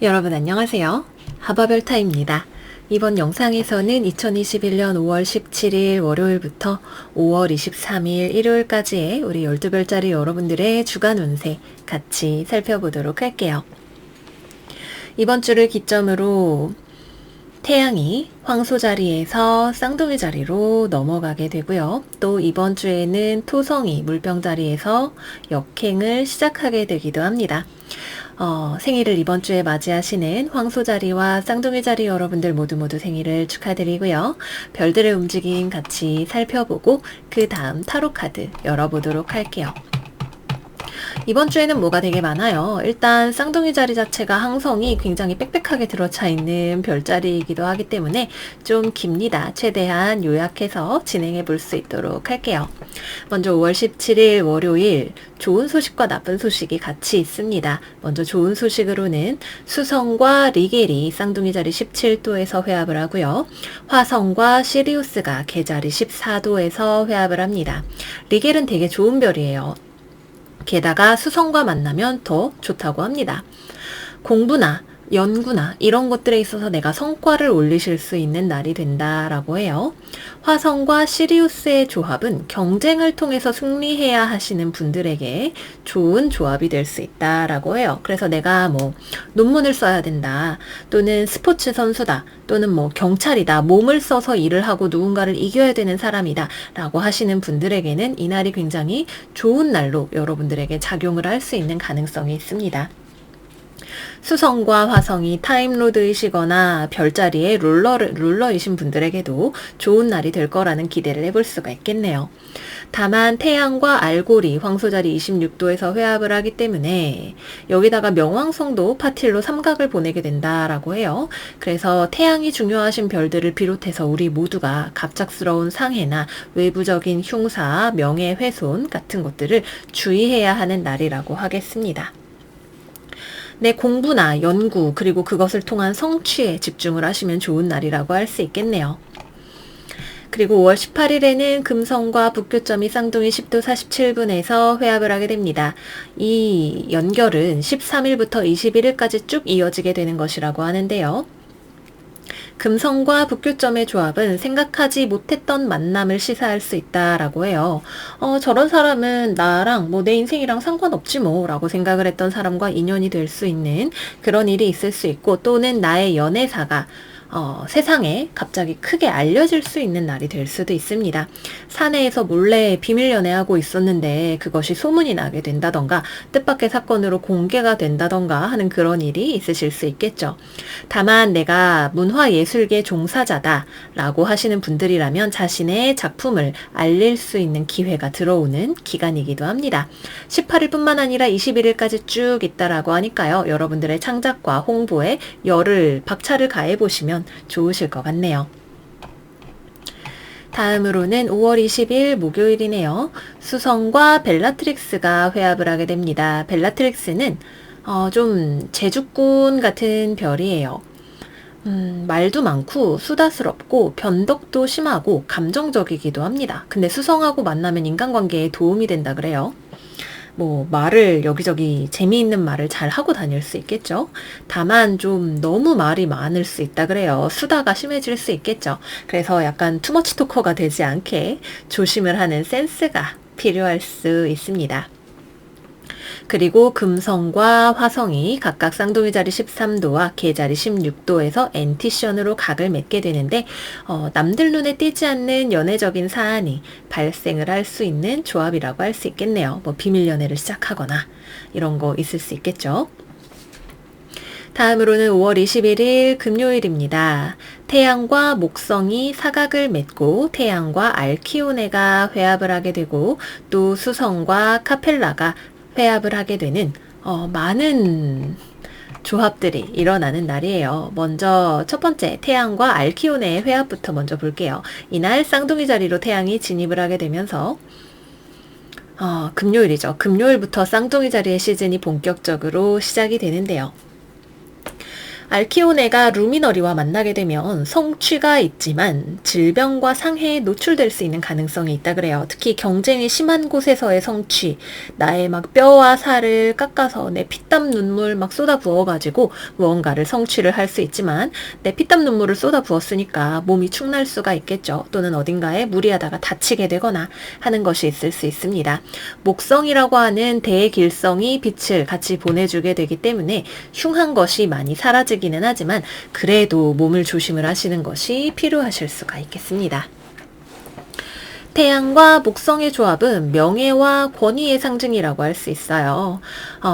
여러분 안녕하세요. 하바별타입니다. 이번 영상에서는 2021년 5월 17일 월요일부터 5월 23일 일요일까지의 우리 12별자리 여러분들의 주간 운세 같이 살펴보도록 할게요. 이번 주를 기점으로 태양이 황소 자리에서 쌍둥이 자리로 넘어가게 되고요. 또 이번 주에는 토성이 물병 자리에서 역행을 시작하게 되기도 합니다. 생일을 이번 주에 맞이하시는 황소 자리와 쌍둥이 자리 여러분들 모두 생일을 축하드리고요. 별들의 움직임 같이 살펴보고 그 다음 타로 카드 열어보도록 할게요. 이번 주에는 뭐가 되게 많아요. 일단 쌍둥이 자리 자체가 항성이 굉장히 빽빽하게 들어차 있는 별자리이기도 하기 때문에 좀 깁니다. 최대한 요약해서 진행해 볼 수 있도록 할게요. 먼저 5월 17일 월요일 좋은 소식과 나쁜 소식이 같이 있습니다. 먼저 좋은 소식으로는 수성과 리겔이 쌍둥이 자리 17도에서 회합을 하고요. 화성과 시리우스가 개자리 14도에서 회합을 합니다. 리겔은 되게 좋은 별이에요. 게다가 수성과 만나면 더 좋다고 합니다. 공부나 연구나 이런 것들에 있어서 내가 성과를 올리실 수 있는 날이 된다라고 해요. 화성과 시리우스의 조합은 경쟁을 통해서 승리해야 하시는 분들에게 좋은 조합이 될 수 있다라고 해요. 그래서 내가 뭐 논문을 써야 된다, 또는 스포츠 선수다, 또는 뭐 경찰이다, 몸을 써서 일을 하고 누군가를 이겨야 되는 사람이다 라고 하시는 분들에게는 이 날이 굉장히 좋은 날로 여러분들에게 작용을 할 수 있는 가능성이 있습니다. 수성과 화성이 타임로드이시거나 별자리의 룰러이신 분들에게도 좋은 날이 될 거라는 기대를 해볼 수가 있겠네요. 다만 태양과 알골이 황소자리 26도에서 회합을 하기 때문에 여기다가 명왕성도 파틸로 삼각을 보내게 된다라고 해요. 그래서 태양이 중요하신 별들을 비롯해서 우리 모두가 갑작스러운 상해나 외부적인 흉사, 명예훼손 같은 것들을 주의해야 하는 날이라고 하겠습니다. 내 공부나 연구 그리고 그것을 통한 성취에 집중을 하시면 좋은 날이라고 할 수 있겠네요. 그리고 5월 18일에는 금성과 북교점이 쌍둥이 10도 47분에서 회합을 하게 됩니다. 이 연결은 13일부터 21일까지 쭉 이어지게 되는 것이라고 하는데요. 금성과 북교점의 조합은 생각하지 못했던 만남을 시사할 수 있다라고 해요. 저런 사람은 나랑 뭐 내 인생이랑 상관없지 뭐 라고 생각을 했던 사람과 인연이 될 수 있는 그런 일이 있을 수 있고, 또는 나의 연애사가 세상에 갑자기 크게 알려질 수 있는 날이 될 수도 있습니다. 사내에서 몰래 비밀 연애하고 있었는데 그것이 소문이 나게 된다던가 뜻밖의 사건으로 공개가 된다던가 하는 그런 일이 있으실 수 있겠죠. 다만 내가 문화예술계 종사자다 라고 하시는 분들이라면 자신의 작품을 알릴 수 있는 기회가 들어오는 기간이기도 합니다. 18일뿐만 아니라 21일까지 쭉 있다라고 하니까요. 여러분들의 창작과 홍보에 박차를 가해보시면 좋으실 것 같네요. 다음으로는 5월 20일 목요일이네요. 수성과 벨라트릭스가 회합을 하게 됩니다. 벨라트릭스는 좀 제주꾼 같은 별이에요. 말도 많고 수다스럽고 변덕도 심하고 감정적이기도 합니다. 근데 수성하고 만나면 인간관계에 도움이 된다 그래요. 뭐 말을 여기저기 재미있는 말을 잘 하고 다닐 수 있겠죠. 다만 좀 너무 말이 많을 수 있다 그래요. 수다가 심해질 수 있겠죠. 그래서 약간 투머치 토커가 되지 않게 조심을 하는 센스가 필요할 수 있습니다. 그리고 금성과 화성이 각각 쌍둥이 자리 13도와 개자리 16도에서 엔티션으로 각을 맺게 되는데 남들 눈에 띄지 않는 연애적인 사안이 발생을 할 수 있는 조합이라고 할 수 있겠네요. 뭐 비밀 연애를 시작하거나 이런 거 있을 수 있겠죠. 다음으로는 5월 21일 금요일입니다. 태양과 목성이 사각을 맺고 태양과 알키오네가 회합을 하게 되고, 또 수성과 카펠라가 회합을 하게 되는 많은 조합들이 일어나는 날이에요. 먼저 첫 번째 태양과 알키오네의 회합부터 먼저 볼게요. 이날 쌍둥이 자리로 태양이 진입을 하게 되면서 금요일이죠. 금요일부터 쌍둥이 자리의 시즌이 본격적으로 시작이 되는데요. 알키오네가 루미너리와 만나게 되면 성취가 있지만 질병과 상해에 노출될 수 있는 가능성이 있다 그래요. 특히 경쟁이 심한 곳에서의 성취, 나의 막 뼈와 살을 깎아서 내 피땀 눈물 막 쏟아 부어가지고 무언가를 성취를 할 수 있지만 내 피땀 눈물을 쏟아 부었으니까 몸이 축날 수가 있겠죠. 또는 어딘가에 무리하다가 다치게 되거나 하는 것이 있을 수 있습니다. 목성이라고 하는 대길성이 빛을 같이 보내주게 되기 때문에 흉한 것이 많이 사라지기는 하지만 그래도 몸을 조심을 하시는 것이 필요하실 수가 있겠습니다. 태양과 목성의 조합은 명예와 권위의 상징이라고 할 수 있어요.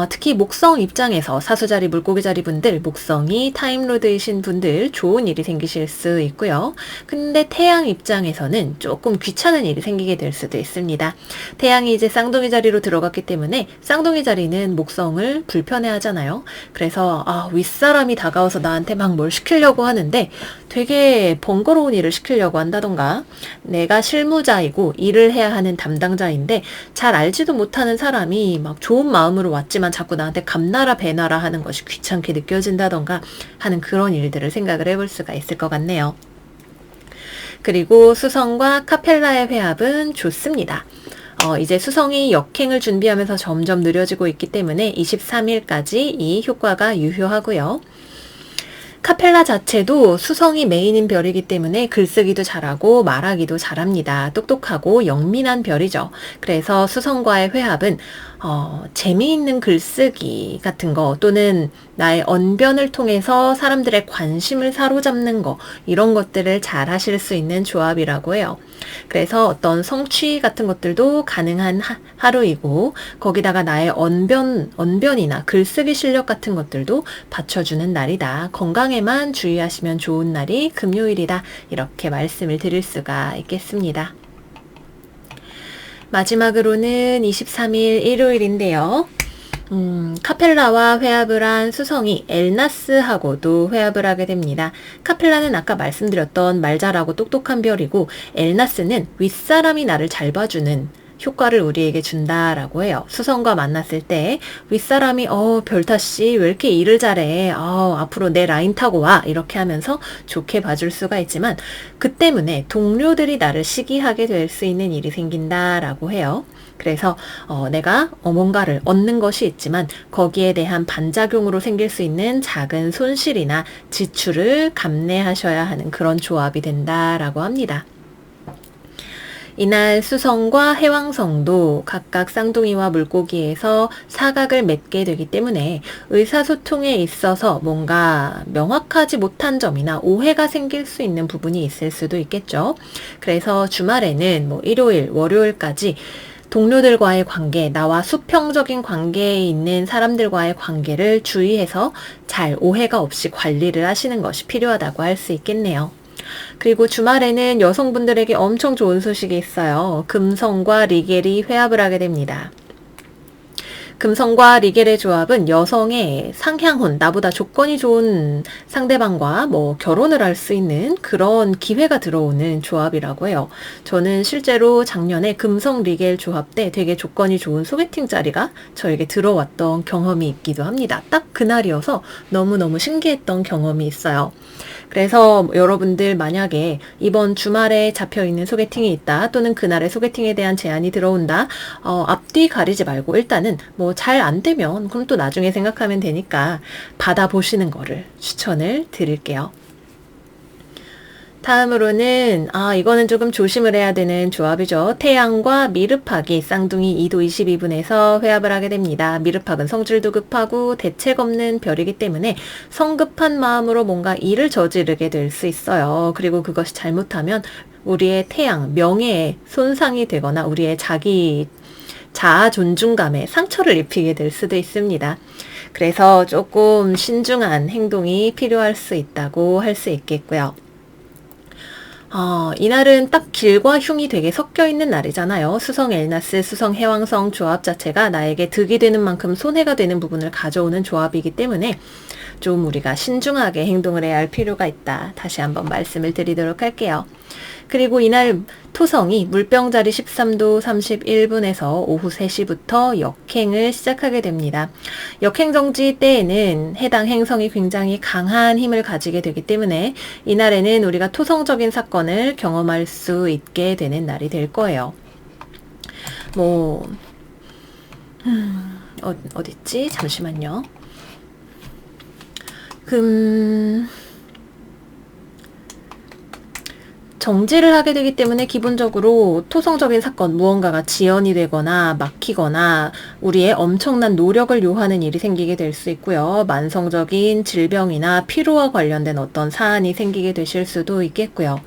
특히 목성 입장에서 사수자리, 물고기자리 분들, 목성이 타임로드이신 분들 좋은 일이 생기실 수 있고요. 근데 태양 입장에서는 조금 귀찮은 일이 생기게 될 수도 있습니다. 태양이 이제 쌍둥이 자리로 들어갔기 때문에 쌍둥이 자리는 목성을 불편해 하잖아요. 그래서 윗사람이 다가와서 나한테 막 뭘 시키려고 하는데 되게 번거로운 일을 시키려고 한다던가 내가 실무자이고 일을 해야 하는 담당자인데 잘 알지도 못하는 사람이 막 좋은 마음으로 왔지만 자꾸 나한테 감나라 배나라 하는 것이 귀찮게 느껴진다던가 하는 그런 일들을 생각을 해볼 수가 있을 것 같네요. 그리고 수성과 카펠라의 회합은 좋습니다. 이제 수성이 역행을 준비하면서 점점 느려지고 있기 때문에 23일까지 이 효과가 유효하고요. 카펠라 자체도 수성이 메인인 별이기 때문에 글쓰기도 잘하고 말하기도 잘합니다. 똑똑하고 영민한 별이죠. 그래서 수성과의 회합은 재미있는 글쓰기 같은 거 또는 나의 언변을 통해서 사람들의 관심을 사로잡는 거 이런 것들을 잘 하실 수 있는 조합이라고 해요. 그래서 어떤 성취 같은 것들도 가능한 하루이고 거기다가 나의 언변이나 글쓰기 실력 같은 것들도 받쳐주는 날이다. 건강에만 주의하시면 좋은 날이 금요일이다. 이렇게 말씀을 드릴 수가 있겠습니다. 마지막으로는 23일 일요일인데요. 카펠라와 회합을 한 수성이 엘나스하고도 회합을 하게 됩니다. 카펠라는 아까 말씀드렸던 말 잘하고 똑똑한 별이고 엘나스는 윗사람이 나를 잘 봐주는 효과를 우리에게 준다라고 해요. 수성과 만났을 때 윗사람이 별타씨 왜 이렇게 일을 잘해, 앞으로 내 라인 타고 와, 이렇게 하면서 좋게 봐줄 수가 있지만 그 때문에 동료들이 나를 시기하게 될 수 있는 일이 생긴다라고 해요. 그래서 내가 뭔가를 얻는 것이 있지만 거기에 대한 반작용으로 생길 수 있는 작은 손실이나 지출을 감내하셔야 하는 그런 조합이 된다라고 합니다. 이날 수성과 해왕성도 각각 쌍둥이와 물고기에서 사각을 맺게 되기 때문에 의사소통에 있어서 뭔가 명확하지 못한 점이나 오해가 생길 수 있는 부분이 있을 수도 있겠죠. 그래서 주말에는 일요일, 월요일까지 동료들과의 관계, 나와 수평적인 관계에 있는 사람들과의 관계를 주의해서 잘 오해가 없이 관리를 하시는 것이 필요하다고 할 수 있겠네요. 그리고 주말에는 여성분들에게 엄청 좋은 소식이 있어요. 금성과 리겔이 회합을 하게 됩니다. 금성과 리겔의 조합은 여성의 상향혼, 나보다 조건이 좋은 상대방과 결혼을 할 수 있는 그런 기회가 들어오는 조합이라고 해요. 저는 실제로 작년에 금성 리겔 조합 때 되게 조건이 좋은 소개팅 자리가 저에게 들어왔던 경험이 있기도 합니다. 딱 그날이어서 너무너무 신기했던 경험이 있어요. 그래서 여러분들 만약에 이번 주말에 잡혀있는 소개팅이 있다 또는 그날의 소개팅에 대한 제안이 들어온다, 앞뒤 가리지 말고 일단은 잘 안 되면 그럼 또 나중에 생각하면 되니까 받아보시는 거를 추천을 드릴게요. 다음으로는 이거는 조금 조심을 해야 되는 조합이죠. 태양과 미르팍이 쌍둥이 2도 22분에서 회합을 하게 됩니다. 미르팍은 성질도 급하고 대책 없는 별이기 때문에 성급한 마음으로 뭔가 일을 저지르게 될 수 있어요. 그리고 그것이 잘못하면 우리의 태양, 명예에 손상이 되거나 우리의 자아 존중감에 상처를 입히게 될 수도 있습니다. 그래서 조금 신중한 행동이 필요할 수 있다고 할 수 있겠고요. 이날은 딱 길과 흉이 되게 섞여 있는 날이잖아요. 수성 엘나스, 수성 해왕성 조합 자체가 나에게 득이 되는 만큼 손해가 되는 부분을 가져오는 조합이기 때문에 좀 우리가 신중하게 행동을 해야 할 필요가 있다. 다시 한번 말씀을 드리도록 할게요. 그리고 이날 토성이 물병자리 13도 31분에서 오후 3시부터 역행을 시작하게 됩니다. 역행정지 때에는 해당 행성이 굉장히 강한 힘을 가지게 되기 때문에 이날에는 우리가 토성적인 사건을 경험할 수 있게 되는 날이 될 거예요. 어딨지? 잠시만요. 정지를 하게 되기 때문에 기본적으로 토성적인 사건, 무언가가 지연이 되거나 막히거나 우리의 엄청난 노력을 요하는 일이 생기게 될 수 있고요. 만성적인 질병이나 피로와 관련된 어떤 사안이 생기게 되실 수도 있겠고요.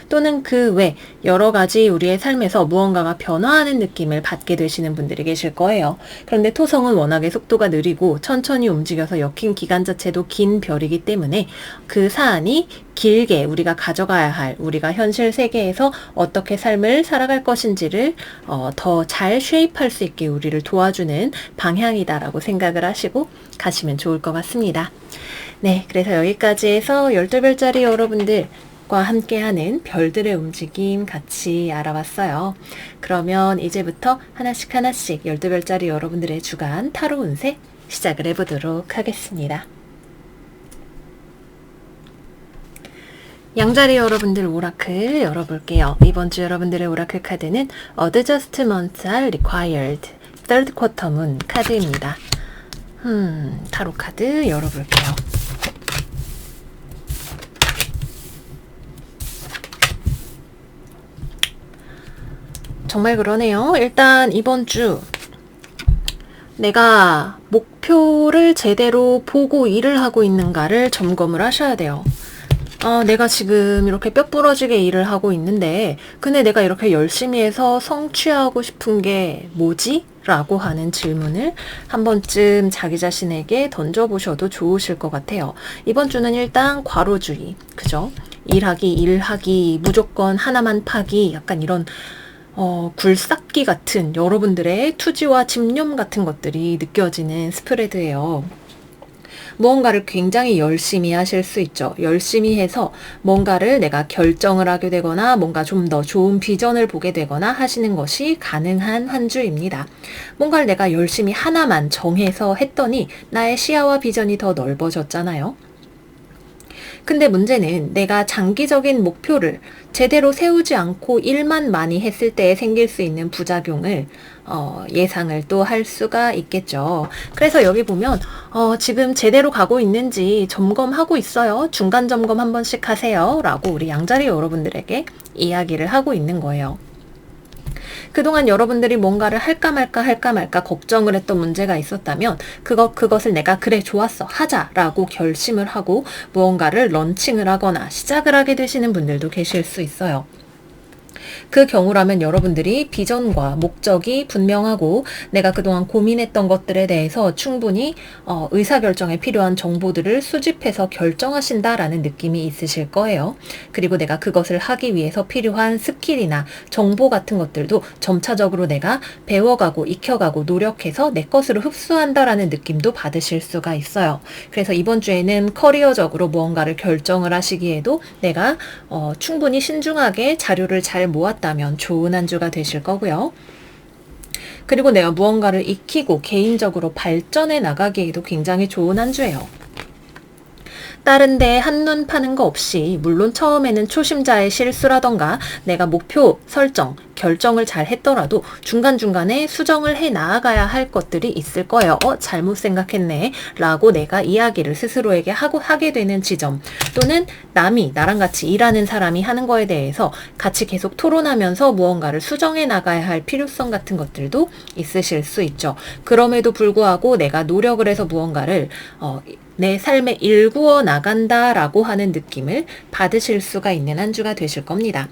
또는 그 외 여러 가지 우리의 삶에서 무언가가 변화하는 느낌을 받게 되시는 분들이 계실 거예요. 그런데 토성은 워낙에 속도가 느리고 천천히 움직여서 역행 기간 자체도 긴 별이기 때문에 그 사안이 길게 우리가 가져가야 할, 우리가 현실 세계에서 어떻게 삶을 살아갈 것인지를 더 잘 쉐입할 수 있게 우리를 도와주는 방향이다라고 생각을 하시고 가시면 좋을 것 같습니다. 네, 그래서 여기까지 해서 12별짜리 여러분들 과 함께하는 별들의 움직임 같이 알아봤어요. 그러면 이제부터 하나씩 12별짜리 여러분들의 주간 타로 운세 시작을 해보도록 하겠습니다. 양자리 여러분들 오라클 열어볼게요. 이번 주 여러분들의 오라클 카드는 Adjustments are required Third Quarter Moon 카드입니다. 타로 카드 열어볼게요. 정말 그러네요. 일단 이번 주 내가 목표를 제대로 보고 일을 하고 있는가를 점검을 하셔야 돼요. 내가 지금 이렇게 뼈 부러지게 일을 하고 있는데 근데 내가 이렇게 열심히 해서 성취하고 싶은 게 뭐지? 라고 하는 질문을 한 번쯤 자기 자신에게 던져보셔도 좋으실 것 같아요. 이번 주는 일단 과로주의, 그죠? 일하기, 무조건 하나만 파기, 약간 이런 굴삭기 같은 여러분들의 투지와 집념 같은 것들이 느껴지는 스프레드예요. 무언가를 굉장히 열심히 하실 수 있죠. 열심히 해서 뭔가를 내가 결정을 하게 되거나 뭔가 좀 더 좋은 비전을 보게 되거나 하시는 것이 가능한 한 주입니다. 뭔가를 내가 열심히 하나만 정해서 했더니 나의 시야와 비전이 더 넓어졌잖아요. 근데 문제는 내가 장기적인 목표를 제대로 세우지 않고 일만 많이 했을 때 생길 수 있는 부작용을 예상을 또 할 수가 있겠죠. 그래서 여기 보면 지금 제대로 가고 있는지 점검하고 있어요. 중간 점검 한 번씩 하세요. 라고 우리 양자리 여러분들에게 이야기를 하고 있는 거예요. 그동안 여러분들이 뭔가를 할까 말까 걱정을 했던 문제가 있었다면 그것을 내가 그래 좋았어 하자라고 결심을 하고 무언가를 런칭을 하거나 시작을 하게 되시는 분들도 계실 수 있어요. 그 경우라면 여러분들이 비전과 목적이 분명하고 내가 그동안 고민했던 것들에 대해서 충분히 의사결정에 필요한 정보들을 수집해서 결정하신다라는 느낌이 있으실 거예요. 그리고 내가 그것을 하기 위해서 필요한 스킬이나 정보 같은 것들도 점차적으로 내가 배워가고 익혀가고 노력해서 내 것으로 흡수한다라는 느낌도 받으실 수가 있어요. 그래서 이번 주에는 커리어적으로 무언가를 결정을 하시기에도 내가 충분히 신중하게 자료를 잘 모았다면 좋은 한 주가 되실 거고요. 그리고 내가 무언가를 익히고 개인적으로 발전해 나가기에도 굉장히 좋은 한 주예요. 다른데 한눈 파는 거 없이 물론 처음에는 초심자의 실수라던가 내가 목표 설정, 결정을 잘 했더라도 중간중간에 수정을 해 나아가야 할 것들이 있을 거예요. 잘못 생각했네 라고 내가 이야기를 스스로에게 하게 되는 지점, 또는 남이 나랑 같이 일하는 사람이 하는 거에 대해서 같이 계속 토론하면서 무언가를 수정해 나가야 할 필요성 같은 것들도 있으실 수 있죠. 그럼에도 불구하고 내가 노력을 해서 무언가를 내 삶에 일구어 나간다라고 하는 느낌을 받으실 수가 있는 한 주가 되실 겁니다.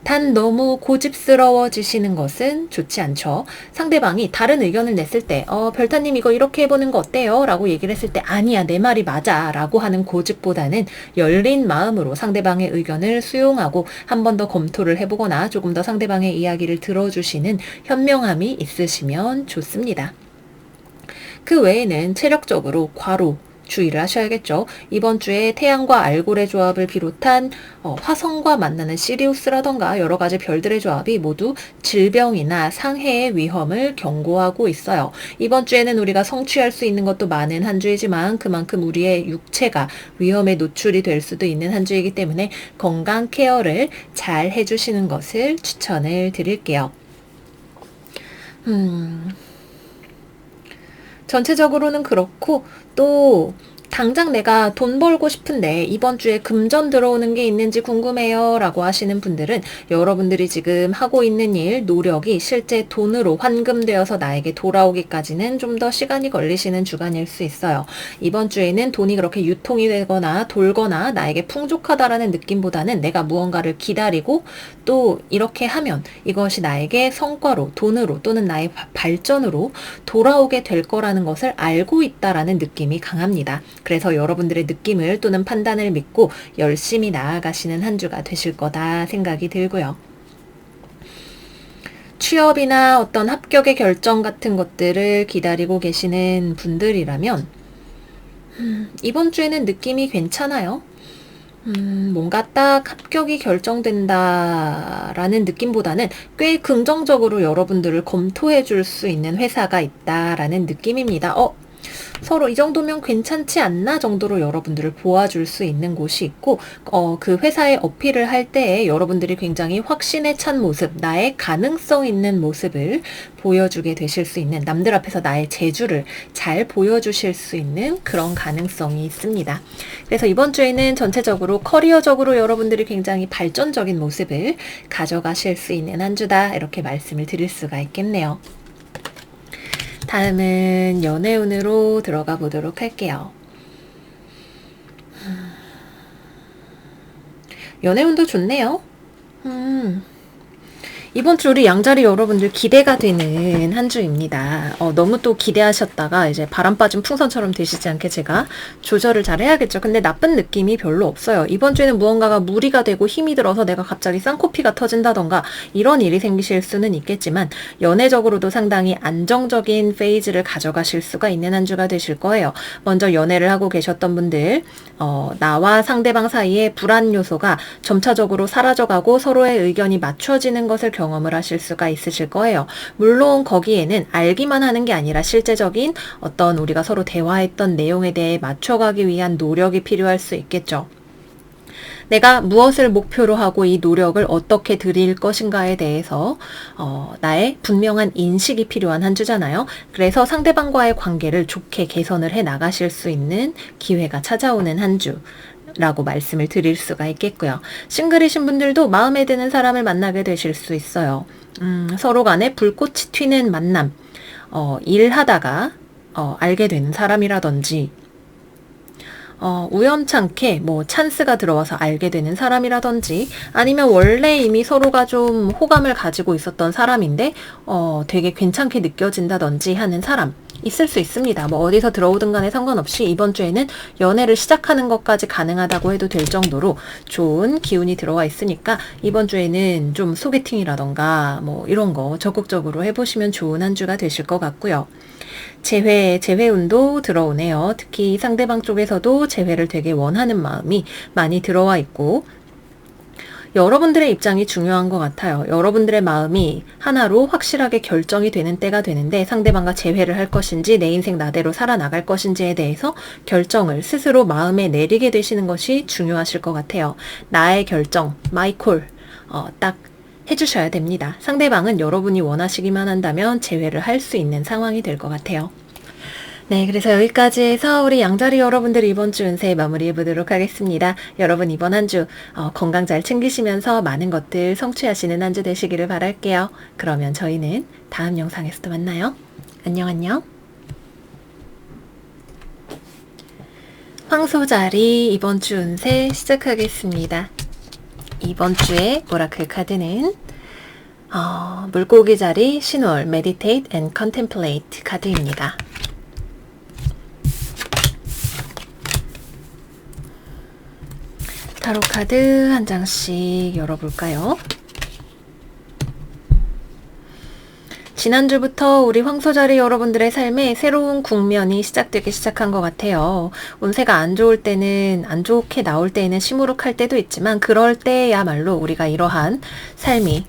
단 너무 고집스러워지시는 것은 좋지 않죠. 상대방이 다른 의견을 냈을 때 별타님 이거 이렇게 해보는 거 어때요? 라고 얘기를 했을 때 아니야 내 말이 맞아 라고 하는 고집보다는 열린 마음으로 상대방의 의견을 수용하고 한 번 더 검토를 해보거나 조금 더 상대방의 이야기를 들어주시는 현명함이 있으시면 좋습니다. 그 외에는 체력적으로 과로 주의를 하셔야겠죠. 이번 주에 태양과 알골의 조합을 비롯한 화성과 만나는 시리우스라던가 여러 가지 별들의 조합이 모두 질병이나 상해의 위험을 경고하고 있어요. 이번 주에는 우리가 성취할 수 있는 것도 많은 한 주이지만 그만큼 우리의 육체가 위험에 노출이 될 수도 있는 한 주이기 때문에 건강 케어를 잘 해주시는 것을 추천을 드릴게요. 전체적으로는 그렇고 또 당장 내가 돈 벌고 싶은데 이번 주에 금전 들어오는 게 있는지 궁금해요 라고 하시는 분들은 여러분들이 지금 하고 있는 일, 노력이 실제 돈으로 환금되어서 나에게 돌아오기까지는 좀 더 시간이 걸리시는 주간일 수 있어요. 이번 주에는 돈이 그렇게 유통이 되거나 돌거나 나에게 풍족하다라는 느낌보다는 내가 무언가를 기다리고 또 이렇게 하면 이것이 나에게 성과로, 돈으로 또는 나의 발전으로 돌아오게 될 거라는 것을 알고 있다라는 느낌이 강합니다. 그래서 여러분들의 느낌을 또는 판단을 믿고 열심히 나아가시는 한 주가 되실 거다 생각이 들고요. 취업이나 어떤 합격의 결정 같은 것들을 기다리고 계시는 분들이라면 이번 주에는 느낌이 괜찮아요. 뭔가 딱 합격이 결정된다라는 느낌보다는 꽤 긍정적으로 여러분들을 검토해 줄 수 있는 회사가 있다라는 느낌입니다. 서로 이 정도면 괜찮지 않나 정도로 여러분들을 도와줄 수 있는 곳이 있고 그 회사에 어필을 할 때에 여러분들이 굉장히 확신에 찬 모습, 나의 가능성 있는 모습을 보여주게 되실 수 있는, 남들 앞에서 나의 재주를 잘 보여주실 수 있는 그런 가능성이 있습니다. 그래서 이번 주에는 전체적으로 커리어적으로 여러분들이 굉장히 발전적인 모습을 가져가실 수 있는 한 주다 이렇게 말씀을 드릴 수가 있겠네요. 다음은 연애운으로 들어가 보도록 할게요. 연애운도 좋네요. 이번 주 우리 양자리 여러분들 기대가 되는 한 주입니다. 너무 또 기대하셨다가 이제 바람 빠진 풍선처럼 되시지 않게 제가 조절을 잘 해야겠죠. 근데 나쁜 느낌이 별로 없어요. 이번 주에는 무언가가 무리가 되고 힘이 들어서 내가 갑자기 쌍코피가 터진다던가 이런 일이 생기실 수는 있겠지만 연애적으로도 상당히 안정적인 페이즈를 가져가실 수가 있는 한 주가 되실 거예요. 먼저 연애를 하고 계셨던 분들 나와 상대방 사이에 불안 요소가 점차적으로 사라져가고 서로의 의견이 맞춰지는 것을 경험을 하실 수가 있으실 거예요. 물론 거기에는 알기만 하는 게 아니라 실제적인 어떤 우리가 서로 대화했던 내용에 대해 맞춰가기 위한 노력이 필요할 수 있겠죠. 내가 무엇을 목표로 하고 이 노력을 어떻게 드릴 것인가에 대해서 나의 분명한 인식이 필요한 한 주잖아요. 그래서 상대방과의 관계를 좋게 개선을 해 나가실 수 있는 기회가 찾아오는 한 주. 라고 말씀을 드릴 수가 있겠고요. 싱글이신 분들도 마음에 드는 사람을 만나게 되실 수 있어요. 서로 간에 불꽃이 튀는 만남, 일하다가 알게 되는 사람이라든지 우연찮게 뭐 찬스가 들어와서 알게 되는 사람이라든지 아니면 원래 이미 서로가 좀 호감을 가지고 있었던 사람인데 되게 괜찮게 느껴진다든지 하는 사람 있을 수 있습니다. 뭐 어디서 들어오든 간에 상관없이 이번 주에는 연애를 시작하는 것까지 가능하다고 해도 될 정도로 좋은 기운이 들어와 있으니까 이번 주에는 좀 소개팅이라던가 뭐 이런 거 적극적으로 해보시면 좋은 한 주가 되실 것 같고요. 재회운도 들어오네요. 특히 상대방 쪽에서도 재회를 되게 원하는 마음이 많이 들어와 있고 여러분들의 입장이 중요한 것 같아요. 여러분들의 마음이 하나로 확실하게 결정이 되는 때가 되는데 상대방과 재회를 할 것인지 내 인생 나대로 살아나갈 것인지에 대해서 결정을 스스로 마음에 내리게 되시는 것이 중요하실 것 같아요. 나의 결정, 마이 콜, 딱 해주셔야 됩니다. 상대방은 여러분이 원하시기만 한다면 재회를 할 수 있는 상황이 될 것 같아요. 네, 그래서 여기까지 해서 우리 양자리 여러분들 이번 주 운세 마무리해 보도록 하겠습니다. 여러분 이번 한 주 건강 잘 챙기시면서 많은 것들 성취하시는 한 주 되시기를 바랄게요. 그러면 저희는 다음 영상에서 또 만나요. 안녕. 황소자리 이번 주 운세 시작하겠습니다. 이번 주에 오라클 카드는 물고기 자리 신월 Meditate and Contemplate 카드입니다. 타로 카드 한 장씩 열어볼까요? 지난주부터 우리 황소자리 여러분들의 삶에 새로운 국면이 시작되기 시작한 것 같아요. 운세가 안 좋을 때는, 안 좋게 나올 때에는 시무룩할 때도 있지만 그럴 때야말로 우리가 이러한 삶이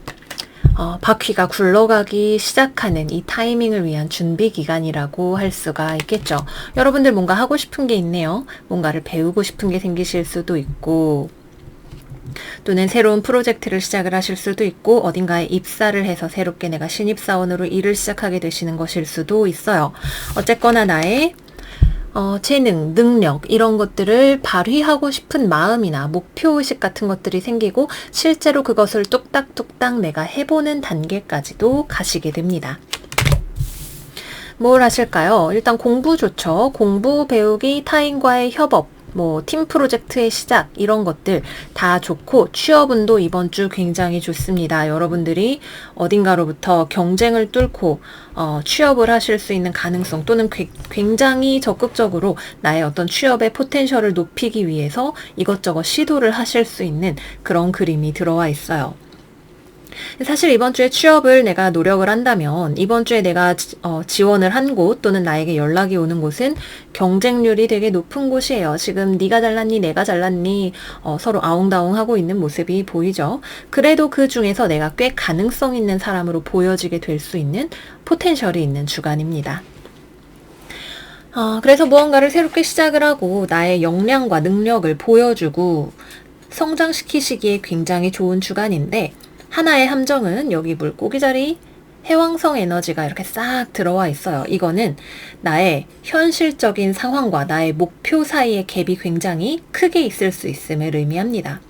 바퀴가 굴러가기 시작하는 이 타이밍을 위한 준비 기간이라고 할 수가 있겠죠. 여러분들 뭔가 하고 싶은 게 있네요. 뭔가를 배우고 싶은 게 생기실 수도 있고, 또는 새로운 프로젝트를 시작을 하실 수도 있고, 어딘가에 입사를 해서 새롭게 내가 신입사원으로 일을 시작하게 되시는 것일 수도 있어요. 어쨌거나 나의 재능, 능력 이런 것들을 발휘하고 싶은 마음이나 목표의식 같은 것들이 생기고 실제로 그것을 뚝딱뚝딱 내가 해보는 단계까지도 가시게 됩니다. 뭘 하실까요? 일단 공부 좋죠. 공부, 배우기, 타인과의 협업, 팀 프로젝트의 시작 이런 것들 다 좋고 취업운도 이번 주 굉장히 좋습니다. 여러분들이 어딘가로부터 경쟁을 뚫고 취업을 하실 수 있는 가능성 또는 굉장히 적극적으로 나의 어떤 취업의 포텐셜을 높이기 위해서 이것저것 시도를 하실 수 있는 그런 그림이 들어와 있어요. 사실 이번 주에 취업을 내가 노력을 한다면 이번 주에 내가 지원을 한 곳 또는 나에게 연락이 오는 곳은 경쟁률이 되게 높은 곳이에요. 지금 네가 잘났니 내가 잘났니 서로 아웅다웅하고 있는 모습이 보이죠. 그래도 그 중에서 내가 꽤 가능성 있는 사람으로 보여지게 될 수 있는 포텐셜이 있는 주간입니다. 그래서 무언가를 새롭게 시작을 하고 나의 역량과 능력을 보여주고 성장시키시기에 굉장히 좋은 주간인데 하나의 함정은 여기 물고기 자리 해왕성 에너지가 이렇게 싹 들어와 있어요. 이거는 나의 현실적인 상황과 나의 목표 사이의 갭이 굉장히 크게 있을 수 있음을 의미합니다.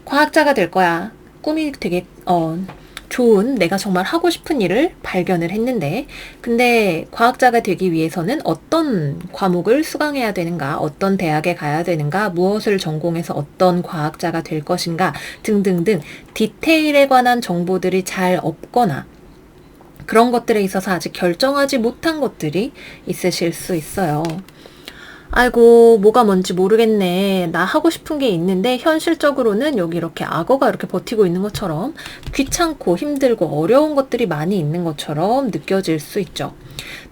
과학자가 될 거야. 꿈이 되게 좋은 내가 정말 하고 싶은 일을 발견을 했는데 근데 과학자가 되기 위해서는 어떤 과목을 수강해야 되는가, 어떤 대학에 가야 되는가, 무엇을 전공해서 어떤 과학자가 될 것인가 등등등 디테일에 관한 정보들이 잘 없거나 그런 것들에 있어서 아직 결정하지 못한 것들이 있으실 수 있어요. 아이고 뭐가 뭔지 모르겠네. 나 하고 싶은 게 있는데 현실적으로는 여기 이렇게 악어가 이렇게 버티고 있는 것처럼 귀찮고 힘들고 어려운 것들이 많이 있는 것처럼 느껴질 수 있죠.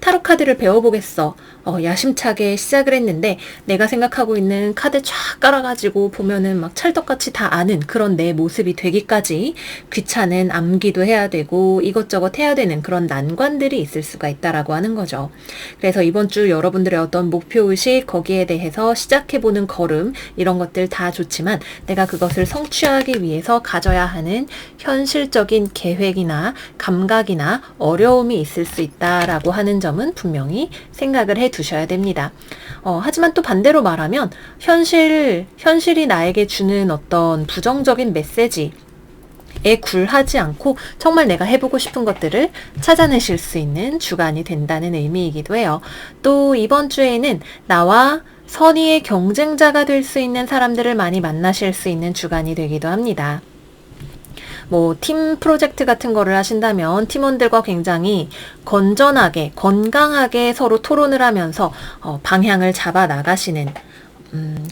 타로 카드를 배워보겠어. 야심차게 시작을 했는데 내가 생각하고 있는 카드 쫙 깔아가지고 보면은 막 찰떡같이 다 아는 그런 내 모습이 되기까지 귀찮은 암기도 해야 되고 이것저것 해야 되는 그런 난관들이 있을 수가 있다라고 하는 거죠. 그래서 이번 주 여러분들의 어떤 목표의식 거기에 대해서 시작해보는 걸음 이런 것들 다 좋지만 내가 그것을 성취하기 위해서 가져야 하는 현실적인 계획이나 감각이나 어려움이 있을 수 있다라고 하는 점은 분명히 생각을 해 두셔야 됩니다. 하지만 또 반대로 말하면 현실이 나에게 주는 어떤 부정적인 메시지에 굴하지 않고 정말 내가 해보고 싶은 것들을 찾아내실 수 있는 주간이 된다는 의미이기도 해요. 또 이번 주에는 나와 선의의 경쟁자가 될 수 있는 사람들을 많이 만나실 수 있는 주간이 되기도 합니다. 팀 프로젝트 같은 거를 하신다면 팀원들과 굉장히 건전하게, 건강하게 서로 토론을 하면서 방향을 잡아 나가시는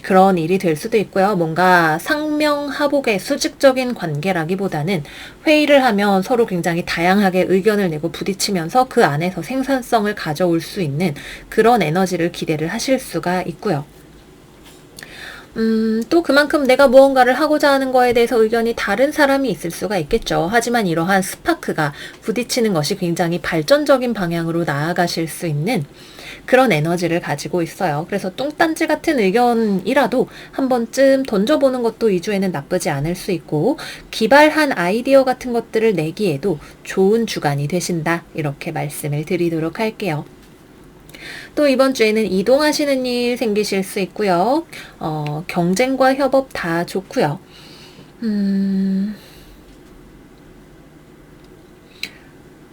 그런 일이 될 수도 있고요. 뭔가 상명하복의 수직적인 관계라기보다는 회의를 하면 서로 굉장히 다양하게 의견을 내고 부딪히면서 그 안에서 생산성을 가져올 수 있는 그런 에너지를 기대를 하실 수가 있고요. 또 그만큼 내가 무언가를 하고자 하는 거에 대해서 의견이 다른 사람이 있을 수가 있겠죠. 하지만 이러한 스파크가 부딪히는 것이 굉장히 발전적인 방향으로 나아가실 수 있는 그런 에너지를 가지고 있어요. 그래서 뚱딴지 같은 의견이라도 한 번쯤 던져보는 것도 이 주에는 나쁘지 않을 수 있고 기발한 아이디어 같은 것들을 내기에도 좋은 주간이 되신다. 이렇게 말씀을 드리도록 할게요. 또 이번 주에는 이동하시는 일 생기실 수 있고요. 경쟁과 협업 다 좋고요.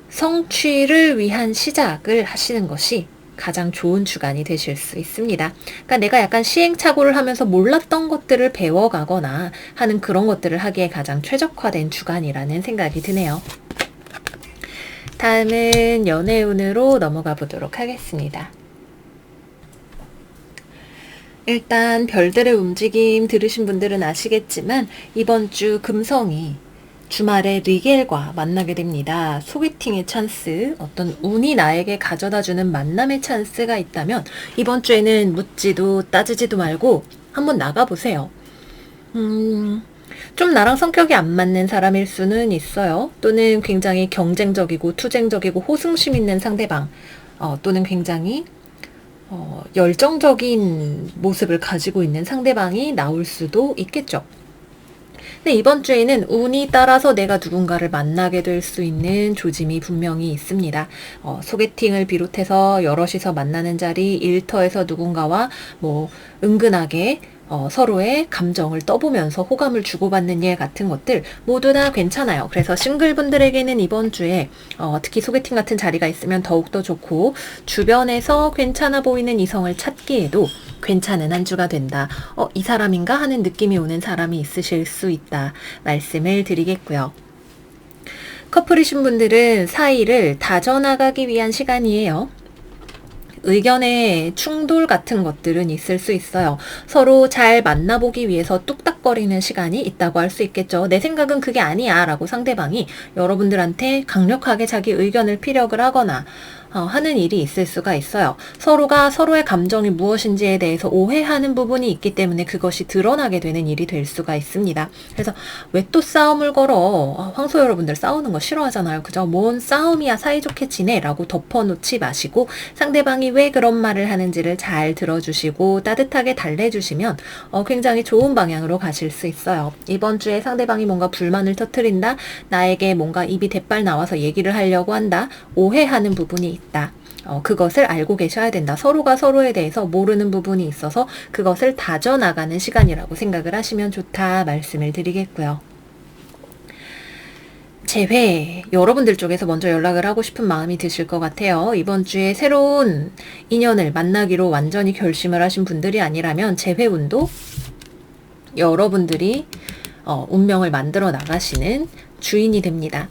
성취를 위한 시작을 하시는 것이 가장 좋은 주간이 되실 수 있습니다. 그러니까 내가 약간 시행착오를 하면서 몰랐던 것들을 배워가거나 하는 그런 것들을 하기에 가장 최적화된 주간이라는 생각이 드네요. 다음은 연애운으로 넘어가 보도록 하겠습니다. 일단 별들의 움직임 들으신 분들은 아시겠지만 이번 주 금성이 주말에 리겔과 만나게 됩니다. 소개팅의 찬스, 어떤 운이 나에게 가져다주는 만남의 찬스가 있다면 이번 주에는 묻지도 따지지도 말고 한번 나가보세요. 좀 나랑 성격이 안 맞는 사람일 수는 있어요. 또는 굉장히 경쟁적이고 투쟁적이고 호승심 있는 상대방, 또는 굉장히 열정적인 모습을 가지고 있는 상대방이 나올 수도 있겠죠. 근데 이번 주에는 운이 따라서 내가 누군가를 만나게 될 수 있는 조짐이 분명히 있습니다. 소개팅을 비롯해서 여럿이서 만나는 자리, 일터에서 누군가와 은근하게 서로의 감정을 떠보면서 호감을 주고받는 일 같은 것들 모두 다 괜찮아요. 그래서 싱글분들에게는 이번 주에 특히 소개팅 같은 자리가 있으면 더욱더 좋고, 주변에서 괜찮아 보이는 이성을 찾기에도 괜찮은 한 주가 된다. 이 사람인가 하는 느낌이 오는 사람이 있으실 수 있다 말씀을 드리겠고요. 커플이신 분들은 사이를 다져나가기 위한 시간이에요. 의견의 충돌 같은 것들은 있을 수 있어요. 서로 잘 만나보기 위해서 뚝딱거리는 시간이 있다고 할 수 있겠죠. 내 생각은 그게 아니야 라고 상대방이 여러분들한테 강력하게 자기 의견을 피력을 하거나 하는 일이 있을 수가 있어요. 서로가 서로의 감정이 무엇인지에 대해서 오해하는 부분이 있기 때문에 그것이 드러나게 되는 일이 될 수가 있습니다. 그래서 왜 또 싸움을 걸어? 황소 여러분들 싸우는 거 싫어하잖아요. 그죠? 뭔 싸움이야, 사이좋게 지내 라고 덮어놓지 마시고 상대방이 왜 그런 말을 하는지를 잘 들어주시고 따뜻하게 달래주시면 굉장히 좋은 방향으로 가실 수 있어요. 이번 주에 상대방이 뭔가 불만을 터뜨린다, 나에게 뭔가 입이 대빨 나와서 얘기를 하려고 한다, 오해하는 부분이 있다. 그것을 알고 계셔야 된다. 서로가 서로에 대해서 모르는 부분이 있어서 그것을 다져나가는 시간이라고 생각을 하시면 좋다 말씀을 드리겠고요. 재회, 여러분들 쪽에서 먼저 연락을 하고 싶은 마음이 드실 것 같아요. 이번 주에 새로운 인연을 만나기로 완전히 결심을 하신 분들이 아니라면 재회운도 여러분들이 운명을 만들어 나가시는 주인이 됩니다.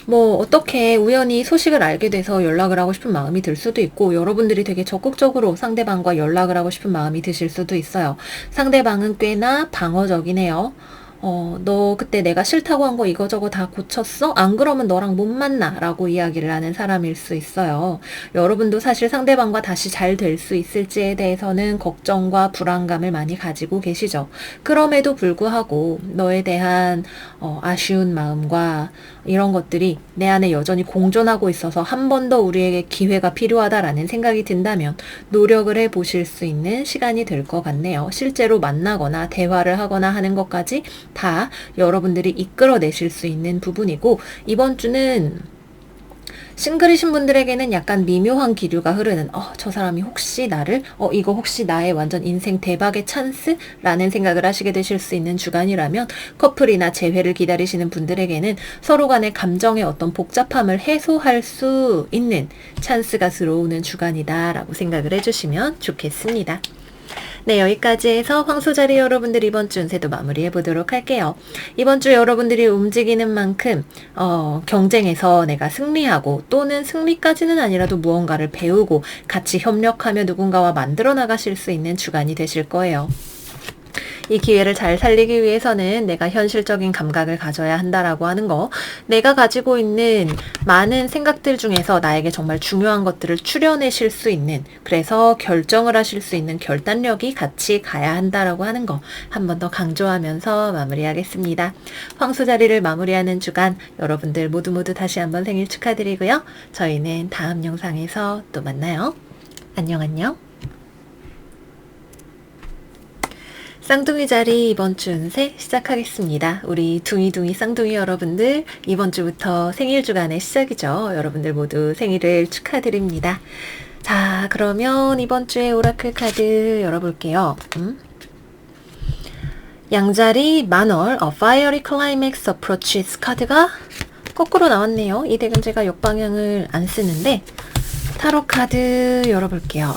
어떻게 우연히 소식을 알게 돼서 연락을 하고 싶은 마음이 들 수도 있고, 여러분들이 되게 적극적으로 상대방과 연락을 하고 싶은 마음이 드실 수도 있어요. 상대방은 꽤나 방어적이네요. 너 그때 내가 싫다고 한 거 이거저거 다 고쳤어? 안 그러면 너랑 못 만나 라고 이야기를 하는 사람일 수 있어요. 여러분도 사실 상대방과 다시 잘 될 수 있을지에 대해서는 걱정과 불안감을 많이 가지고 계시죠. 그럼에도 불구하고 너에 대한 아쉬운 마음과 이런 것들이 내 안에 여전히 공존하고 있어서 한 번 더 우리에게 기회가 필요하다라는 생각이 든다면 노력을 해보실 수 있는 시간이 될 것 같네요. 실제로 만나거나 대화를 하거나 하는 것까지 다 여러분들이 이끌어내실 수 있는 부분이고, 이번 주는 싱글이신 분들에게는 약간 미묘한 기류가 흐르는 저 사람이 혹시 나를 이거 혹시 나의 완전 인생 대박의 찬스? 라는 생각을 하시게 되실 수 있는 주간이라면, 커플이나 재회를 기다리시는 분들에게는 서로 간의 감정의 어떤 복잡함을 해소할 수 있는 찬스가 들어오는 주간이다 라고 생각을 해주시면 좋겠습니다. 네, 여기까지 해서 황소자리 여러분들 이번 주 운세도 마무리해 보도록 할게요. 이번 주 여러분들이 움직이는 만큼 경쟁에서 내가 승리하고, 또는 승리까지는 아니라도 무언가를 배우고 같이 협력하며 누군가와 만들어 나가실 수 있는 주간이 되실 거예요. 이 기회를 잘 살리기 위해서는 내가 현실적인 감각을 가져야 한다라고 하는 거, 내가 가지고 있는 많은 생각들 중에서 나에게 정말 중요한 것들을 추려내실 수 있는, 그래서 결정을 하실 수 있는 결단력이 같이 가야 한다라고 하는 거 한 번 더 강조하면서 마무리하겠습니다. 황소자리를 마무리하는 주간 여러분들 모두 다시 한번 생일 축하드리고요. 저희는 다음 영상에서 또 만나요. 안녕. 쌍둥이 자리 이번 주 운세 시작하겠습니다. 우리 둥이 쌍둥이 여러분들, 이번 주부터 생일 주간의 시작이죠. 여러분들 모두 생일을 축하드립니다. 자, 그러면 이번 주에 오라클 카드 열어볼게요. 양자리 만월 A Fiery Climax Approaches 카드가 거꾸로 나왔네요. 이 덱은 제가 역방향을 안 쓰는데 타로 카드 열어볼게요.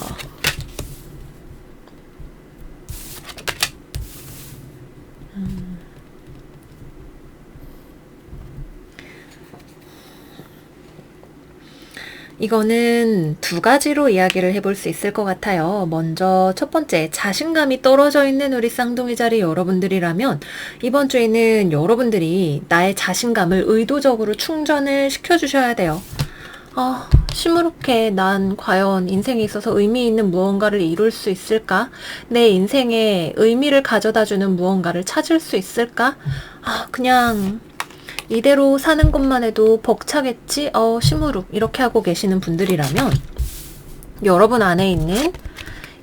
이거는 두 가지로 이야기를 해볼 수 있을 것 같아요. 먼저 첫 번째, 자신감이 떨어져 있는 우리 쌍둥이 자리 여러분들이라면 이번 주에는 여러분들이 나의 자신감을 의도적으로 충전을 시켜주셔야 돼요. 시무룩해. 난 과연 인생에 있어서 의미 있는 무언가를 이룰 수 있을까? 내 인생에 의미를 가져다주는 무언가를 찾을 수 있을까? 그냥 이대로 사는 것만 해도 벅차겠지? 시무룩. 이렇게 하고 계시는 분들이라면 여러분 안에 있는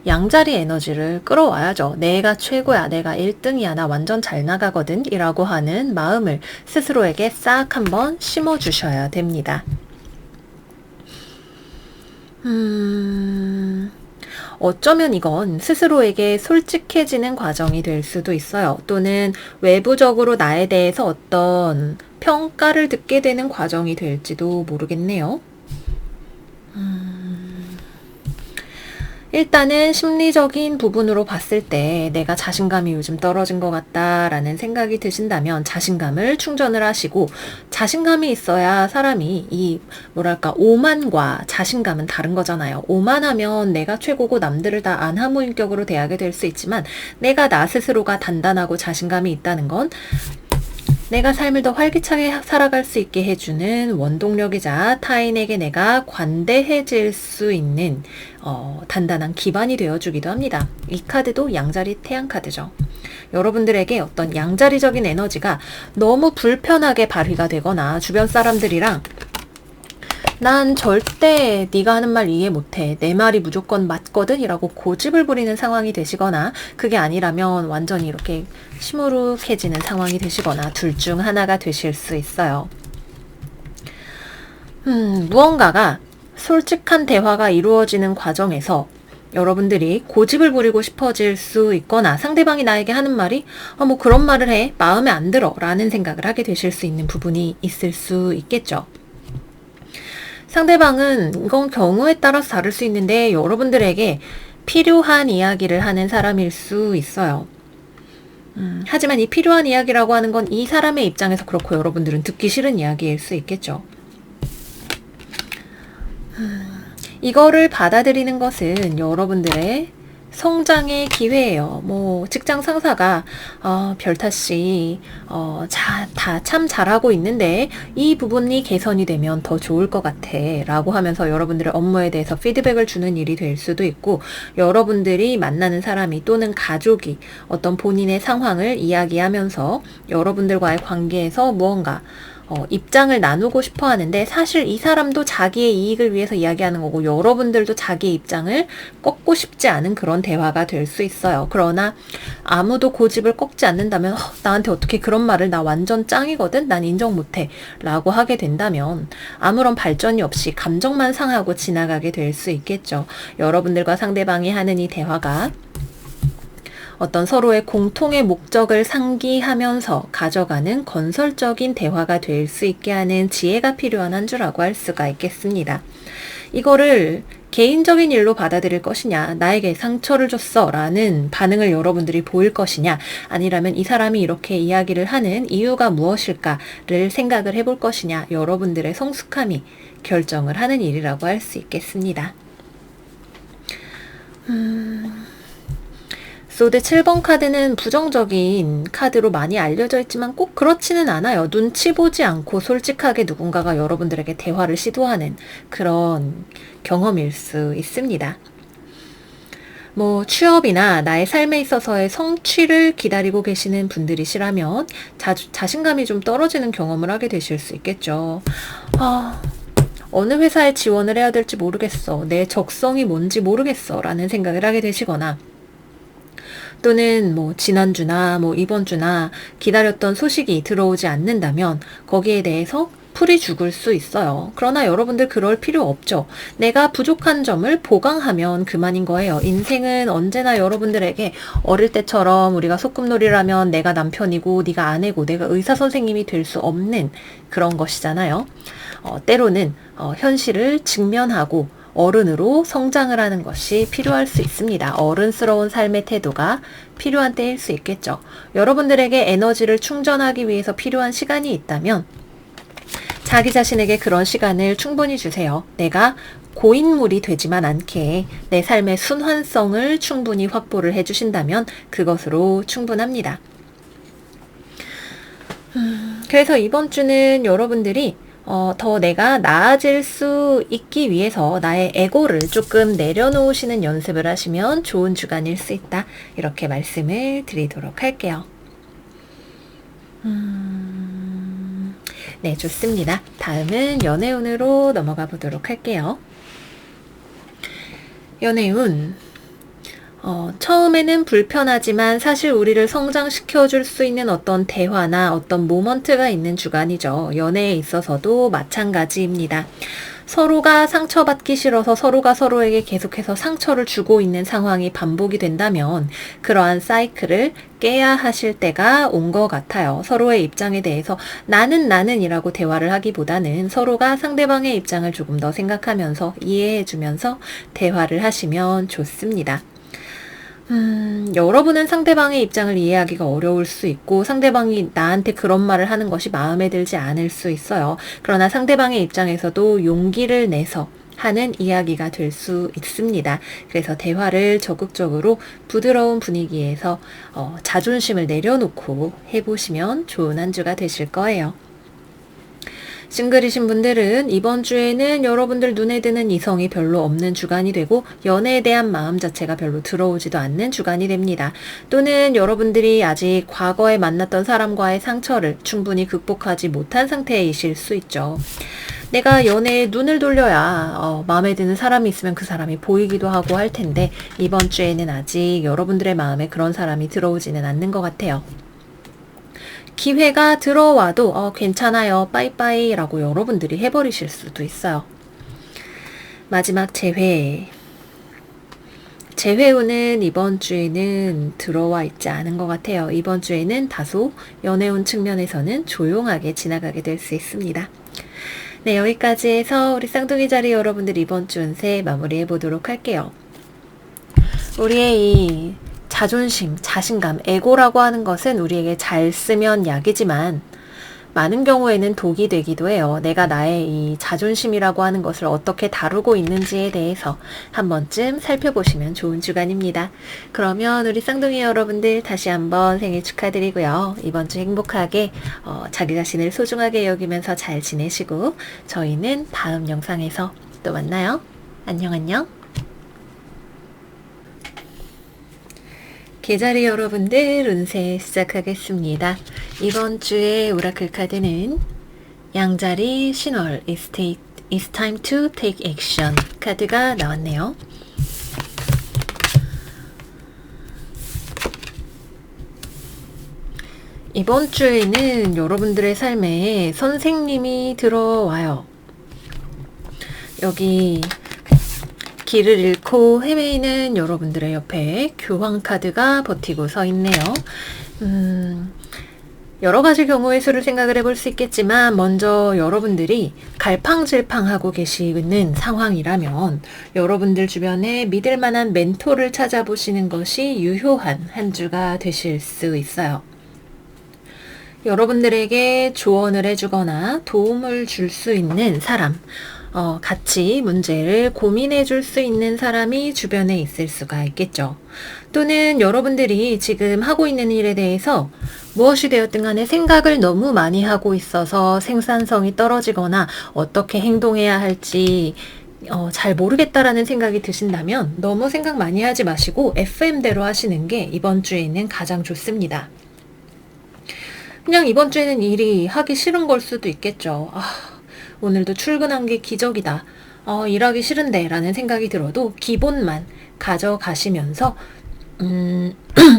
양자리 에너지를 끌어와야죠. 내가 최고야. 내가 1등이야. 나 완전 잘 나가거든. 이라고 하는 마음을 스스로에게 싹 한번 심어주셔야 됩니다. 어쩌면 이건 스스로에게 솔직해지는 과정이 될 수도 있어요. 또는 외부적으로 나에 대해서 어떤 평가를 듣게 되는 과정이 될지도 모르겠네요. 일단은 심리적인 부분으로 봤을 때 내가 자신감이 요즘 떨어진 것 같다라는 생각이 드신다면 자신감을 충전을 하시고, 자신감이 있어야 사람이 오만과 자신감은 다른 거잖아요. 오만하면 내가 최고고 남들을 다 안하무인격으로 대하게 될 수 있지만, 내가 나 스스로가 단단하고 자신감이 있다는 건 내가 삶을 더 활기차게 살아갈 수 있게 해주는 원동력이자 타인에게 내가 관대해질 수 있는 단단한 기반이 되어주기도 합니다. 이 카드도 양자리 태양 카드죠. 여러분들에게 어떤 양자리적인 에너지가 너무 불편하게 발휘가 되거나 주변 사람들이랑 난 절대 네가 하는 말 이해 못해. 내 말이 무조건 맞거든. 이라고 고집을 부리는 상황이 되시거나, 그게 아니라면 완전히 이렇게 시무룩해지는 상황이 되시거나 둘 중 하나가 되실 수 있어요. 무언가가 솔직한 대화가 이루어지는 과정에서 여러분들이 고집을 부리고 싶어질 수 있거나, 상대방이 나에게 하는 말이 뭐 그런 말을 해. 마음에 안 들어. 라는 생각을 하게 되실 수 있는 부분이 있을 수 있겠죠. 상대방은 이건 경우에 따라서 다를 수 있는데 여러분들에게 필요한 이야기를 하는 사람일 수 있어요. 하지만 이 필요한 이야기라고 하는 건 이 사람의 입장에서 그렇고 여러분들은 듣기 싫은 이야기일 수 있겠죠. 이거를 받아들이는 것은 여러분들의 성장의 기회예요. 직장 상사가 별타씨 다 참 잘하고 있는데 이 부분이 개선이 되면 더 좋을 것 같아 라고 하면서 여러분들의 업무에 대해서 피드백을 주는 일이 될 수도 있고, 여러분들이 만나는 사람이 또는 가족이 어떤 본인의 상황을 이야기하면서 여러분들과의 관계에서 무언가 입장을 나누고 싶어 하는데, 사실 이 사람도 자기의 이익을 위해서 이야기하는 거고 여러분들도 자기의 입장을 꺾고 싶지 않은 그런 대화가 될 수 있어요. 그러나 아무도 고집을 꺾지 않는다면 나한테 어떻게 그런 말을, 나 완전 짱이거든, 난 인정 못해 라고 하게 된다면 아무런 발전이 없이 감정만 상하고 지나가게 될 수 있겠죠. 여러분들과 상대방이 하는 이 대화가 어떤 서로의 공통의 목적을 상기하면서 가져가는 건설적인 대화가 될 수 있게 하는 지혜가 필요한 한 주라고 할 수가 있겠습니다. 이거를 개인적인 일로 받아들일 것이냐, 나에게 상처를 줬어 라는 반응을 여러분들이 보일 것이냐, 아니라면 이 사람이 이렇게 이야기를 하는 이유가 무엇일까를 생각을 해볼 것이냐, 여러분들의 성숙함이 결정을 하는 일이라고 할 수 있겠습니다. 소드 7번 카드는 부정적인 카드로 많이 알려져 있지만 꼭 그렇지는 않아요. 눈치 보지 않고 솔직하게 누군가가 여러분들에게 대화를 시도하는 그런 경험일 수 있습니다. 취업이나 나의 삶에 있어서의 성취를 기다리고 계시는 분들이시라면 자신감이 좀 떨어지는 경험을 하게 되실 수 있겠죠. 어느 회사에 지원을 해야 될지 모르겠어. 내 적성이 뭔지 모르겠어. 라는 생각을 하게 되시거나, 또는 지난주나 이번 주나 기다렸던 소식이 들어오지 않는다면 거기에 대해서 풀이 죽을 수 있어요. 그러나 여러분들 그럴 필요 없죠. 내가 부족한 점을 보강하면 그만인 거예요. 인생은 언제나 여러분들에게 어릴 때처럼 우리가 소꿉놀이를 하면 내가 남편이고 네가 아내고 내가 의사 선생님이 될 수 없는 그런 것이잖아요. 때로는 현실을 직면하고 어른으로 성장을 하는 것이 필요할 수 있습니다. 어른스러운 삶의 태도가 필요한 때일 수 있겠죠. 여러분들에게 에너지를 충전하기 위해서 필요한 시간이 있다면 자기 자신에게 그런 시간을 충분히 주세요. 내가 고인물이 되지만 않게 내 삶의 순환성을 충분히 확보를 해주신다면 그것으로 충분합니다. 그래서 이번 주는 여러분들이 더 내가 나아질 수 있기 위해서 나의 에고를 조금 내려놓으시는 연습을 하시면 좋은 주간일 수 있다. 이렇게 말씀을 드리도록 할게요. 네, 좋습니다. 다음은 연애운으로 넘어가 보도록 할게요. 연애운. 처음에는 불편하지만 사실 우리를 성장시켜 줄 수 있는 어떤 대화나 어떤 모먼트가 있는 주간이죠. 연애에 있어서도 마찬가지입니다. 서로가 상처받기 싫어서 서로가 서로에게 계속해서 상처를 주고 있는 상황이 반복이 된다면 그러한 사이클을 깨야 하실 때가 온 것 같아요. 서로의 입장에 대해서 나는이라고 대화를 하기보다는 서로가 상대방의 입장을 조금 더 생각하면서 이해해주면서 대화를 하시면 좋습니다. 여러분은 상대방의 입장을 이해하기가 어려울 수 있고 상대방이 나한테 그런 말을 하는 것이 마음에 들지 않을 수 있어요. 그러나 상대방의 입장에서도 용기를 내서 하는 이야기가 될 수 있습니다. 그래서 대화를 적극적으로 부드러운 분위기에서 자존심을 내려놓고 해보시면 좋은 한 주가 되실 거예요. 싱글이신 분들은 이번 주에는 여러분들 눈에 드는 이성이 별로 없는 주간이 되고 연애에 대한 마음 자체가 별로 들어오지도 않는 주간이 됩니다. 또는 여러분들이 아직 과거에 만났던 사람과의 상처를 충분히 극복하지 못한 상태이실 수 있죠. 내가 연애에 눈을 돌려야 마음에 드는 사람이 있으면 그 사람이 보이기도 하고 할 텐데 이번 주에는 아직 여러분들의 마음에 그런 사람이 들어오지는 않는 것 같아요. 기회가 들어와도 괜찮아요, 빠이빠이 라고 여러분들이 해버리실 수도 있어요. 마지막 재회운은 이번 주에는 들어와 있지 않은 것 같아요. 이번 주에는 다소 연애운 측면에서는 조용하게 지나가게 될 수 있습니다. 네, 여기까지 해서 우리 쌍둥이 자리 여러분들 이번 주 운세 마무리해 보도록 할게요. 우리의 이 자존심, 자신감, 에고라고 하는 것은 우리에게 잘 쓰면 약이지만 많은 경우에는 독이 되기도 해요. 내가 나의 이 자존심이라고 하는 것을 어떻게 다루고 있는지에 대해서 한 번쯤 살펴보시면 좋은 주간입니다. 그러면 우리 쌍둥이 여러분들 다시 한번 생일 축하드리고요. 이번 주 행복하게 자기 자신을 소중하게 여기면서 잘 지내시고 저희는 다음 영상에서 또 만나요. 안녕. 계자리 여러분들 운세 시작하겠습니다. 이번 주의 오라클 카드는 양자리 신월 It's time to take action 카드가 나왔네요. 이번 주에는 여러분들의 삶에 선생님이 들어와요. 여기 길을 잃고 헤매이는 여러분들의 옆에 교황 카드가 버티고 서 있네요. 여러 가지 경우의 수를 생각을 해볼 수 있겠지만 먼저 여러분들이 갈팡질팡하고 계시는 상황이라면 여러분들 주변에 믿을 만한 멘토를 찾아보시는 것이 유효한 한 주가 되실 수 있어요. 여러분들에게 조언을 해주거나 도움을 줄 수 있는 사람, 같이 문제를 고민해 줄 수 있는 사람이 주변에 있을 수가 있겠죠. 또는 여러분들이 지금 하고 있는 일에 대해서 무엇이 되었든 간에 생각을 너무 많이 하고 있어서 생산성이 떨어지거나 어떻게 행동해야 할지 잘 모르겠다라는 생각이 드신다면 너무 생각 많이 하지 마시고 FM대로 하시는 게 이번 주에는 가장 좋습니다. 그냥 이번 주에는 일이 하기 싫은 걸 수도 있겠죠. 오늘도 출근한 게 기적이다. 일하기 싫은데 라는 생각이 들어도 기본만 가져가시면서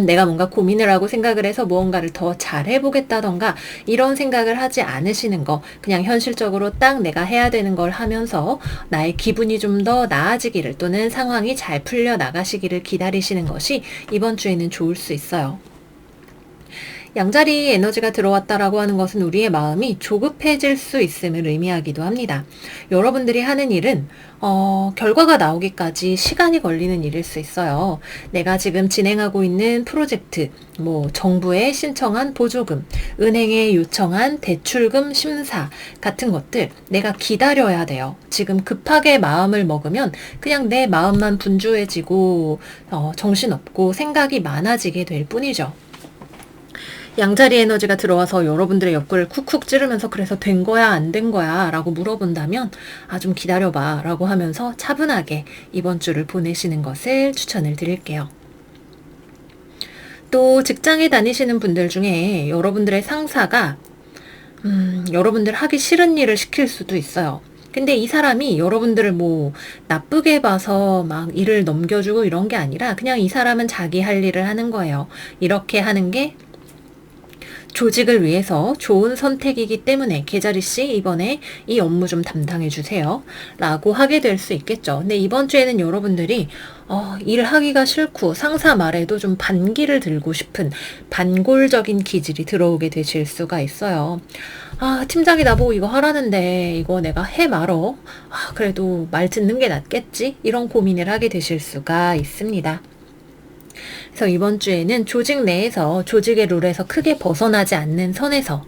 내가 뭔가 고민을 하고 생각을 해서 무언가를 더 잘해보겠다던가 이런 생각을 하지 않으시는 거, 그냥 현실적으로 딱 내가 해야 되는 걸 하면서 나의 기분이 좀 더 나아지기를 또는 상황이 잘 풀려 나가시기를 기다리시는 것이 이번 주에는 좋을 수 있어요. 양자리 에너지가 들어왔다라고 하는 것은 우리의 마음이 조급해질 수 있음을 의미하기도 합니다. 여러분들이 하는 일은 결과가 나오기까지 시간이 걸리는 일일 수 있어요. 내가 지금 진행하고 있는 프로젝트, 정부에 신청한 보조금, 은행에 요청한 대출금 심사 같은 것들 내가 기다려야 돼요. 지금 급하게 마음을 먹으면 그냥 내 마음만 분주해지고 정신없고 생각이 많아지게 될 뿐이죠. 양자리 에너지가 들어와서 여러분들의 옆구리를 쿡쿡 찌르면서 그래서 된 거야 안 된 거야 라고 물어본다면 좀 기다려봐 라고 하면서 차분하게 이번 주를 보내시는 것을 추천을 드릴게요. 또 직장에 다니시는 분들 중에 여러분들의 상사가 여러분들 하기 싫은 일을 시킬 수도 있어요. 근데 이 사람이 여러분들을 나쁘게 봐서 막 일을 넘겨주고 이런 게 아니라 그냥 이 사람은 자기 할 일을 하는 거예요. 이렇게 하는 게 조직을 위해서 좋은 선택이기 때문에 계자리씨 이번에 이 업무 좀 담당해 주세요 라고 하게 될 수 있겠죠. 근데 이번 주에는 여러분들이 일하기가 싫고 상사 말에도 좀 반기를 들고 싶은 반골적인 기질이 들어오게 되실 수가 있어요. 팀장이 나보고 이거 하라는데 이거 내가 해 말어. 그래도 말 듣는 게 낫겠지? 이런 고민을 하게 되실 수가 있습니다. 그래서 이번 주에는 조직 내에서 조직의 룰에서 크게 벗어나지 않는 선에서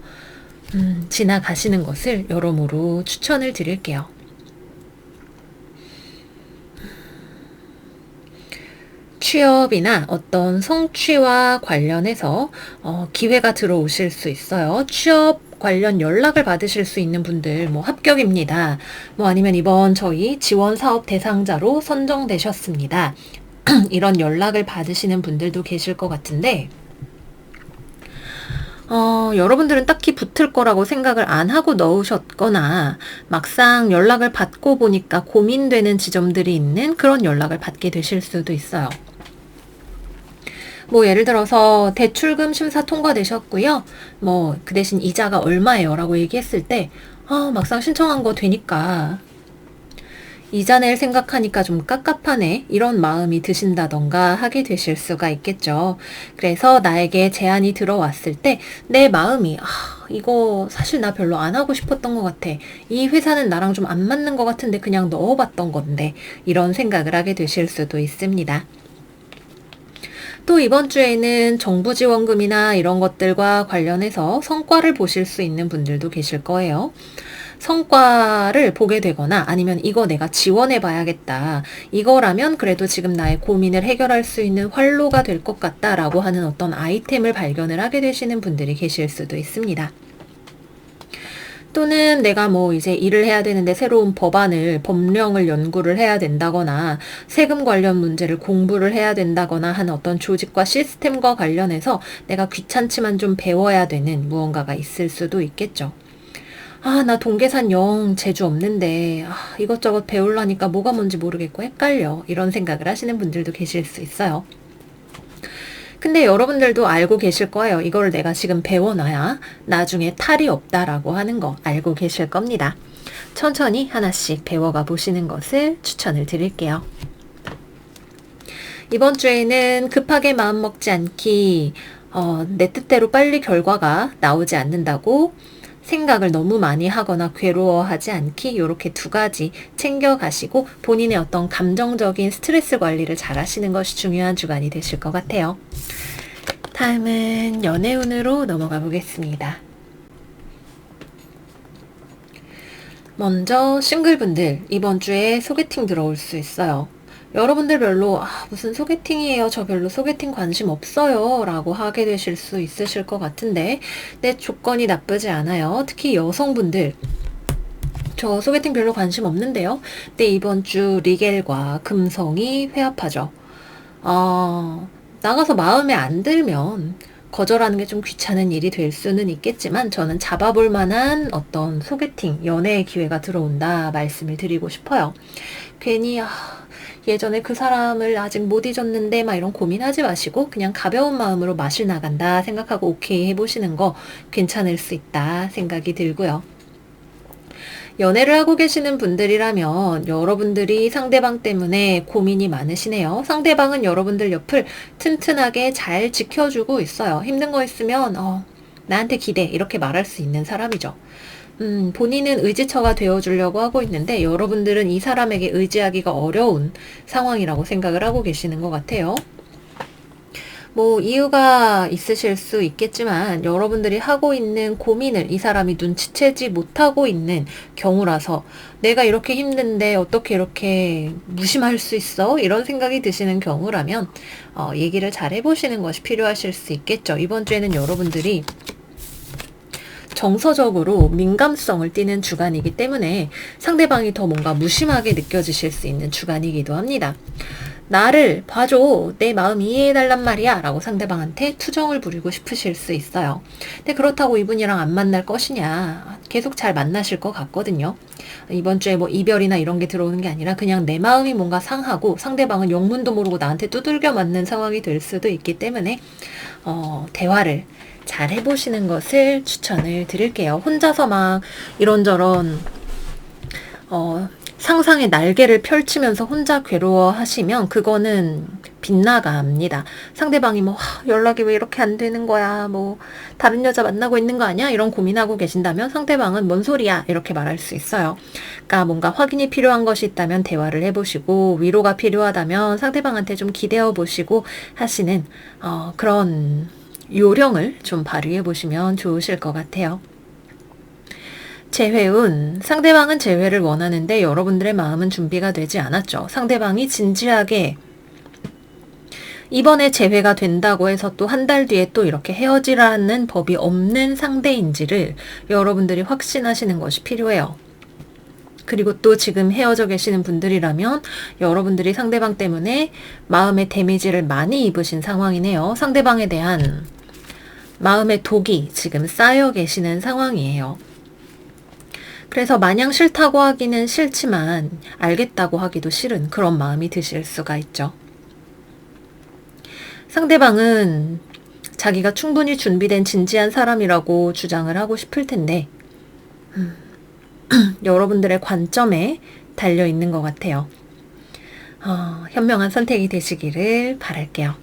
지나가시는 것을 여러모로 추천을 드릴게요. 취업이나 어떤 성취와 관련해서 기회가 들어오실 수 있어요. 취업 관련 연락을 받으실 수 있는 분들 합격입니다. 아니면 이번 저희 지원 사업 대상자로 선정되셨습니다. 이런 연락을 받으시는 분들도 계실 것 같은데 여러분들은 딱히 붙을 거라고 생각을 안 하고 넣으셨거나 막상 연락을 받고 보니까 고민되는 지점들이 있는 그런 연락을 받게 되실 수도 있어요. 예를 들어서 대출금 심사 통과되셨고요. 그 대신 이자가 얼마예요? 라고 얘기했을 때 막상 신청한 거 되니까 이자 낼 생각하니까 좀 깝깝하네 이런 마음이 드신다던가 하게 되실 수가 있겠죠. 그래서 나에게 제안이 들어왔을 때 내 마음이 이거 사실 나 별로 안 하고 싶었던 것 같아. 이 회사는 나랑 좀 안 맞는 것 같은데 그냥 넣어봤던 건데 이런 생각을 하게 되실 수도 있습니다. 또 이번 주에는 정부 지원금이나 이런 것들과 관련해서 성과를 보실 수 있는 분들도 계실 거예요. 성과를 보게 되거나 아니면 이거 내가 지원해 봐야겠다. 이거라면 그래도 지금 나의 고민을 해결할 수 있는 활로가 될 것 같다라고 하는 어떤 아이템을 발견을 하게 되시는 분들이 계실 수도 있습니다. 또는 내가 이제 일을 해야 되는데 새로운 법령을 연구를 해야 된다거나 세금 관련 문제를 공부를 해야 된다거나 하는 어떤 조직과 시스템과 관련해서 내가 귀찮지만 좀 배워야 되는 무언가가 있을 수도 있겠죠. 나 동계산 영 재주 없는데 이것저것 배우려니까 뭐가 뭔지 모르겠고 헷갈려 이런 생각을 하시는 분들도 계실 수 있어요. 근데 여러분들도 알고 계실 거예요. 이걸 내가 지금 배워놔야 나중에 탈이 없다라고 하는 거 알고 계실 겁니다. 천천히 하나씩 배워가 보시는 것을 추천을 드릴게요. 이번 주에는 급하게 마음 먹지 않기, 내 뜻대로 빨리 결과가 나오지 않는다고 생각을 너무 많이 하거나 괴로워하지 않기 이렇게 두 가지 챙겨가시고 본인의 어떤 감정적인 스트레스 관리를 잘 하시는 것이 중요한 주간이 되실 것 같아요. 다음은 연애운으로 넘어가 보겠습니다. 먼저 싱글분들 이번 주에 소개팅 들어올 수 있어요. 여러분들 별로 무슨 소개팅이에요. 저 별로 소개팅 관심 없어요. 라고 하게 되실 수 있으실 것 같은데 내 조건이 나쁘지 않아요. 특히 여성분들 저 소개팅 별로 관심 없는데요. 근데 이번 주 리겔과 금성이 회합하죠. 나가서 마음에 안 들면 거절하는 게 좀 귀찮은 일이 될 수는 있겠지만 저는 잡아볼 만한 어떤 소개팅, 연애의 기회가 들어온다 말씀을 드리고 싶어요. 괜히 예전에 그 사람을 아직 못 잊었는데 막 이런 고민하지 마시고 그냥 가벼운 마음으로 마실 나간다 생각하고 오케이 해보시는 거 괜찮을 수 있다 생각이 들고요. 연애를 하고 계시는 분들이라면 여러분들이 상대방 때문에 고민이 많으시네요. 상대방은 여러분들 옆을 튼튼하게 잘 지켜주고 있어요. 힘든 거 있으면 나한테 기대 이렇게 말할 수 있는 사람이죠. 본인은 의지처가 되어주려고 하고 있는데 여러분들은 이 사람에게 의지하기가 어려운 상황이라고 생각을 하고 계시는 것 같아요. 뭐 이유가 있으실 수 있겠지만 여러분들이 하고 있는 고민을 이 사람이 눈치채지 못하고 있는 경우라서 내가 이렇게 힘든데 어떻게 이렇게 무심할 수 있어? 이런 생각이 드시는 경우라면 얘기를 잘 해보시는 것이 필요하실 수 있겠죠. 이번 주에는 여러분들이 정서적으로 민감성을 띠는 주간이기 때문에 상대방이 더 뭔가 무심하게 느껴지실 수 있는 주간이기도 합니다. 나를 봐줘, 내 마음 이해해달란 말이야 라고 상대방한테 투정을 부리고 싶으실 수 있어요. 근데 그렇다고 이분이랑 안 만날 것이냐, 계속 잘 만나실 것 같거든요. 이번 주에 뭐 이별이나 이런 게 들어오는 게 아니라 그냥 내 마음이 뭔가 상하고 상대방은 영문도 모르고 나한테 두들겨 맞는 상황이 될 수도 있기 때문에 대화를 잘 해보시는 것을 추천을 드릴게요. 혼자서 막 이런저런 상상의 날개를 펼치면서 혼자 괴로워하시면 그거는 빗나갑니다. 상대방이 뭐 연락이 왜 이렇게 안 되는 거야, 뭐 다른 여자 만나고 있는 거 아니야, 이런 고민하고 계신다면 상대방은 뭔 소리야 이렇게 말할 수 있어요. 그러니까 뭔가 확인이 필요한 것이 있다면 대화를 해보시고, 위로가 필요하다면 상대방한테 좀 기대어 보시고 하시는 그런 요령을 좀 발휘해 보시면 좋으실 것 같아요. 재회운, 상대방은 재회를 원하는데 여러분들의 마음은 준비가 되지 않았죠. 상대방이 진지하게 이번에 재회가 된다고 해서 또 한 달 뒤에 또 이렇게 헤어지라는 법이 없는 상대인지를 여러분들이 확신하시는 것이 필요해요. 그리고 또 지금 헤어져 계시는 분들이라면 여러분들이 상대방 때문에 마음의 데미지를 많이 입으신 상황이네요. 상대방에 대한 마음의 독이 지금 쌓여 계시는 상황이에요. 그래서 마냥 싫다고 하기는 싫지만 알겠다고 하기도 싫은 그런 마음이 드실 수가 있죠. 상대방은 자기가 충분히 준비된 진지한 사람이라고 주장을 하고 싶을 텐데 여러분들의 관점에 달려 있는 것 같아요. 현명한 선택이 되시기를 바랄게요.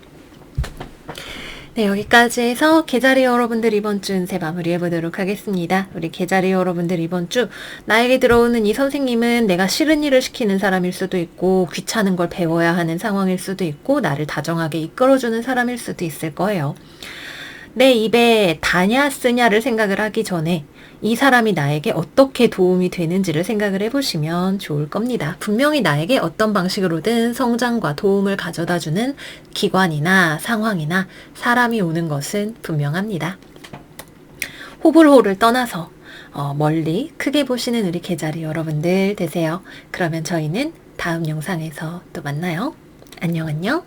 네, 여기까지 해서 개자리 여러분들 이번 주 운세 마무리해 보도록 하겠습니다. 우리 개자리 여러분들 이번 주 나에게 들어오는 이 선생님은 내가 싫은 일을 시키는 사람일 수도 있고 귀찮은 걸 배워야 하는 상황일 수도 있고 나를 다정하게 이끌어주는 사람일 수도 있을 거예요. 내 입에 다냐 쓰냐를 생각을 하기 전에 이 사람이 나에게 어떻게 도움이 되는지를 생각을 해보시면 좋을 겁니다. 분명히 나에게 어떤 방식으로든 성장과 도움을 가져다주는 기관이나 상황이나 사람이 오는 것은 분명합니다. 호불호를 떠나서 멀리 크게 보시는 우리 개자리 여러분들 되세요. 그러면 저희는 다음 영상에서 또 만나요. 안녕 안녕.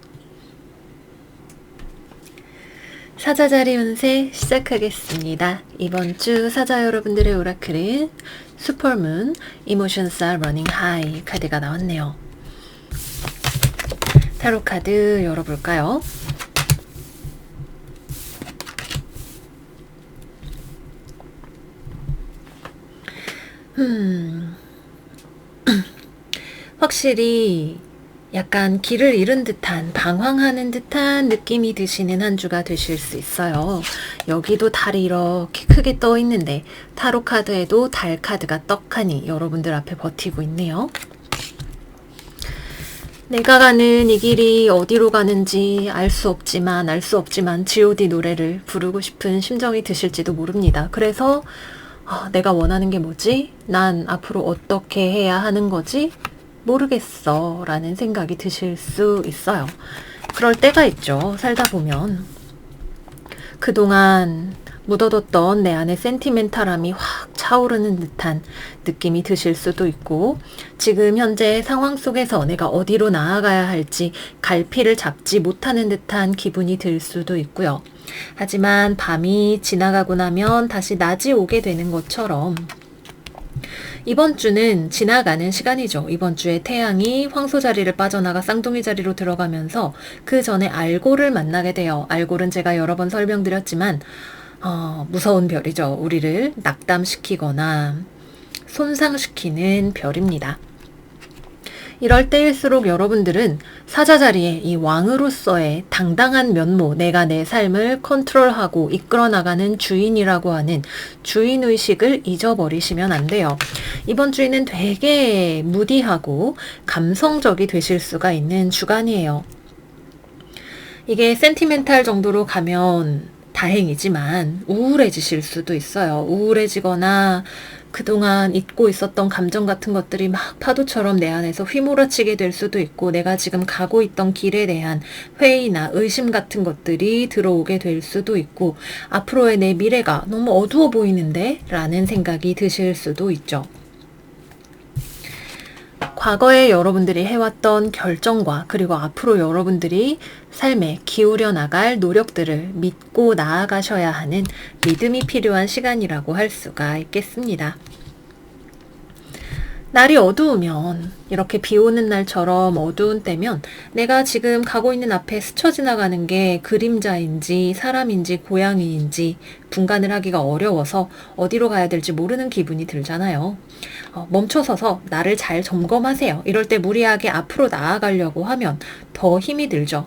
사자자리 운세 시작하겠습니다. 이번 주 사자 여러분들의 오라클은 슈퍼문 Emotions are running high 카드가 나왔네요. 타로 카드 열어볼까요? 확실히 약간 길을 잃은 듯한, 방황하는 듯한 느낌이 드시는 한 주가 되실 수 있어요. 여기도 달이 이렇게 크게 떠 있는데 타로 카드에도 달 카드가 떡하니 여러분들 앞에 버티고 있네요. 내가 가는 이 길이 어디로 가는지 알 수 없지만 G.O.D 노래를 부르고 싶은 심정이 드실지도 모릅니다. 그래서 내가 원하는 게 뭐지? 난 앞으로 어떻게 해야 하는 거지? 모르겠어 라는 생각이 드실 수 있어요. 그럴 때가 있죠. 살다 보면 그동안 묻어뒀던 내 안의 센티멘탈함이 확 차오르는 듯한 느낌이 드실 수도 있고, 지금 현재 상황 속에서 내가 어디로 나아가야 할지 갈피를 잡지 못하는 듯한 기분이 들 수도 있고요. 하지만 밤이 지나가고 나면 다시 낮이 오게 되는 것처럼 이번 주는 지나가는 시간이죠. 이번 주에 태양이 황소 자리를 빠져나가 쌍둥이 자리로 들어가면서 그 전에 알골을 만나게 돼요. 알골은 제가 여러 번 설명드렸지만 무서운 별이죠. 우리를 낙담시키거나 손상시키는 별입니다. 이럴 때일수록 여러분들은 사자 자리에 이 왕으로서의 당당한 면모, 내가 내 삶을 컨트롤하고 이끌어 나가는 주인이라고 하는 주인의식을 잊어버리시면 안 돼요. 이번 주에는 되게 무디하고 감성적이 되실 수가 있는 주간이에요. 이게 센티멘탈 정도로 가면 다행이지만 우울해지실 수도 있어요. 우울해지거나 그동안 잊고 있었던 감정 같은 것들이 막 파도처럼 내 안에서 휘몰아치게 될 수도 있고, 내가 지금 가고 있던 길에 대한 회의나 의심 같은 것들이 들어오게 될 수도 있고, 앞으로의 내 미래가 너무 어두워 보이는데? 라는 생각이 드실 수도 있죠. 과거에 여러분들이 해왔던 결정과 그리고 앞으로 여러분들이 삶에 기울여 나갈 노력들을 믿고 나아가셔야 하는 믿음이 필요한 시간이라고 할 수가 있겠습니다. 날이 어두우면, 이렇게 비 오는 날처럼 어두운 때면 내가 지금 가고 있는 앞에 스쳐 지나가는 게 그림자인지 사람인지 고양이인지 분간을 하기가 어려워서 어디로 가야 될지 모르는 기분이 들잖아요. 멈춰서서 나를 잘 점검하세요. 이럴 때 무리하게 앞으로 나아가려고 하면 더 힘이 들죠.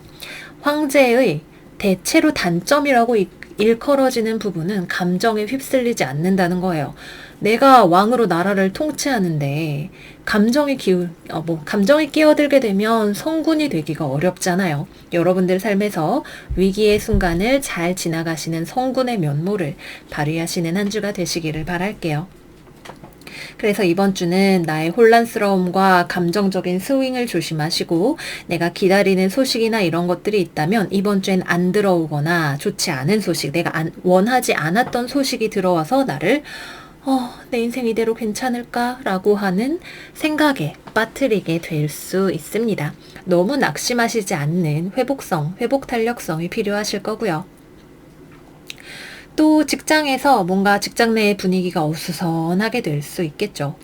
황제의 대체로 단점이라고 일컬어지는 부분은 감정에 휩쓸리지 않는다는 거예요. 내가 왕으로 나라를 통치하는데 감정이 끼어들게 되면 성군이 되기가 어렵잖아요. 여러분들 삶에서 위기의 순간을 잘 지나가시는 성군의 면모를 발휘하시는 한 주가 되시기를 바랄게요. 그래서 이번 주는 나의 혼란스러움과 감정적인 스윙을 조심하시고, 내가 기다리는 소식이나 이런 것들이 있다면 이번 주엔 안 들어오거나 좋지 않은 소식, 내가 원하지 않았던 소식이 들어와서 나를 내 인생 이대로 괜찮을까? 라고 하는 생각에 빠뜨리게 될 수 있습니다. 너무 낙심하시지 않는 회복 탄력성이 필요하실 거고요. 또 직장에서 뭔가 직장 내의 분위기가 어수선하게 될 수 있겠죠.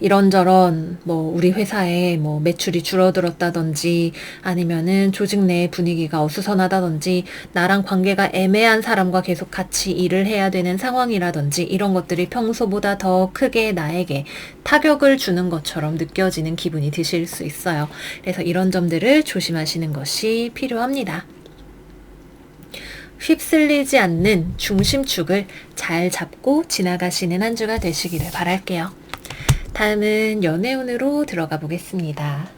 이런저런 우리 회사에 매출이 줄어들었다든지, 아니면은 조직 내의 분위기가 어수선하다든지, 나랑 관계가 애매한 사람과 계속 같이 일을 해야 되는 상황이라든지, 이런 것들이 평소보다 더 크게 나에게 타격을 주는 것처럼 느껴지는 기분이 드실 수 있어요. 그래서 이런 점들을 조심하시는 것이 필요합니다. 휩쓸리지 않는 중심축을 잘 잡고 지나가시는 한 주가 되시기를 바랄게요. 다음은 연애운으로 들어가 보겠습니다.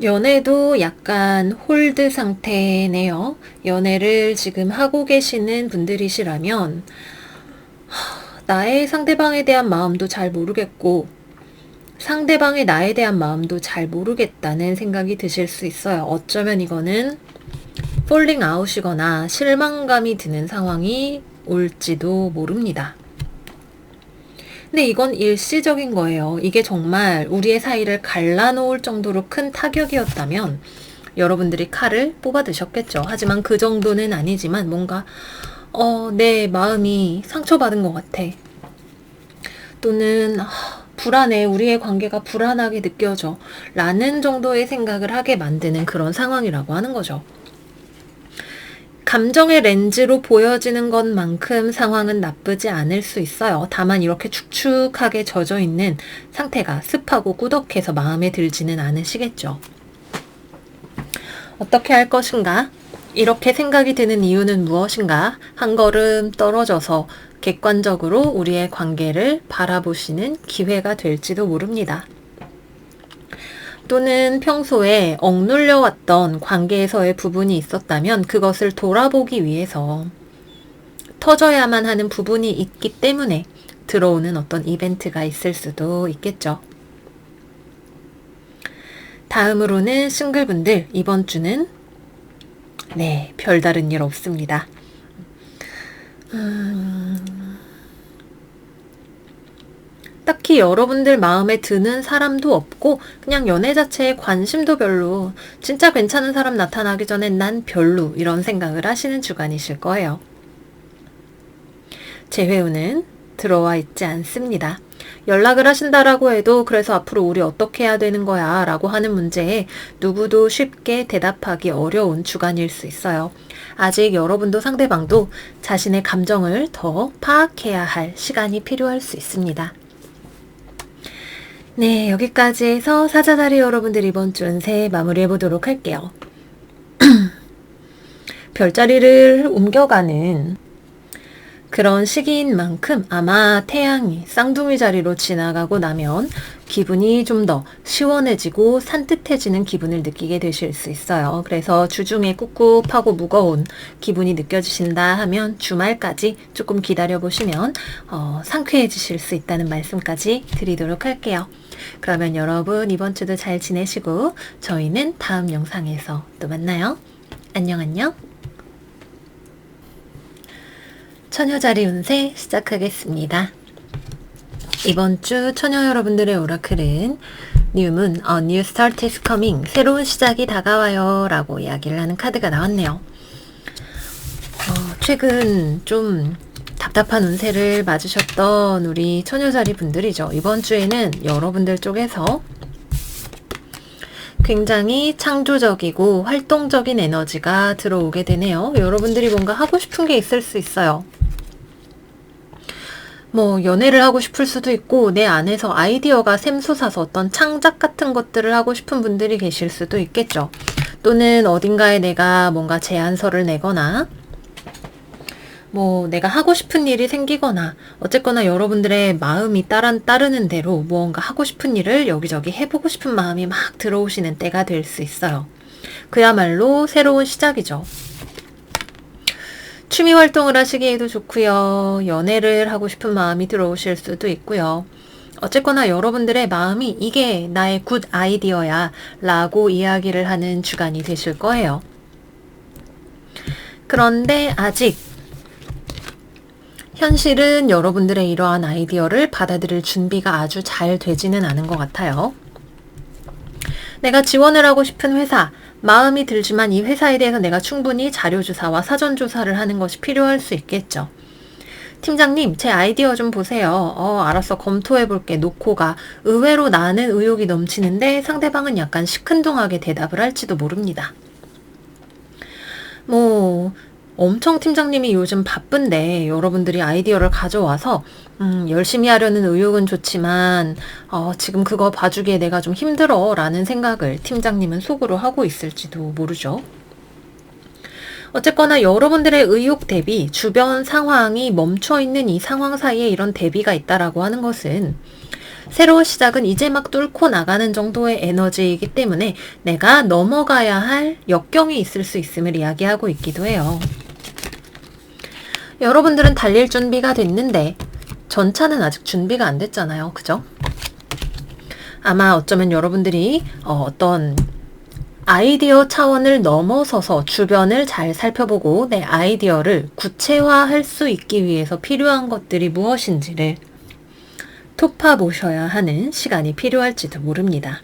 연애도 약간 홀드 상태네요. 연애를 지금 하고 계시는 분들이시라면 나의 상대방에 대한 마음도 잘 모르겠고, 상대방의 나에 대한 마음도 잘 모르겠다는 생각이 드실 수 있어요. 어쩌면 이거는 폴링 아웃이거나 실망감이 드는 상황이 올지도 모릅니다. 근데 이건 일시적인 거예요. 이게 정말 우리의 사이를 갈라놓을 정도로 큰 타격이었다면 여러분들이 칼을 뽑아 드셨겠죠. 하지만 그 정도는 아니지만 뭔가 내 마음이 상처받은 것 같아. 또는 불안해, 우리의 관계가 불안하게 느껴져 라는 정도의 생각을 하게 만드는 그런 상황이라고 하는 거죠. 감정의 렌즈로 보여지는 것만큼 상황은 나쁘지 않을 수 있어요. 다만 이렇게 축축하게 젖어 있는 상태가 습하고 꾸덕해서 마음에 들지는 않으시겠죠. 어떻게 할 것인가? 이렇게 생각이 드는 이유는 무엇인가? 한 걸음 떨어져서 객관적으로 우리의 관계를 바라보시는 기회가 될지도 모릅니다. 또는 평소에 억눌려왔던 관계에서의 부분이 있었다면 그것을 돌아보기 위해서 터져야만 하는 부분이 있기 때문에 들어오는 어떤 이벤트가 있을 수도 있겠죠. 다음으로는 싱글분들, 이번 주는 별다른 일 없습니다. 딱히 여러분들 마음에 드는 사람도 없고 그냥 연애 자체에 관심도 별로, 진짜 괜찮은 사람 나타나기 전에 난 별로, 이런 생각을 하시는 주간이실 거예요. 재회운은 들어와 있지 않습니다. 연락을 하신다라고 해도 그래서 앞으로 우리 어떻게 해야 되는 거야 라고 하는 문제에 누구도 쉽게 대답하기 어려운 주간일 수 있어요. 아직 여러분도 상대방도 자신의 감정을 더 파악해야 할 시간이 필요할 수 있습니다. 네, 여기까지 해서 사자자리 여러분들 이번 주 운세 마무리해 보도록 할게요. 별자리를 옮겨가는 그런 시기인 만큼 아마 태양이 쌍둥이 자리로 지나가고 나면 기분이 좀 더 시원해지고 산뜻해지는 기분을 느끼게 되실 수 있어요. 그래서 주중에 꿉꿉하고 무거운 기분이 느껴지신다 하면 주말까지 조금 기다려 보시면 상쾌해지실 수 있다는 말씀까지 드리도록 할게요. 그러면 여러분 이번 주도 잘 지내시고 저희는 다음 영상에서 또 만나요. 안녕 안녕. 처녀자리 운세 시작하겠습니다. 이번 주 처녀 여러분들의 오라클은 New Moon, A New Start is Coming, 새로운 시작이 다가와요 라고 이야기를 하는 카드가 나왔네요. 최근 좀 답답한 운세를 맞으셨던 우리 처녀자리 분들이죠. 이번 주에는 여러분들 쪽에서 굉장히 창조적이고 활동적인 에너지가 들어오게 되네요. 여러분들이 뭔가 하고 싶은 게 있을 수 있어요. 뭐 연애를 하고 싶을 수도 있고 내 안에서 아이디어가 샘솟아서 어떤 창작 같은 것들을 하고 싶은 분들이 계실 수도 있겠죠. 또는 어딘가에 내가 뭔가 제안서를 내거나 뭐 내가 하고 싶은 일이 생기거나 어쨌거나 여러분들의 마음이 따르는 대로 무언가 하고 싶은 일을 여기저기 해보고 싶은 마음이 막 들어오시는 때가 될 수 있어요. 그야말로 새로운 시작이죠. 취미 활동을 하시기에도 좋고요. 연애를 하고 싶은 마음이 들어오실 수도 있고요. 어쨌거나 여러분들의 마음이 이게 나의 굿 아이디어야 라고 이야기를 하는 주간이 되실 거예요. 그런데 아직 현실은 여러분들의 이러한 아이디어를 받아들일 준비가 아주 잘 되지는 않은 것 같아요. 내가 지원을 하고 싶은 회사, 마음이 들지만 이 회사에 대해서 내가 충분히 자료조사와 사전조사를 하는 것이 필요할 수 있겠죠. 팀장님, 제 아이디어 좀 보세요. 알았어. 검토해볼게. 놓고가 의외로 나는 의욕이 넘치는데 상대방은 약간 시큰둥하게 대답을 할지도 모릅니다. 엄청 팀장님이 요즘 바쁜데 여러분들이 아이디어를 가져와서 열심히 하려는 의욕은 좋지만 지금 그거 봐주기에 내가 좀 힘들어 라는 생각을 팀장님은 속으로 하고 있을지도 모르죠. 어쨌거나 여러분들의 의욕 대비 주변 상황이 멈춰있는 이 상황 사이에 이런 대비가 있다라고 하는 것은 새로운 시작은 이제 막 뚫고 나가는 정도의 에너지이기 때문에 내가 넘어가야 할 역경이 있을 수 있음을 이야기하고 있기도 해요. 여러분들은 달릴 준비가 됐는데 전차는 아직 준비가 안 됐잖아요. 그죠? 아마 어쩌면 여러분들이 어떤 아이디어 차원을 넘어서서 주변을 잘 살펴보고 내 아이디어를 구체화할 수 있기 위해서 필요한 것들이 무엇인지를 톱파보셔야 하는 시간이 필요할지도 모릅니다.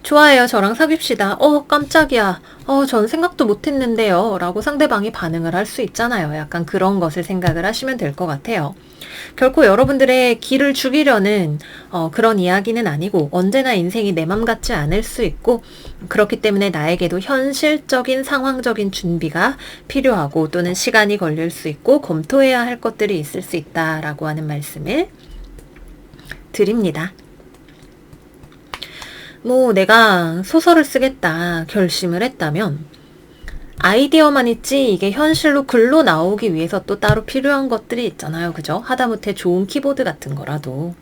좋아요. 저랑 사귀읍시다. 깜짝이야. 전 생각도 못했는데요. 라고 상대방이 반응을 할 수 있잖아요. 약간 그런 것을 생각을 하시면 될 것 같아요. 결코 여러분들의 기를 죽이려는 그런 이야기는 아니고 언제나 인생이 내 맘 같지 않을 수 있고 그렇기 때문에 나에게도 현실적인 상황적인 준비가 필요하고 또는 시간이 걸릴 수 있고 검토해야 할 것들이 있을 수 있다라고 하는 말씀을 드립니다. 내가 소설을 쓰겠다 결심을 했다면 아이디어만 있지 이게 현실로 글로 나오기 위해서 또 따로 필요한 것들이 있잖아요. 그죠? 하다못해 좋은 키보드 같은 거라도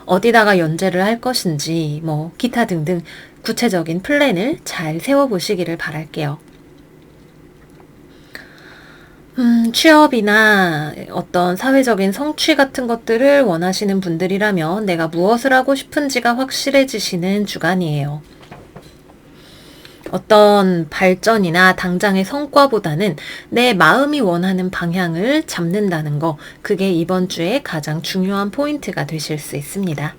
어디다가 연재를 할 것인지 기타 등등 구체적인 플랜을 잘 세워보시기를 바랄게요. 취업이나 어떤 사회적인 성취 같은 것들을 원하시는 분들이라면 내가 무엇을 하고 싶은지가 확실해지시는 주간이에요. 어떤 발전이나 당장의 성과보다는 내 마음이 원하는 방향을 잡는다는 거, 그게 이번 주에 가장 중요한 포인트가 되실 수 있습니다.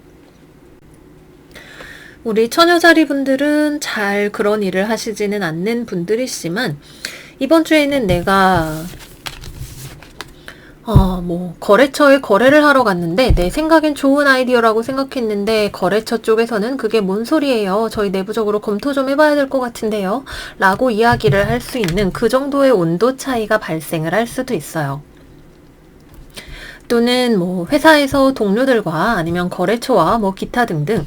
우리 처녀자리 분들은 잘 그런 일을 하시지는 않는 분들이시지만 이번 주에는 내가 거래처에 거래를 하러 갔는데 내 생각엔 좋은 아이디어라고 생각했는데 거래처 쪽에서는 그게 뭔 소리예요. 저희 내부적으로 검토 좀 해봐야 될 것 같은데요. 라고 이야기를 할 수 있는 그 정도의 온도 차이가 발생을 할 수도 있어요. 또는 회사에서 동료들과 아니면 거래처와 기타 등등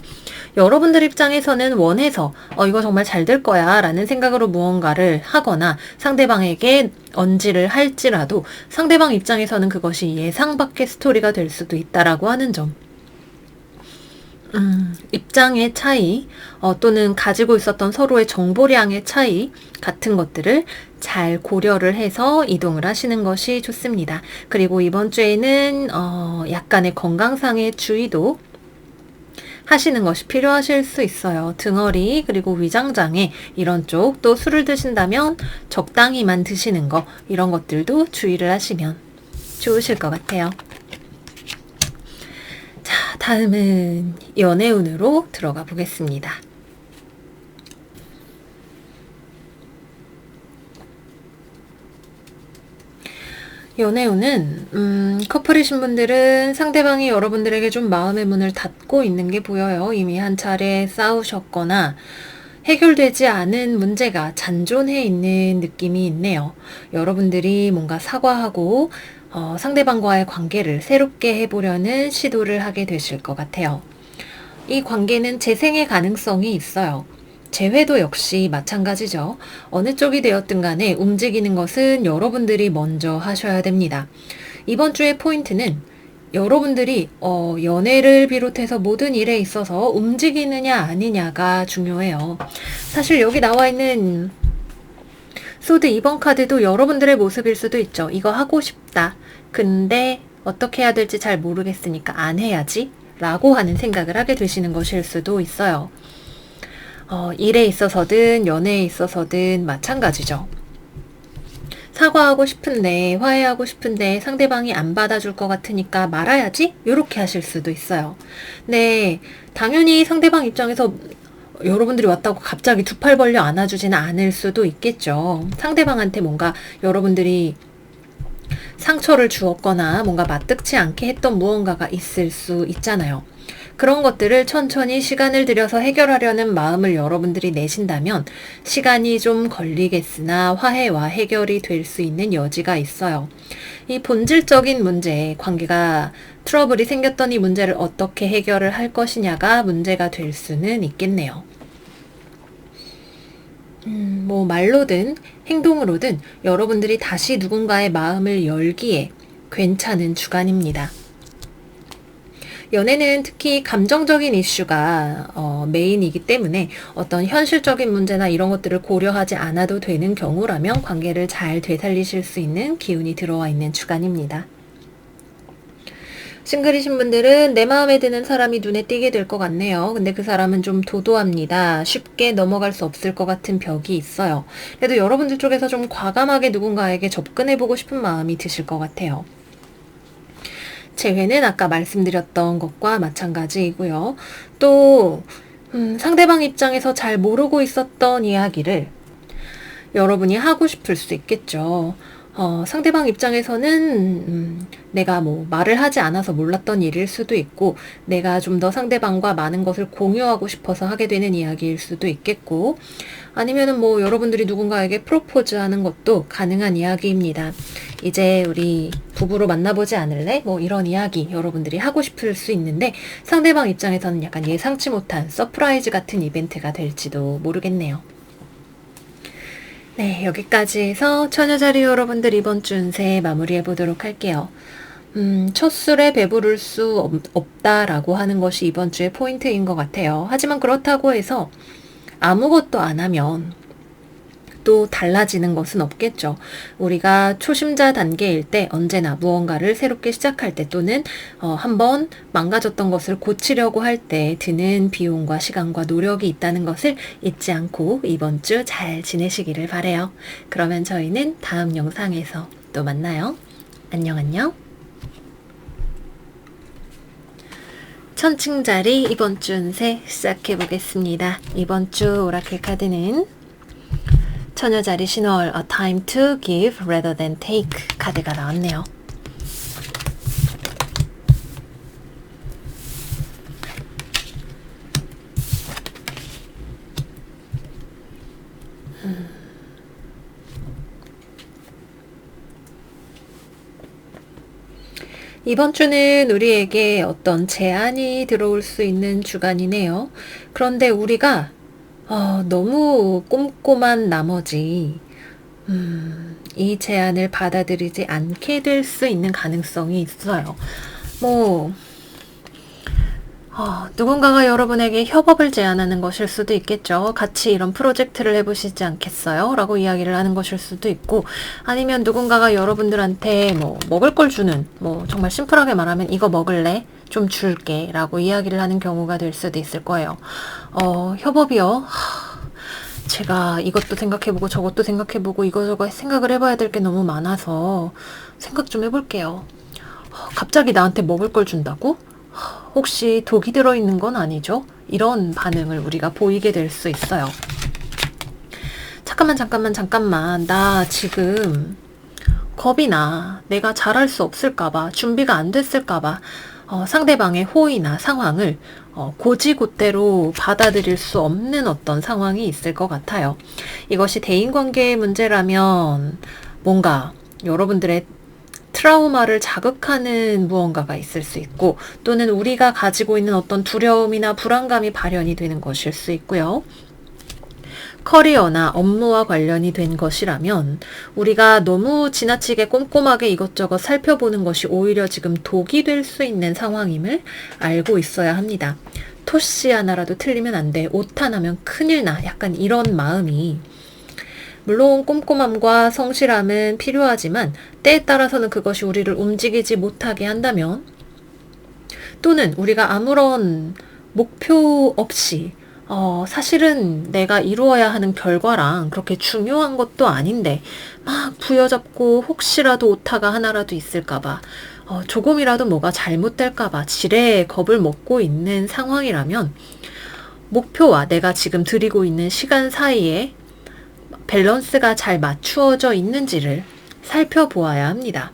여러분들 입장에서는 원해서 이거 정말 잘 될 거야 라는 생각으로 무언가를 하거나 상대방에게 언지를 할지라도 상대방 입장에서는 그것이 예상 밖의 스토리가 될 수도 있다라고 하는 점. 입장의 차이, 또는 가지고 있었던 서로의 정보량의 차이 같은 것들을 잘 고려를 해서 이동을 하시는 것이 좋습니다. 그리고 이번 주에는 약간의 건강상의 주의도 하시는 것이 필요하실 수 있어요. 등허리 그리고 위장장애 이런 쪽, 또 술을 드신다면 적당히만 드시는 거, 이런 것들도 주의를 하시면 좋으실 것 같아요. 자, 다음은 연애운으로 들어가 보겠습니다. 연애운은 커플이신 분들은 상대방이 여러분들에게 좀 마음의 문을 닫고 있는 게 보여요. 이미 한 차례 싸우셨거나 해결되지 않은 문제가 잔존해 있는 느낌이 있네요. 여러분들이 뭔가 사과하고 상대방과의 관계를 새롭게 해보려는 시도를 하게 되실 것 같아요. 이 관계는 재생의 가능성이 있어요. 재회도 역시 마찬가지죠. 어느 쪽이 되었든 간에 움직이는 것은 여러분들이 먼저 하셔야 됩니다. 이번 주의 포인트는 여러분들이 연애를 비롯해서 모든 일에 있어서 움직이느냐 아니냐가 중요해요. 사실 여기 나와 있는 소드 2번 카드도 여러분들의 모습일 수도 있죠. 이거 하고 싶다. 근데 어떻게 해야 될지 잘 모르겠으니까 안 해야지 라고 하는 생각을 하게 되시는 것일 수도 있어요. 일에 있어서든 연애에 있어서든 마찬가지죠. 사과하고 싶은데, 화해하고 싶은데 상대방이 안 받아줄 것 같으니까 말아야지? 이렇게 하실 수도 있어요. 네, 당연히 상대방 입장에서 여러분들이 왔다고 갑자기 두 팔 벌려 안아주지는 않을 수도 있겠죠. 상대방한테 뭔가 여러분들이 상처를 주었거나 뭔가 마뜩지 않게 했던 무언가가 있을 수 있잖아요. 그런 것들을 천천히 시간을 들여서 해결하려는 마음을 여러분들이 내신다면 시간이 좀 걸리겠으나 화해와 해결이 될 수 있는 여지가 있어요. 이 본질적인 문제, 관계가 트러블이 생겼던 이 문제를 어떻게 해결을 할 것이냐가 문제가 될 수는 있겠네요. 말로든 행동으로든 여러분들이 다시 누군가의 마음을 열기에 괜찮은 주간입니다. 연애는 특히 감정적인 이슈가 메인이기 때문에 어떤 현실적인 문제나 이런 것들을 고려하지 않아도 되는 경우라면 관계를 잘 되살리실 수 있는 기운이 들어와 있는 주간입니다. 싱글이신 분들은 내 마음에 드는 사람이 눈에 띄게 될 것 같네요. 근데 그 사람은 좀 도도합니다. 쉽게 넘어갈 수 없을 것 같은 벽이 있어요. 그래도 여러분들 쪽에서 좀 과감하게 누군가에게 접근해보고 싶은 마음이 드실 것 같아요. 재회는 아까 말씀드렸던 것과 마찬가지이고요. 또 상대방 입장에서 잘 모르고 있었던 이야기를 여러분이 하고 싶을 수 있겠죠. 상대방 입장에서는 내가 말을 하지 않아서 몰랐던 일일 수도 있고 내가 좀 더 상대방과 많은 것을 공유하고 싶어서 하게 되는 이야기일 수도 있겠고 아니면은 여러분들이 누군가에게 프로포즈하는 것도 가능한 이야기입니다. 이제 우리 부부로 만나보지 않을래? 이런 이야기 여러분들이 하고 싶을 수 있는데 상대방 입장에서는 약간 예상치 못한 서프라이즈 같은 이벤트가 될지도 모르겠네요. 네, 여기까지 해서 처녀자리 여러분들 이번 주 운세 마무리해 보도록 할게요. 첫 술에 배부를 수 없다라고 하는 것이 이번 주의 포인트인 것 같아요. 하지만 그렇다고 해서 아무것도 안 하면 또 달라지는 것은 없겠죠. 우리가 초심자 단계일 때 언제나 무언가를 새롭게 시작할 때 또는 한번 망가졌던 것을 고치려고 할 때 드는 비용과 시간과 노력이 있다는 것을 잊지 않고 이번 주 잘 지내시기를 바라요. 그러면 저희는 다음 영상에서 또 만나요. 안녕 안녕. 천칭자리 이번 주 운세 시작해 보겠습니다. 이번 주 오라클 카드는 처녀자리 신월 A Time to Give Rather Than Take 카드가 나왔네요. 이번 주는 우리에게 어떤 제안이 들어올 수 있는 주간이네요. 그런데 우리가 너무 꼼꼼한 나머지 이 제안을 받아들이지 않게 될 수 있는 가능성이 있어요. 뭐 누군가가 여러분에게 협업을 제안하는 것일 수도 있겠죠. 같이 이런 프로젝트를 해보시지 않겠어요? 라고 이야기를 하는 것일 수도 있고, 아니면 누군가가 여러분들한테 뭐 먹을 걸 주는, 뭐 정말 심플하게 말하면 이거 먹을래? 좀 줄게 라고 이야기를 하는 경우가 될 수도 있을 거예요. 협업이요? 제가 이것도 생각해보고 저것도 생각해보고 이거저거 생각을 해봐야 될 게 너무 많아서 생각 좀 해볼게요. 갑자기 나한테 먹을 걸 준다고? 혹시 독이 들어있는 건 아니죠? 이런 반응을 우리가 보이게 될 수 있어요. 잠깐만. 나 지금 겁이 나. 내가 잘할 수 없을까봐, 준비가 안 됐을까봐, 상대방의 호의나 상황을 고지고대로 받아들일 수 없는 어떤 상황이 있을 것 같아요. 이것이 대인관계의 문제라면 뭔가 여러분들의 트라우마를 자극하는 무언가가 있을 수 있고, 또는 우리가 가지고 있는 어떤 두려움이나 불안감이 발현이 되는 것일 수 있고요. 커리어나 업무와 관련이 된 것이라면 우리가 너무 지나치게 꼼꼼하게 이것저것 살펴보는 것이 오히려 지금 독이 될 수 있는 상황임을 알고 있어야 합니다. 토씨 하나라도 틀리면 안 돼. 오타나면 큰일 나. 약간 이런 마음이, 물론 꼼꼼함과 성실함은 필요하지만 때에 따라서는 그것이 우리를 움직이지 못하게 한다면, 또는 우리가 아무런 목표 없이 사실은 내가 이루어야 하는 결과랑 그렇게 중요한 것도 아닌데 막 부여잡고 혹시라도 오타가 하나라도 있을까봐, 조금이라도 뭐가 잘못될까봐 지레 겁을 먹고 있는 상황이라면, 목표와 내가 지금 들이고 있는 시간 사이에 밸런스가 잘 맞추어져 있는지를 살펴보아야 합니다.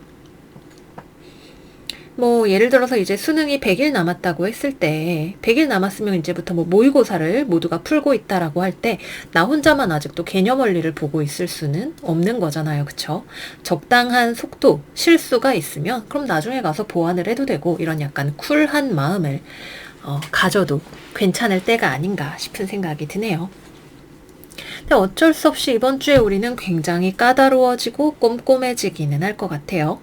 뭐 예를 들어서 이제 수능이 100일 남았다고 했을 때, 100일 남았으면 이제부터 뭐 모의고사를 모두가 풀고 있다라고 할 때 나 혼자만 아직도 개념 원리를 보고 있을 수는 없는 거잖아요. 그쵸? 적당한 속도, 실수가 있으면 그럼 나중에 가서 보완을 해도 되고, 이런 약간 쿨한 마음을 가져도 괜찮을 때가 아닌가 싶은 생각이 드네요. 근데 어쩔 수 없이 이번 주에 우리는 굉장히 까다로워지고 꼼꼼해지기는 할 것 같아요.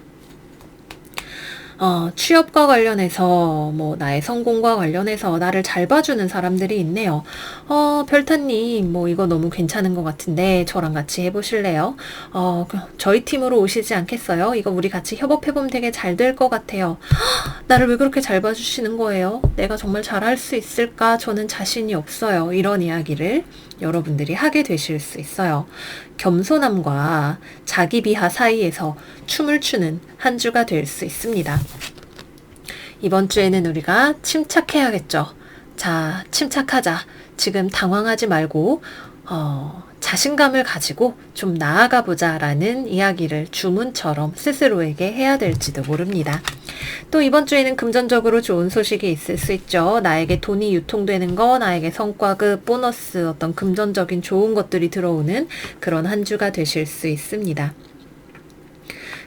취업과 관련해서, 뭐, 나의 성공과 관련해서 나를 잘 봐주는 사람들이 있네요. 별타님, 뭐, 이거 너무 괜찮은 것 같은데, 저랑 같이 해보실래요? 저희 팀으로 오시지 않겠어요? 이거 우리 같이 협업해보면 되게 잘 될 것 같아요. 나를 왜 그렇게 잘 봐주시는 거예요? 내가 정말 잘할 수 있을까? 저는 자신이 없어요. 이런 이야기를 여러분들이 하게 되실 수 있어요. 겸손함과 자기 비하 사이에서 춤을 추는 한 주가 될 수 있습니다. 이번 주에는 우리가 침착해야겠죠. 자, 침착하자. 지금 당황하지 말고 자신감을 가지고 좀 나아가 보자라는 이야기를 주문처럼 스스로에게 해야 될지도 모릅니다. 또 이번 주에는 금전적으로 좋은 소식이 있을 수 있죠. 나에게 돈이 유통되는 거, 나에게 성과급, 보너스, 어떤 금전적인 좋은 것들이 들어오는 그런 한 주가 되실 수 있습니다.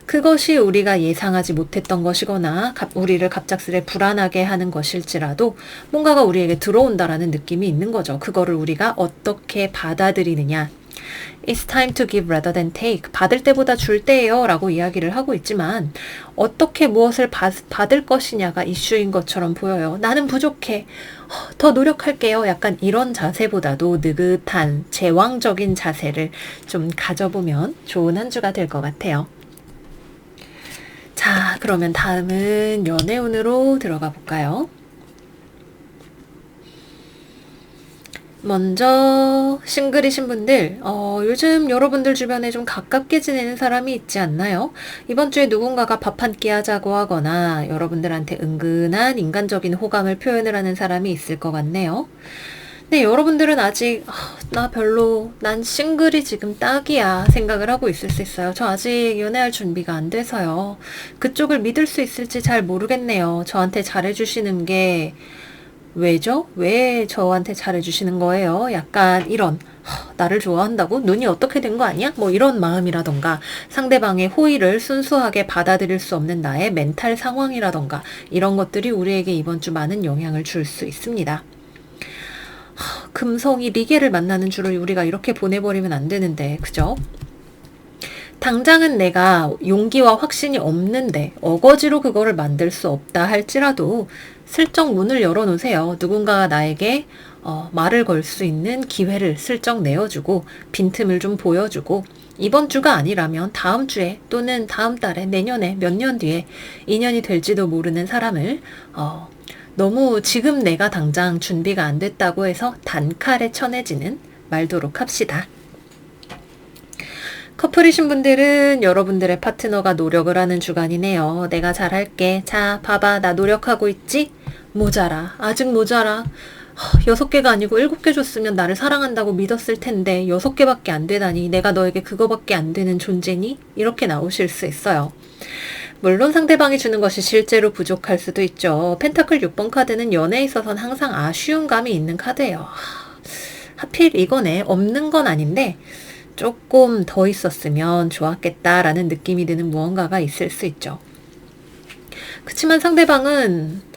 그것이 우리가 예상하지 못했던 것이거나 우리를 갑작스레 불안하게 하는 것일지라도 뭔가가 우리에게 들어온다라는 느낌이 있는 거죠. 그거를 우리가 어떻게 받아들이느냐. It's time to give rather than take. 받을 때보다 줄 때예요 라고 이야기를 하고 있지만, 어떻게 무엇을 받을 것이냐가 이슈인 것처럼 보여요. 나는 부족해. 더 노력할게요. 약간 이런 자세보다도 느긋한 제왕적인 자세를 좀 가져보면 좋은 한 주가 될 것 같아요. 자, 그러면 다음은 연애운으로 들어가 볼까요? 먼저 싱글이신 분들, 요즘 여러분들 주변에 좀 가깝게 지내는 사람이 있지 않나요? 이번 주에 누군가가 밥 한 끼 하자고 하거나 여러분들한테 은근한 인간적인 호감을 표현을 하는 사람이 있을 것 같네요. 네, 여러분들은 아직 난 싱글이 지금 딱이야 생각을 하고 있을 수 있어요. 저 아직 연애할 준비가 안 돼서요. 그쪽을 믿을 수 있을지 잘 모르겠네요. 저한테 잘해주시는 게 왜죠? 왜 저한테 잘해주시는 거예요? 약간 이런 나를 좋아한다고? 눈이 어떻게 된 거 아니야? 뭐 이런 마음이라던가 상대방의 호의를 순수하게 받아들일 수 없는 나의 멘탈 상황이라던가 이런 것들이 우리에게 이번 주 많은 영향을 줄 수 있습니다. 금성이 리게를 만나는 주를 우리가 이렇게 보내버리면 안 되는데, 그죠? 당장은 내가 용기와 확신이 없는데 어거지로 그거를 만들 수 없다 할지라도 슬쩍 문을 열어놓으세요. 누군가가 나에게 말을 걸 수 있는 기회를 슬쩍 내어주고 빈틈을 좀 보여주고 이번 주가 아니라면 다음 주에 또는 다음 달에 내년에 몇 년 뒤에 인연이 될지도 모르는 사람을 너무 지금 내가 당장 준비가 안 됐다고 해서 단칼에 쳐내지는 말도록 합시다. 커플이신 분들은 여러분들의 파트너가 노력을 하는 주간이네요. 내가 잘할게. 자, 봐봐. 나 노력하고 있지? 모자라. 아직 모자라. 6개가 아니고 7개 줬으면 나를 사랑한다고 믿었을 텐데 6개밖에 안 되다니 내가 너에게 그거밖에 안 되는 존재니? 이렇게 나오실 수 있어요. 물론 상대방이 주는 것이 실제로 부족할 수도 있죠. 펜타클 6번 카드는 연애에 있어서는 항상 아쉬운 감이 있는 카드예요. 하필 이거네. 없는 건 아닌데 조금 더 있었으면 좋았겠다라는 느낌이 드는 무언가가 있을 수 있죠. 그치만 상대방은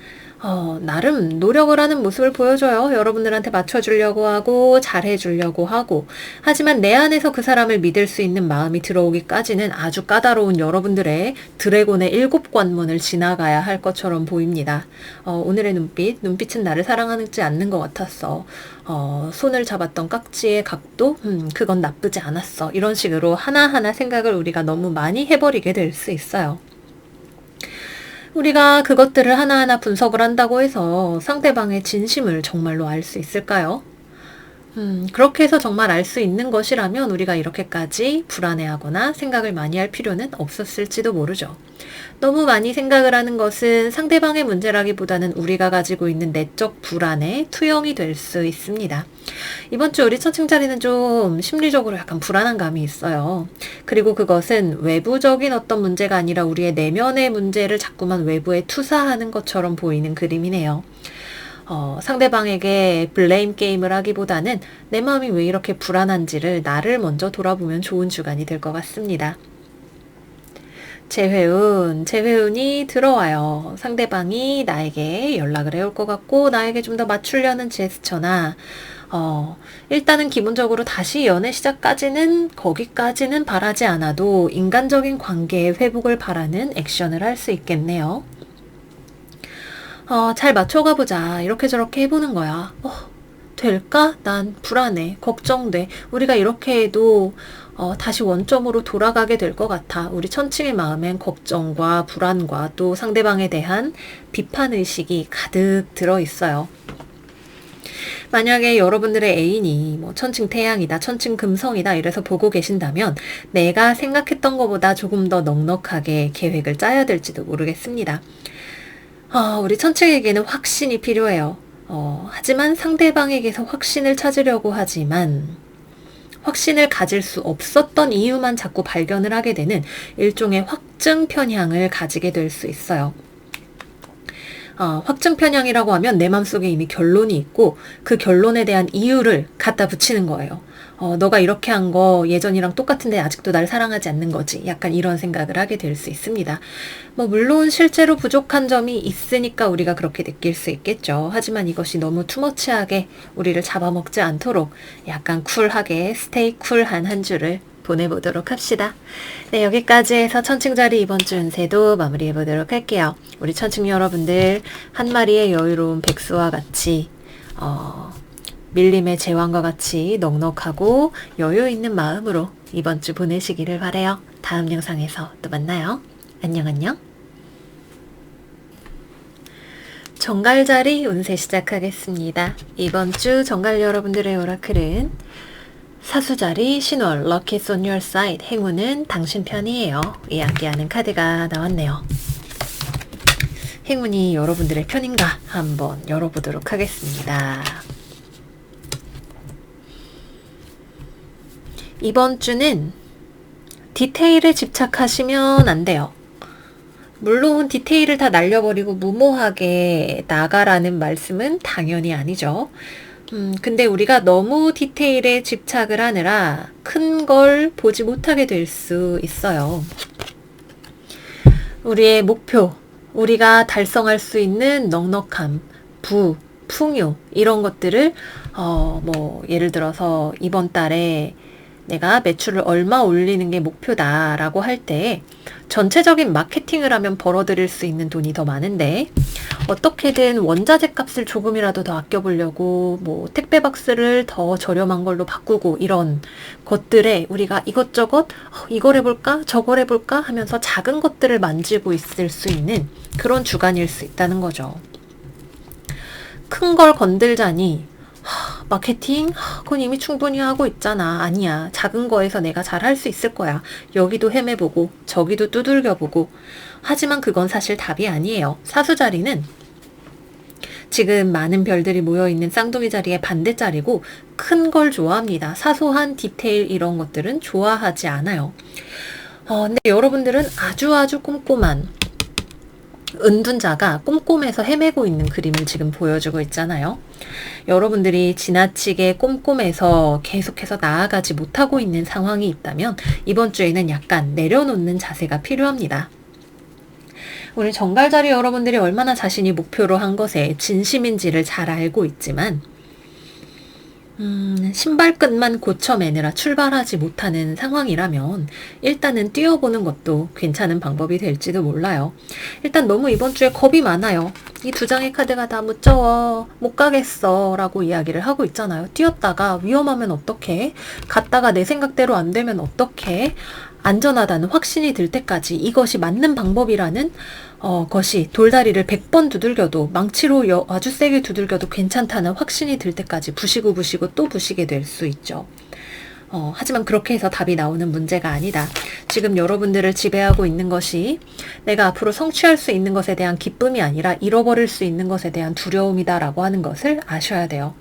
나름 노력을 하는 모습을 보여줘요. 여러분들한테 맞춰주려고 하고 잘해주려고 하고 하지만 내 안에서 그 사람을 믿을 수 있는 마음이 들어오기까지는 아주 까다로운 여러분들의 드래곤의 7관문을 지나가야 할 것처럼 보입니다. 오늘의 눈빛은 나를 사랑하지 않는 것 같았어. 손을 잡았던 깍지의 각도? 그건 나쁘지 않았어. 이런 식으로 하나하나 생각을 우리가 너무 많이 해버리게 될 수 있어요. 우리가 그것들을 하나하나 분석을 한다고 해서 상대방의 진심을 정말로 알 수 있을까요? 그렇게 해서 정말 알 수 있는 것이라면 우리가 이렇게까지 불안해하거나 생각을 많이 할 필요는 없었을지도 모르죠. 너무 많이 생각을 하는 것은 상대방의 문제라기보다는 우리가 가지고 있는 내적 불안의 투영이 될 수 있습니다. 이번 주 우리 천칭자리는 좀 심리적으로 약간 불안한 감이 있어요. 그리고 그것은 외부적인 어떤 문제가 아니라 우리의 내면의 문제를 자꾸만 외부에 투사하는 것처럼 보이는 그림이네요. 상대방에게 블레임 게임을 하기보다는 내 마음이 왜 이렇게 불안한지를 나를 먼저 돌아보면 좋은 주간이 될 것 같습니다. 재회운이 들어와요. 상대방이 나에게 연락을 해올 것 같고 나에게 좀 더 맞추려는 제스처나 일단은 기본적으로 다시 연애 시작까지는 거기까지는 바라지 않아도 인간적인 관계의 회복을 바라는 액션을 할 수 있겠네요. 잘 맞춰가 보자. 이렇게 저렇게 해보는 거야. 될까? 난 불안해. 걱정돼. 우리가 이렇게 해도 다시 원점으로 돌아가게 될 것 같아. 우리 천칭의 마음엔 걱정과 불안과 또 상대방에 대한 비판의식이 가득 들어있어요. 만약에 여러분들의 애인이 천칭 태양이다, 천칭 금성이다 이래서 보고 계신다면 내가 생각했던 것보다 조금 더 넉넉하게 계획을 짜야 될지도 모르겠습니다. 우리 천칭에게는 확신이 필요해요. 하지만 상대방에게서 확신을 찾으려고 하지만 확신을 가질 수 없었던 이유만 자꾸 발견을 하게 되는 일종의 확증 편향을 가지게 될 수 있어요. 확증 편향이라고 하면 내 맘속에 이미 결론이 있고 그 결론에 대한 이유를 갖다 붙이는 거예요. 너가 이렇게 한 거 예전이랑 똑같은데 아직도 날 사랑하지 않는 거지. 약간 이런 생각을 하게 될 수 있습니다. 물론 실제로 부족한 점이 있으니까 우리가 그렇게 느낄 수 있겠죠. 하지만 이것이 너무 투머치하게 우리를 잡아먹지 않도록 약간 쿨하게 스테이 쿨한 한 주를 보내보도록 합시다. 네, 여기까지 해서 천칭자리 이번 주 운세도 마무리해보도록 할게요. 우리 천칭 여러분들 한 마리의 여유로운 백수와 같이 밀림의 제왕과 같이 넉넉하고 여유 있는 마음으로 이번 주 보내시기를 바라요. 다음 영상에서 또 만나요. 안녕. 정갈자리 운세 시작하겠습니다. 이번 주 정갈 여러분들의 오라클은 사수자리 신월 Luck is on your side. 행운은 당신 편이에요. 이야기하는 카드가 나왔네요. 행운이 여러분들의 편인가 한번 열어보도록 하겠습니다. 이번 주는 디테일에 집착하시면 안 돼요. 물론 디테일을 다 날려버리고 무모하게 나가라는 말씀은 당연히 아니죠. 근데 우리가 너무 디테일에 집착을 하느라 큰 걸 보지 못하게 될 수 있어요. 우리의 목표, 우리가 달성할 수 있는 넉넉함, 풍요, 이런 것들을, 예를 들어서 이번 달에 내가 매출을 얼마 올리는 게 목표다라고 할 때 전체적인 마케팅을 하면 벌어들일 수 있는 돈이 더 많은데 어떻게든 원자재 값을 조금이라도 더 아껴보려고 택배 박스를 더 저렴한 걸로 바꾸고 이런 것들에 우리가 이것저것 이걸 해볼까 저걸 해볼까 하면서 작은 것들을 만지고 있을 수 있는 그런 주간일 수 있다는 거죠. 큰 걸 건들자니 마케팅? 그건 이미 충분히 하고 있잖아. 아니야. 작은 거에서 내가 잘 할 수 있을 거야. 여기도 헤매보고 저기도 두들겨보고. 하지만 그건 사실 답이 아니에요. 사수자리는 지금 많은 별들이 모여있는 쌍둥이 자리의 반대자리고 큰 걸 좋아합니다. 사소한 디테일 이런 것들은 좋아하지 않아요. 근데 여러분들은 아주 꼼꼼한 은둔자가 꼼꼼해서 헤매고 있는 그림을 지금 보여주고 있잖아요. 여러분들이 지나치게 꼼꼼해서 계속해서 나아가지 못하고 있는 상황이 있다면 이번 주에는 약간 내려놓는 자세가 필요합니다. 우리 정갈자리 여러분들이 얼마나 자신이 목표로 한 것에 진심인지를 잘 알고 있지만 신발끈만 고쳐매느라 출발하지 못하는 상황이라면 일단은 뛰어보는 것도 괜찮은 방법이 될지도 몰라요. 일단 너무 이번 주에 겁이 많아요. 이 두 장의 카드가 다 무서워, 못 가겠어 라고 이야기를 하고 있잖아요. 뛰었다가 위험하면 어떡해? 갔다가 내 생각대로 안 되면 어떡해? 안전하다는 확신이 들 때까지 이것이 맞는 방법이라는 것이 돌다리를 100번 두들겨도 망치로 아주 세게 두들겨도 괜찮다는 확신이 들 때까지 부시고 또 부시게 될 수 있죠. 하지만 그렇게 해서 답이 나오는 문제가 아니다. 지금 여러분들을 지배하고 있는 것이 내가 앞으로 성취할 수 있는 것에 대한 기쁨이 아니라 잃어버릴 수 있는 것에 대한 두려움이다라고 하는 것을 아셔야 돼요.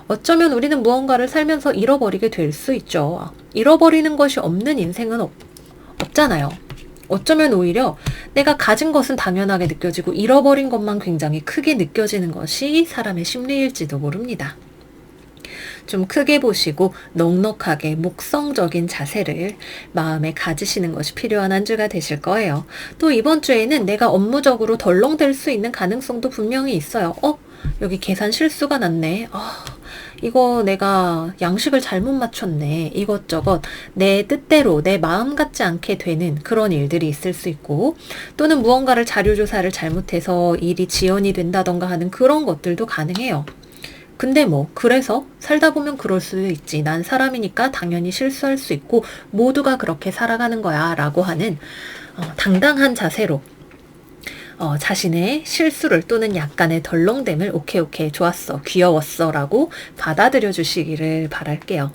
어쩌면 우리는 무언가를 살면서 잃어버리게 될 수 있죠. 잃어버리는 것이 없는 인생은 없잖아요. 어쩌면 오히려 내가 가진 것은 당연하게 느껴지고 잃어버린 것만 굉장히 크게 느껴지는 것이 사람의 심리일지도 모릅니다. 좀 크게 보시고 넉넉하게 목성적인 자세를 마음에 가지시는 것이 필요한 한 주가 되실 거예요. 또 이번 주에는 내가 업무적으로 덜렁댈 수 있는 가능성도 분명히 있어요. 여기 계산 실수가 났네. 이거 내가 양식을 잘못 맞췄네. 이것저것 내 뜻대로 내 마음 같지 않게 되는 그런 일들이 있을 수 있고 또는 무언가를 자료조사를 잘못해서 일이 지연이 된다던가 하는 그런 것들도 가능해요. 근데 그래서 살다 보면 그럴 수도 있지. 난 사람이니까 당연히 실수할 수 있고 모두가 그렇게 살아가는 거야 라고 하는 당당한 자세로 자신의 실수를 또는 약간의 덜렁됨을 오케이 좋았어 귀여웠어 라고 받아들여 주시기를 바랄게요.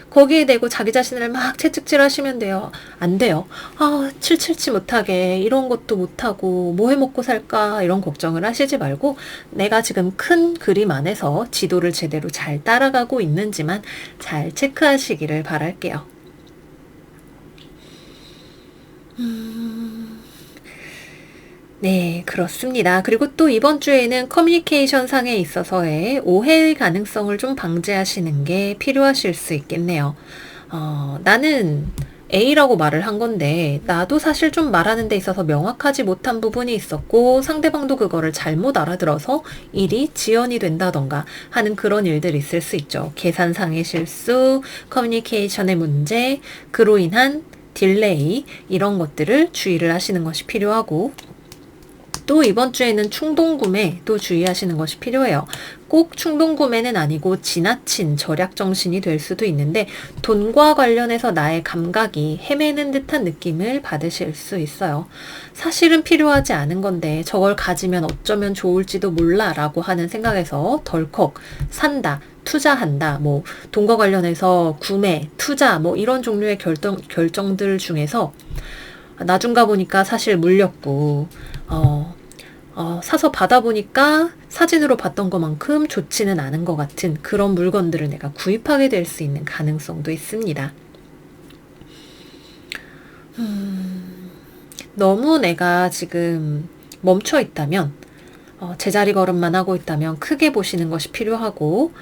거기에 대고 자기 자신을 막 채찍질 하시면 돼요. 안 돼요. 칠칠치 못하게 이런 것도 못하고 뭐 해먹고 살까 이런 걱정을 하시지 말고 내가 지금 큰 그림 안에서 지도를 제대로 잘 따라가고 있는지만 잘 체크하시기를 바랄게요. 네, 그렇습니다. 그리고 또 이번 주에는 커뮤니케이션 상에 있어서의 오해의 가능성을 좀 방지하시는 게 필요하실 수 있겠네요. 나는 A라고 말을 한 건데 나도 사실 좀 말하는 데 있어서 명확하지 못한 부분이 있었고 상대방도 그거를 잘못 알아들어서 일이 지연이 된다던가 하는 그런 일들이 있을 수 있죠. 계산상의 실수, 커뮤니케이션의 문제, 그로 인한 딜레이 이런 것들을 주의를 하시는 것이 필요하고 또 이번 주에는 충동구매도 주의하시는 것이 필요해요. 꼭 충동구매는 아니고 지나친 절약정신이 될 수도 있는데 돈과 관련해서 나의 감각이 헤매는 듯한 느낌을 받으실 수 있어요. 사실은 필요하지 않은 건데 저걸 가지면 어쩌면 좋을지도 몰라 라고 하는 생각에서 덜컥 산다. 투자한다, 돈과 관련해서 구매, 투자, 이런 종류의 결정들 중에서 나중 가보니까 사실 물렸고, 사서 받아보니까 사진으로 봤던 것만큼 좋지는 않은 것 같은 그런 물건들을 내가 구입하게 될 수 있는 가능성도 있습니다. 너무 내가 지금 멈춰 있다면, 제자리 걸음만 하고 있다면 크게 보시는 것이 필요하고,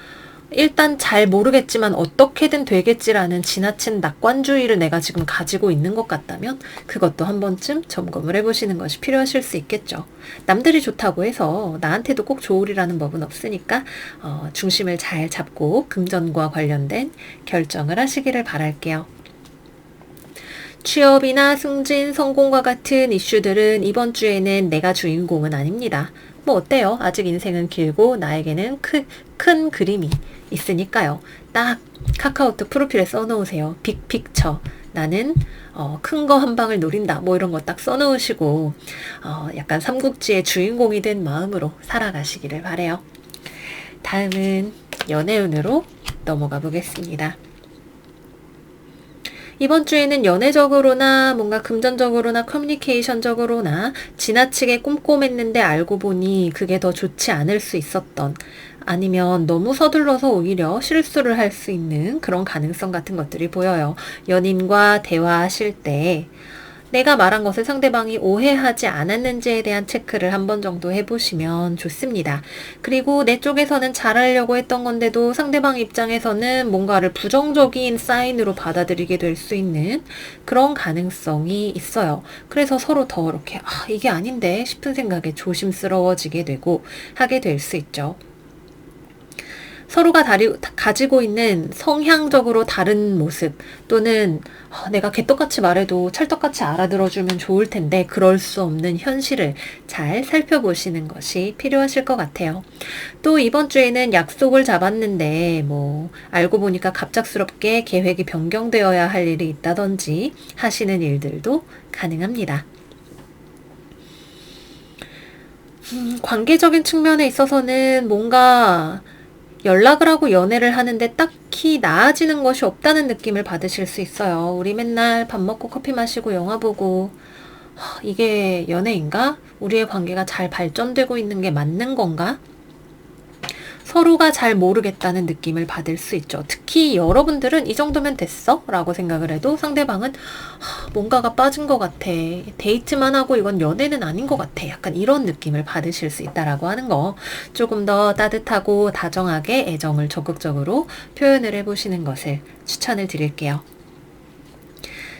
일단 잘 모르겠지만 어떻게든 되겠지라는 지나친 낙관주의를 내가 지금 가지고 있는 것 같다면 그것도 한 번쯤 점검을 해보시는 것이 필요하실 수 있겠죠. 남들이 좋다고 해서 나한테도 꼭 좋으리라는 법은 없으니까 중심을 잘 잡고 금전과 관련된 결정을 하시기를 바랄게요. 취업이나 승진, 성공과 같은 이슈들은 이번 주에는 내가 주인공은 아닙니다. 뭐 어때요? 아직 인생은 길고 나에게는 큰 그림이 있으니까요. 딱 카카오톡 프로필에 써놓으세요. 빅픽처. 나는 큰 거 한 방을 노린다. 뭐 이런 거 딱 써놓으시고 약간 삼국지의 주인공이 된 마음으로 살아가시기를 바래요. 다음은 연애운으로 넘어가 보겠습니다. 이번 주에는 연애적으로나 뭔가 금전적으로나 커뮤니케이션적으로나 지나치게 꼼꼼했는데 알고 보니 그게 더 좋지 않을 수 있었던, 아니면 너무 서둘러서 오히려 실수를 할 수 있는 그런 가능성 같은 것들이 보여요. 연인과 대화하실 때 내가 말한 것을 상대방이 오해하지 않았는지에 대한 체크를 한 번 정도 해보시면 좋습니다. 그리고 내 쪽에서는 잘하려고 했던 건데도 상대방 입장에서는 뭔가를 부정적인 사인으로 받아들이게 될 수 있는 그런 가능성이 있어요. 그래서 서로 더 이렇게 이게 아닌데 싶은 생각에 조심스러워지게 되고 하게 될 수 있죠. 서로가 가지고 있는 성향적으로 다른 모습, 또는 내가 개떡같이 말해도 찰떡같이 알아들어주면 좋을 텐데 그럴 수 없는 현실을 잘 살펴보시는 것이 필요하실 것 같아요. 또 이번 주에는 약속을 잡았는데 알고 보니까 갑작스럽게 계획이 변경되어야 할 일이 있다든지 하시는 일들도 가능합니다. 관계적인 측면에 있어서는 뭔가 연락을 하고 연애를 하는데 딱히 나아지는 것이 없다는 느낌을 받으실 수 있어요. 우리 맨날 밥 먹고 커피 마시고 영화 보고 이게 연애인가? 우리의 관계가 잘 발전되고 있는 게 맞는 건가? 서로가 잘 모르겠다는 느낌을 받을 수 있죠. 특히 여러분들은 이 정도면 됐어? 라고 생각을 해도 상대방은 뭔가가 빠진 것 같아. 데이트만 하고 이건 연애는 아닌 것 같아. 약간 이런 느낌을 받으실 수 있다라고 하는 거. 조금 더 따뜻하고 다정하게 애정을 적극적으로 표현을 해보시는 것을 추천을 드릴게요.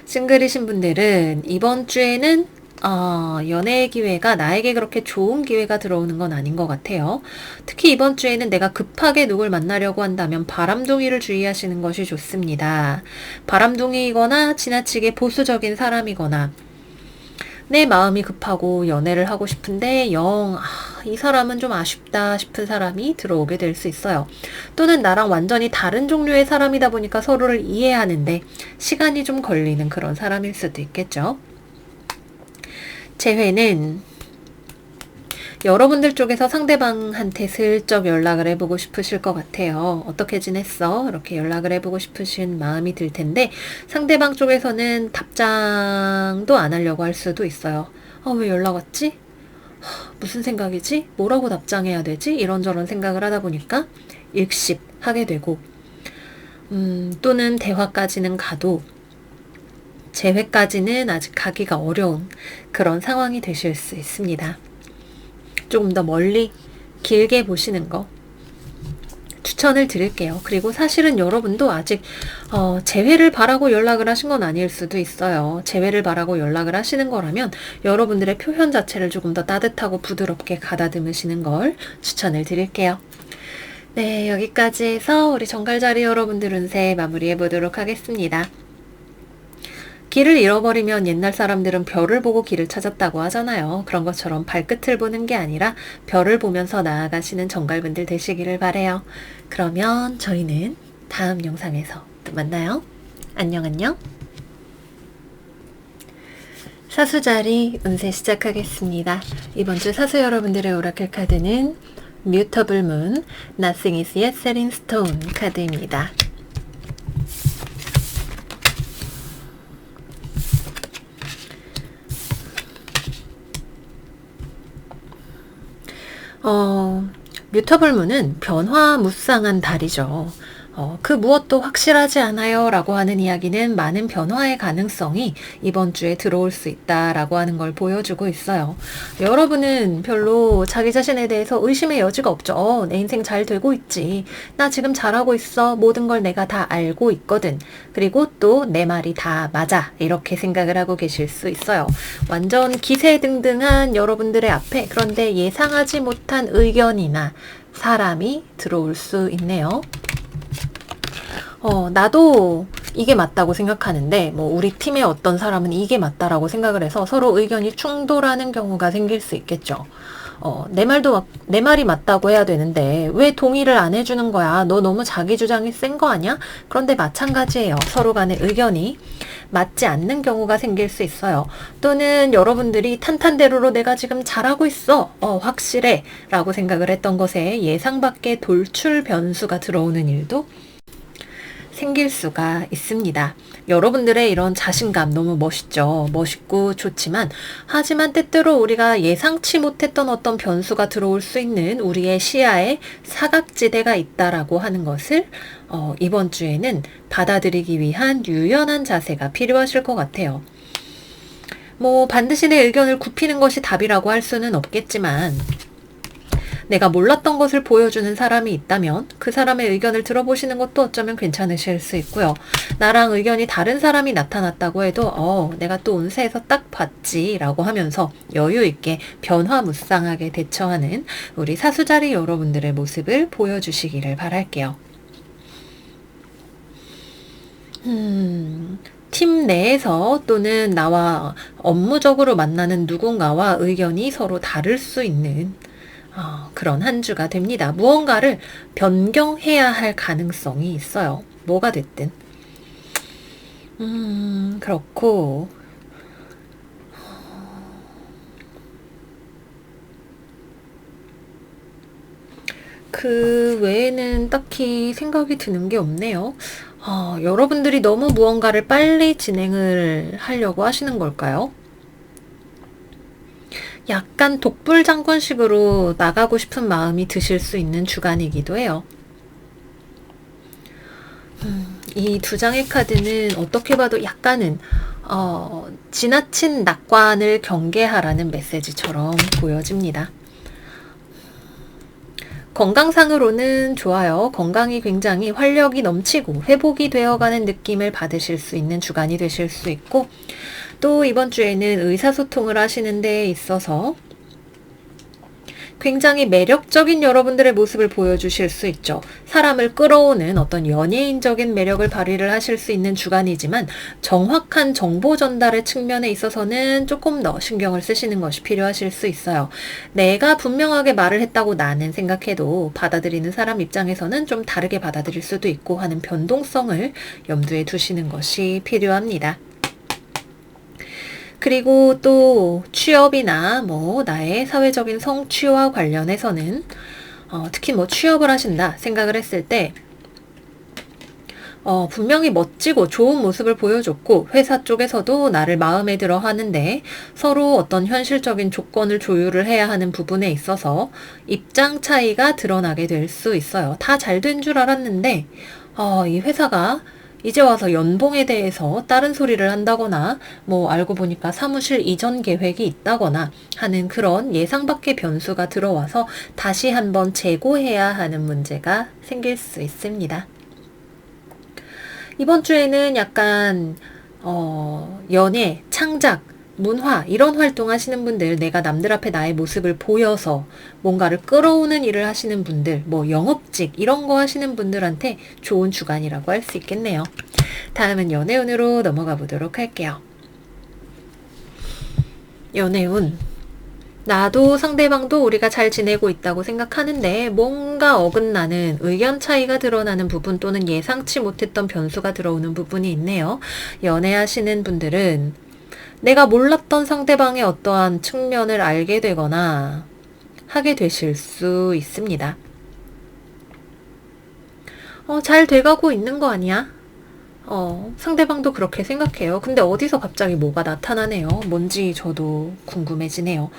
싱글이신 분들은 이번 주에는 연애의 기회가 나에게 그렇게 좋은 기회가 들어오는 건 아닌 것 같아요. 특히 이번 주에는 내가 급하게 누굴 만나려고 한다면 바람둥이를 주의하시는 것이 좋습니다. 바람둥이이거나 지나치게 보수적인 사람이거나 내 마음이 급하고 연애를 하고 싶은데 이 사람은 좀 아쉽다 싶은 사람이 들어오게 될 수 있어요. 또는 나랑 완전히 다른 종류의 사람이다 보니까 서로를 이해하는데 시간이 좀 걸리는 그런 사람일 수도 있겠죠. 재회는 여러분들 쪽에서 상대방한테 슬쩍 연락을 해보고 싶으실 것 같아요. 어떻게 지냈어? 이렇게 연락을 해보고 싶으신 마음이 들 텐데 상대방 쪽에서는 답장도 안 하려고 할 수도 있어요. 왜 연락 왔지? 무슨 생각이지? 뭐라고 답장해야 되지? 이런저런 생각을 하다 보니까 일십하게 되고 또는 대화까지는 가도 재회까지는 아직 가기가 어려운 그런 상황이 되실 수 있습니다. 조금 더 멀리 길게 보시는 거 추천을 드릴게요. 그리고 사실은 여러분도 아직 재회를 바라고 연락을 하신 건 아닐 수도 있어요. 재회를 바라고 연락을 하시는 거라면 여러분들의 표현 자체를 조금 더 따뜻하고 부드럽게 가다듬으시는 걸 추천을 드릴게요. 네, 여기까지 해서 우리 정갈자리 여러분들 운세 마무리해 보도록 하겠습니다. 길을 잃어버리면 옛날 사람들은 별을 보고 길을 찾았다고 하잖아요. 그런 것처럼 발끝을 보는 게 아니라 별을 보면서 나아가시는 정갈분들 되시기를 바래요. 그러면 저희는 다음 영상에서 또 만나요. 안녕. 사수자리 운세 시작하겠습니다. 이번 주 사수 여러분들의 오라클 카드는 Mutable Moon, Nothing is yet set in stone 카드입니다. 뮤터블 문은 변화무쌍한 달이죠. 그 무엇도 확실하지 않아요 라고 하는 이야기는 많은 변화의 가능성이 이번 주에 들어올 수 있다라고 하는 걸 보여주고 있어요. 여러분은 별로 자기 자신에 대해서 의심의 여지가 없죠. 내 인생 잘 되고 있지. 나 지금 잘하고 있어. 모든 걸 내가 다 알고 있거든. 그리고 또 내 말이 다 맞아. 이렇게 생각을 하고 계실 수 있어요. 완전 기세등등한 여러분들의 앞에 그런데 예상하지 못한 의견이나 사람이 들어올 수 있네요. 나도 이게 맞다고 생각하는데, 뭐, 우리 팀의 어떤 사람은 이게 맞다라고 생각을 해서 서로 의견이 충돌하는 경우가 생길 수 있겠죠. 내 말이 맞다고 해야 되는데, 왜 동의를 안 해주는 거야? 너 너무 자기 주장이 센 거 아니야? 그런데 마찬가지예요. 서로 간의 의견이 맞지 않는 경우가 생길 수 있어요. 또는 여러분들이 탄탄대로로 내가 지금 잘하고 있어. 확실해. 라고 생각을 했던 것에 예상 밖의 돌출 변수가 들어오는 일도 생길 수가 있습니다. 여러분들의 이런 자신감 너무 멋있죠. 멋있고 좋지만 하지만 때때로 우리가 예상치 못했던 어떤 변수가 들어올 수 있는 우리의 시야에 사각지대가 있다라고 하는 것을 이번 주에는 받아들이기 위한 유연한 자세가 필요하실 것 같아요. 뭐 반드시 내 의견을 굽히는 것이 답이라고 할 수는 없겠지만 내가 몰랐던 것을 보여주는 사람이 있다면 그 사람의 의견을 들어보시는 것도 어쩌면 괜찮으실 수 있고요. 나랑 의견이 다른 사람이 나타났다고 해도 내가 또 운세에서 딱 봤지 라고 하면서 여유 있게 변화무쌍하게 대처하는 우리 사수자리 여러분들의 모습을 보여주시기를 바랄게요. 팀 내에서 또는 나와 업무적으로 만나는 누군가와 의견이 서로 다를 수 있는 그런 한 주가 됩니다. 무언가를 변경해야 할 가능성이 있어요. 뭐가 됐든. 그렇고 그 외에는 딱히 생각이 드는 게 없네요. 여러분들이 너무 무언가를 빨리 진행을 하려고 하시는 걸까요? 약간 독불장군식으로 나가고 싶은 마음이 드실 수 있는 주간이기도 해요. 이 두 장의 카드는 어떻게 봐도 약간은 지나친 낙관을 경계하라는 메시지처럼 보여집니다. 건강상으로는 좋아요. 건강이 굉장히 활력이 넘치고 회복이 되어가는 느낌을 받으실 수 있는 주간이 되실 수 있고 또 이번 주에는 의사소통을 하시는 데 있어서 굉장히 매력적인 여러분들의 모습을 보여주실 수 있죠. 사람을 끌어오는 어떤 연예인적인 매력을 발휘를 하실 수 있는 주간이지만 정확한 정보 전달의 측면에 있어서는 조금 더 신경을 쓰시는 것이 필요하실 수 있어요. 내가 분명하게 말을 했다고 나는 생각해도 받아들이는 사람 입장에서는 좀 다르게 받아들일 수도 있고 하는 변동성을 염두에 두시는 것이 필요합니다. 그리고 또 취업이나 뭐 나의 사회적인 성취와 관련해서는 특히 뭐 취업을 하신다 생각을 했을 때 분명히 멋지고 좋은 모습을 보여줬고 회사 쪽에서도 나를 마음에 들어 하는데 서로 어떤 현실적인 조건을 조율을 해야 하는 부분에 있어서 입장 차이가 드러나게 될 수 있어요. 다 잘 된 줄 알았는데 이 회사가 이제 와서 연봉에 대해서 다른 소리를 한다거나 뭐 알고 보니까 사무실 이전 계획이 있다거나 하는 그런 예상 밖의 변수가 들어와서 다시 한번 재고해야 하는 문제가 생길 수 있습니다. 이번 주에는 약간 연애, 창작, 문화 이런 활동하시는 분들 내가 남들 앞에 나의 모습을 보여서 뭔가를 끌어오는 일을 하시는 분들 뭐 영업직 이런 거 하시는 분들한테 좋은 주간이라고 할 수 있겠네요. 다음은 연애운으로 넘어가 보도록 할게요. 연애운 나도 상대방도 우리가 잘 지내고 있다고 생각하는데 뭔가 어긋나는 의견 차이가 드러나는 부분 또는 예상치 못했던 변수가 들어오는 부분이 있네요. 연애하시는 분들은 내가 몰랐던 상대방의 어떠한 측면을 알게 되거나 하게 되실 수 있습니다. 잘 돼가고 있는 거 아니야? 상대방도 그렇게 생각해요. 근데 어디서 갑자기 뭐가 나타나네요. 뭔지 저도 궁금해지네요.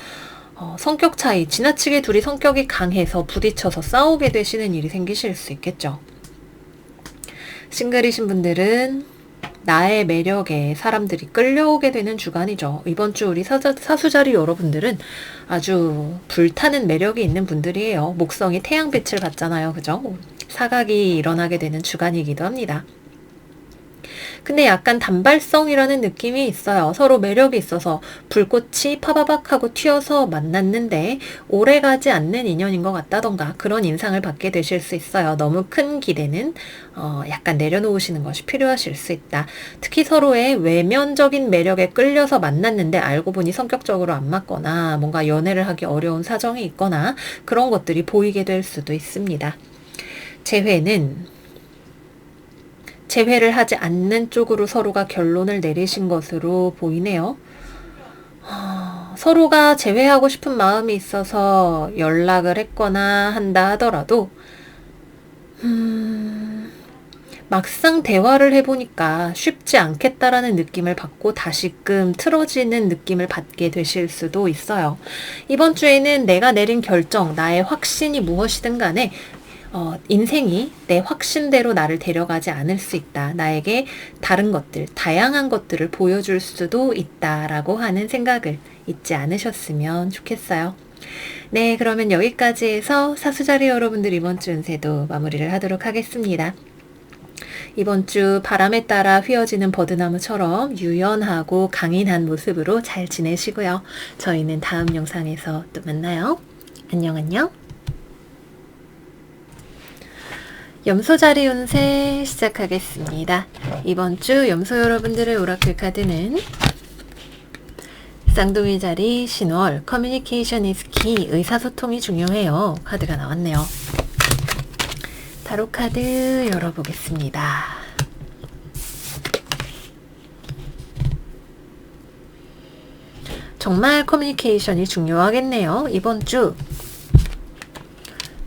성격 차이, 지나치게 둘이 성격이 강해서 부딪혀서 싸우게 되시는 일이 생기실 수 있겠죠. 싱글이신 분들은 나의 매력에 사람들이 끌려오게 되는 주간이죠. 이번 주 우리 사수자리 여러분들은 아주 불타는 매력이 있는 분들이에요. 목성이 태양빛을 받잖아요. 그죠? 사각이 일어나게 되는 주간이기도 합니다. 근데 약간 단발성이라는 느낌이 있어요. 서로 매력이 있어서 불꽃이 파바박 하고 튀어서 만났는데 오래가지 않는 인연인 것 같다던가 그런 인상을 받게 되실 수 있어요. 너무 큰 기대는 약간 내려놓으시는 것이 필요하실 수 있다. 특히 서로의 외면적인 매력에 끌려서 만났는데 알고 보니 성격적으로 안 맞거나 뭔가 연애를 하기 어려운 사정이 있거나 그런 것들이 보이게 될 수도 있습니다. 재회를 하지 않는 쪽으로 서로가 결론을 내리신 것으로 보이네요. 서로가 재회하고 싶은 마음이 있어서 연락을 했거나 한다 하더라도 막상 대화를 해보니까 쉽지 않겠다라는 느낌을 받고 다시금 틀어지는 느낌을 받게 되실 수도 있어요. 이번 주에는 내가 내린 결정, 나의 확신이 무엇이든 간에 인생이 내 확신대로 나를 데려가지 않을 수 있다. 나에게 다른 것들, 다양한 것들을 보여줄 수도 있다라고 하는 생각을 잊지 않으셨으면 좋겠어요. 네, 그러면 여기까지 해서 사수자리 여러분들 이번 주 운세도 마무리를 하도록 하겠습니다. 이번 주 바람에 따라 휘어지는 버드나무처럼 유연하고 강인한 모습으로 잘 지내시고요. 저희는 다음 영상에서 또 만나요. 안녕. 염소자리 운세 시작하겠습니다. 이번 주 염소 여러분들의 오라클 카드는 쌍둥이 자리 신월 커뮤니케이션 is key 의사소통이 중요해요. 카드가 나왔네요. 타로 카드 열어보겠습니다. 정말 커뮤니케이션이 중요하겠네요. 이번 주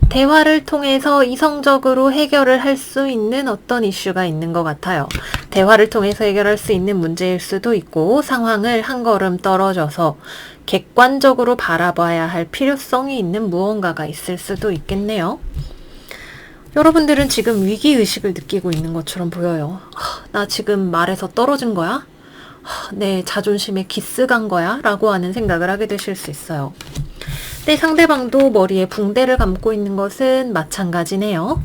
대화를 통해서 이성적으로 해결을 할 수 있는 어떤 이슈가 있는 것 같아요. 대화를 통해서 해결할 수 있는 문제일 수도 있고 상황을 한 걸음 떨어져서 객관적으로 바라봐야 할 필요성이 있는 무언가가 있을 수도 있겠네요. 여러분들은 지금 위기의식을 느끼고 있는 것처럼 보여요. 나 지금 말에서 떨어진 거야? 내 자존심에 기스 간 거야? 라고 하는 생각을 하게 되실 수 있어요. 내 상대방도 머리에 붕대를 감고 있는 것은 마찬가지네요.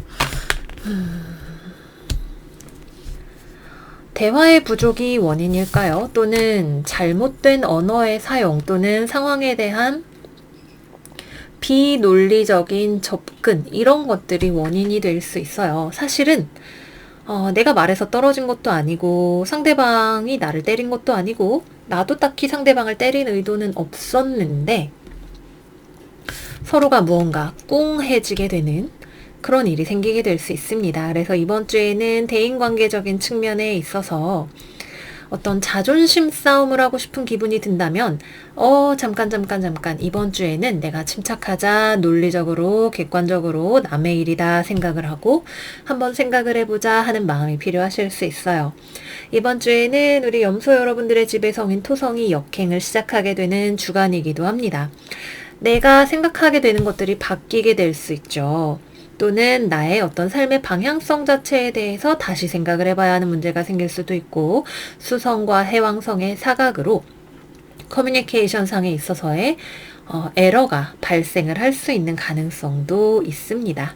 대화의 부족이 원인일까요? 또는 잘못된 언어의 사용 또는 상황에 대한 비논리적인 접근 이런 것들이 원인이 될 수 있어요. 사실은 내가 말해서 떨어진 것도 아니고 상대방이 나를 때린 것도 아니고 나도 딱히 상대방을 때린 의도는 없었는데 서로가 무언가 꿍해지게 되는 그런 일이 생기게 될 수 있습니다. 그래서 이번 주에는 대인관계적인 측면에 있어서 어떤 자존심 싸움을 하고 싶은 기분이 든다면 잠깐 이번 주에는 내가 침착하자 논리적으로 객관적으로 남의 일이다 생각을 하고 한번 생각을 해보자 하는 마음이 필요하실 수 있어요. 이번 주에는 우리 염소 여러분들의 집의 성인 토성이 역행을 시작하게 되는 주간이기도 합니다. 내가 생각하게 되는 것들이 바뀌게 될 수 있죠. 또는 나의 어떤 삶의 방향성 자체에 대해서 다시 생각을 해봐야 하는 문제가 생길 수도 있고 수성과 해왕성의 사각으로 커뮤니케이션 상에 있어서의 에러가 발생을 할 수 있는 가능성도 있습니다.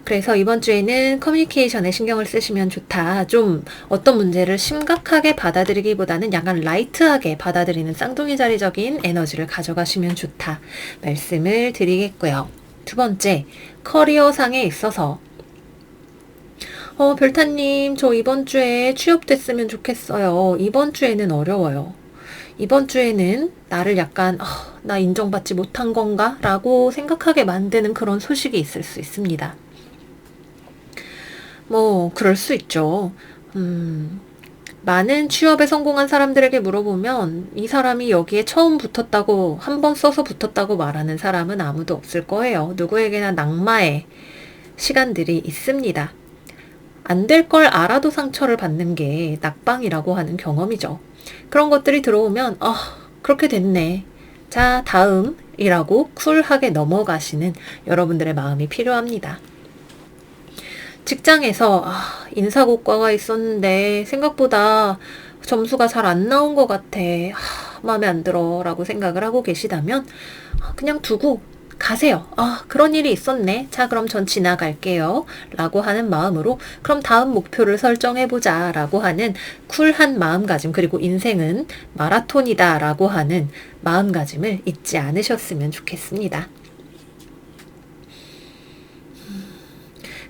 그래서 이번 주에는 커뮤니케이션에 신경을 쓰시면 좋다. 좀 어떤 문제를 심각하게 받아들이기보다는 약간 라이트하게 받아들이는 쌍둥이 자리적인 에너지를 가져가시면 좋다. 말씀을 드리겠고요. 두 번째, 커리어상에 있어서 별타님 저 이번 주에 취업됐으면 좋겠어요. 이번 주에는 어려워요. 이번 주에는 나를 약간 나 인정받지 못한 건가? 라고 생각하게 만드는 그런 소식이 있을 수 있습니다. 그럴 수 있죠. 많은 취업에 성공한 사람들에게 물어보면 이 사람이 여기에 처음 붙었다고 한 번 써서 붙었다고 말하는 사람은 아무도 없을 거예요. 누구에게나 낙마의 시간들이 있습니다. 안 될 걸 알아도 상처를 받는 게 낙방이라고 하는 경험이죠. 그런 것들이 들어오면 그렇게 됐네. 자, 다음이라고 쿨하게 넘어가시는 여러분들의 마음이 필요합니다. 직장에서 인사고과가 있었는데 생각보다 점수가 잘 안 나온 것 같아. 마음에 안 들어 라고 생각을 하고 계시다면 그냥 두고 가세요. 그런 일이 있었네. 자, 그럼 전 지나갈게요. 라고 하는 마음으로 그럼 다음 목표를 설정해보자 라고 하는 쿨한 마음가짐, 그리고 인생은 마라톤이다 라고 하는 마음가짐을 잊지 않으셨으면 좋겠습니다.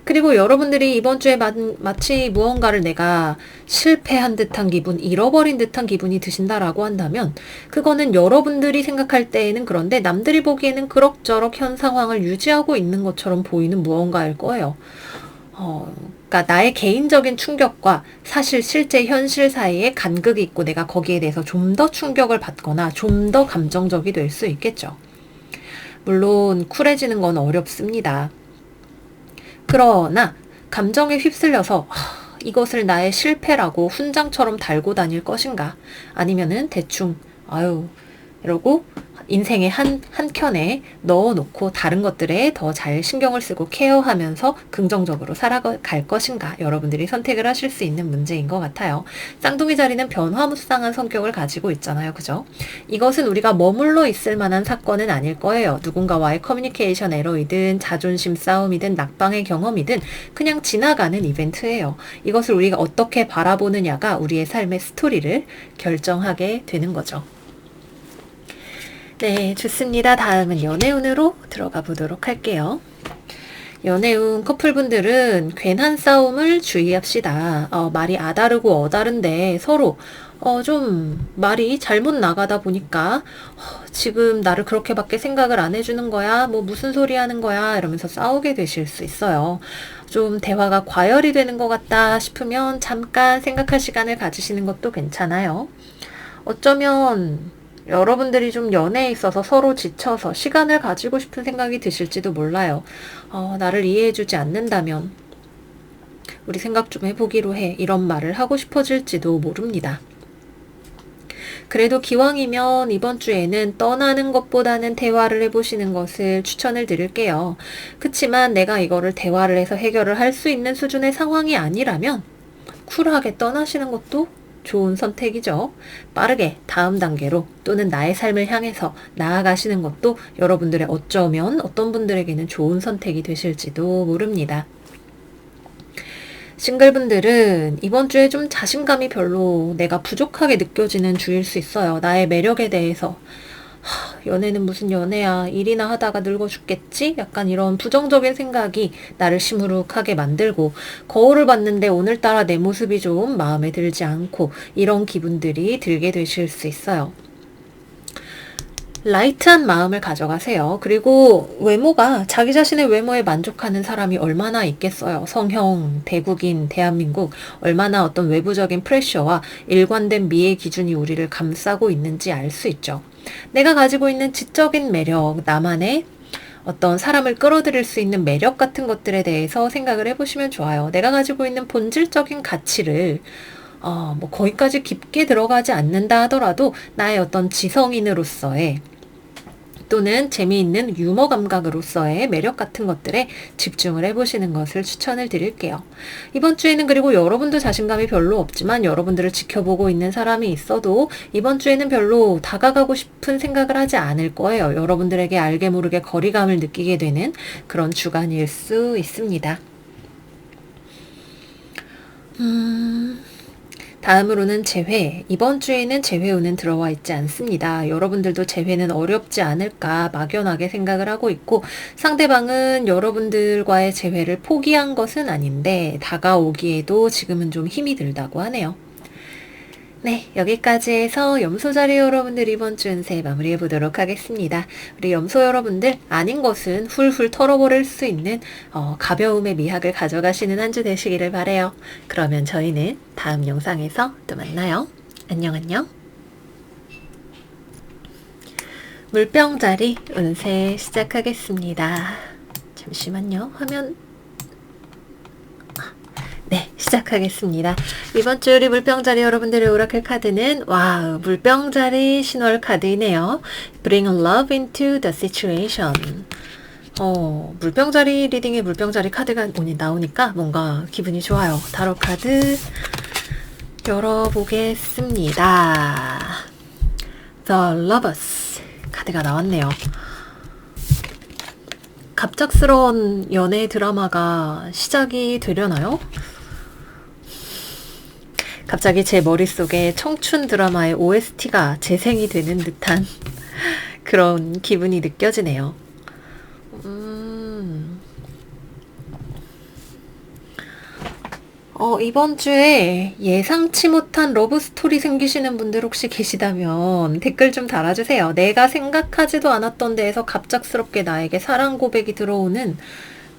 그리고 여러분들이 이번 주에 마치 무언가를 내가 실패한 듯한 기분, 잃어버린 듯한 기분이 드신다라고 한다면 그거는 여러분들이 생각할 때에는 그런데 남들이 보기에는 그럭저럭 현 상황을 유지하고 있는 것처럼 보이는 무언가일 거예요. 그러니까 나의 개인적인 충격과 사실 실제 현실 사이에 간극이 있고 내가 거기에 대해서 좀 더 충격을 받거나 좀 더 감정적이 될 수 있겠죠. 물론 쿨해지는 건 어렵습니다. 그러나 감정에 휩쓸려서 이것을 나의 실패라고 훈장처럼 달고 다닐 것인가, 아니면은 대충 이러고 인생의 한켠에 넣어놓고 다른 것들에 더 잘 신경을 쓰고 케어하면서 긍정적으로 살아갈 것인가, 여러분들이 선택을 하실 수 있는 문제인 것 같아요. 쌍둥이 자리는 변화무쌍한 성격을 가지고 있잖아요. 그죠? 이것은 우리가 머물러 있을 만한 사건은 아닐 거예요. 누군가와의 커뮤니케이션 에러이든 자존심 싸움이든 낙방의 경험이든 그냥 지나가는 이벤트예요. 이것을 우리가 어떻게 바라보느냐가 우리의 삶의 스토리를 결정하게 되는 거죠. 네, 좋습니다. 다음은 연애운으로 들어가 보도록 할게요. 연애운 커플분들은 괜한 싸움을 주의합시다. 말이 아다르고 어다른데 서로 좀 말이 잘못 나가다 보니까 지금 나를 그렇게밖에 생각을 안 해주는 거야? 뭐 무슨 소리 하는 거야? 이러면서 싸우게 되실 수 있어요. 좀 대화가 과열이 되는 것 같다 싶으면 잠깐 생각할 시간을 가지시는 것도 괜찮아요. 어쩌면 여러분들이 좀 연애에 있어서 서로 지쳐서 시간을 가지고 싶은 생각이 드실지도 몰라요. 나를 이해해주지 않는다면 우리 생각 좀 해보기로 해. 이런 말을 하고 싶어질지도 모릅니다. 그래도 기왕이면 이번 주에는 떠나는 것보다는 대화를 해보시는 것을 추천을 드릴게요. 그치만 내가 이거를 대화를 해서 해결을 할 수 있는 수준의 상황이 아니라면 쿨하게 떠나시는 것도 좋은 선택이죠. 빠르게 다음 단계로 또는 나의 삶을 향해서 나아가시는 것도 여러분들의 어쩌면 어떤 분들에게는 좋은 선택이 되실지도 모릅니다. 싱글분들은 이번 주에 좀 자신감이 별로 내가 부족하게 느껴지는 주일 수 있어요. 나의 매력에 대해서 연애는 무슨 연애야, 일이나 하다가 늙어 죽겠지? 약간 이런 부정적인 생각이 나를 시무룩하게 만들고, 거울을 봤는데 오늘따라 내 모습이 좀 마음에 들지 않고 이런 기분들이 들게 되실 수 있어요. 라이트한 마음을 가져가세요. 그리고 외모가, 자기 자신의 외모에 만족하는 사람이 얼마나 있겠어요. 성형, 대국인, 대한민국, 얼마나 어떤 외부적인 프레셔와 일관된 미의 기준이 우리를 감싸고 있는지 알 수 있죠. 내가 가지고 있는 지적인 매력, 나만의 어떤 사람을 끌어들일 수 있는 매력 같은 것들에 대해서 생각을 해보시면 좋아요. 내가 가지고 있는 본질적인 가치를 뭐 거기까지 깊게 들어가지 않는다 하더라도 나의 어떤 지성인으로서의 또는 재미있는 유머 감각으로서의 매력 같은 것들에 집중을 해보시는 것을 추천을 드릴게요. 이번 주에는 그리고 여러분도 자신감이 별로 없지만 여러분들을 지켜보고 있는 사람이 있어도 이번 주에는 별로 다가가고 싶은 생각을 하지 않을 거예요. 여러분들에게 알게 모르게 거리감을 느끼게 되는 그런 주간일 수 있습니다. 다음으로는 재회. 이번 주에는 재회운은 들어와 있지 않습니다. 여러분들도 재회는 어렵지 않을까 막연하게 생각을 하고 있고, 상대방은 여러분들과의 재회를 포기한 것은 아닌데 다가오기에도 지금은 좀 힘이 들다고 하네요. 네, 여기까지 해서 염소자리 여러분들 이번 주 운세 마무리해 보도록 하겠습니다. 우리 염소 여러분들, 아닌 것은 훌훌 털어버릴 수 있는 가벼움의 미학을 가져가시는 한 주 되시기를 바라요. 그러면 저희는 다음 영상에서 또 만나요. 안녕 안녕. 물병자리 운세 시작하겠습니다. 잠시만요. 화면 네, 시작하겠습니다. 이번 주 우리 물병자리 여러분들의 오라클 카드는 와우, 물병자리 신월 카드이네요. Bring love into the situation. 물병자리 리딩에 물병자리 카드가 나오니까 뭔가 기분이 좋아요. 타로 카드 열어보겠습니다. The Lovers 카드가 나왔네요. 갑작스러운 연애 드라마가 시작이 되려나요? 갑자기 제 머릿속에 청춘 드라마의 OST가 재생이 되는 듯한 그런 기분이 느껴지네요. 이번 주에 예상치 못한 러브스토리 생기시는 분들 혹시 계시다면 댓글 좀 달아주세요. 내가 생각하지도 않았던 데에서 갑작스럽게 나에게 사랑 고백이 들어오는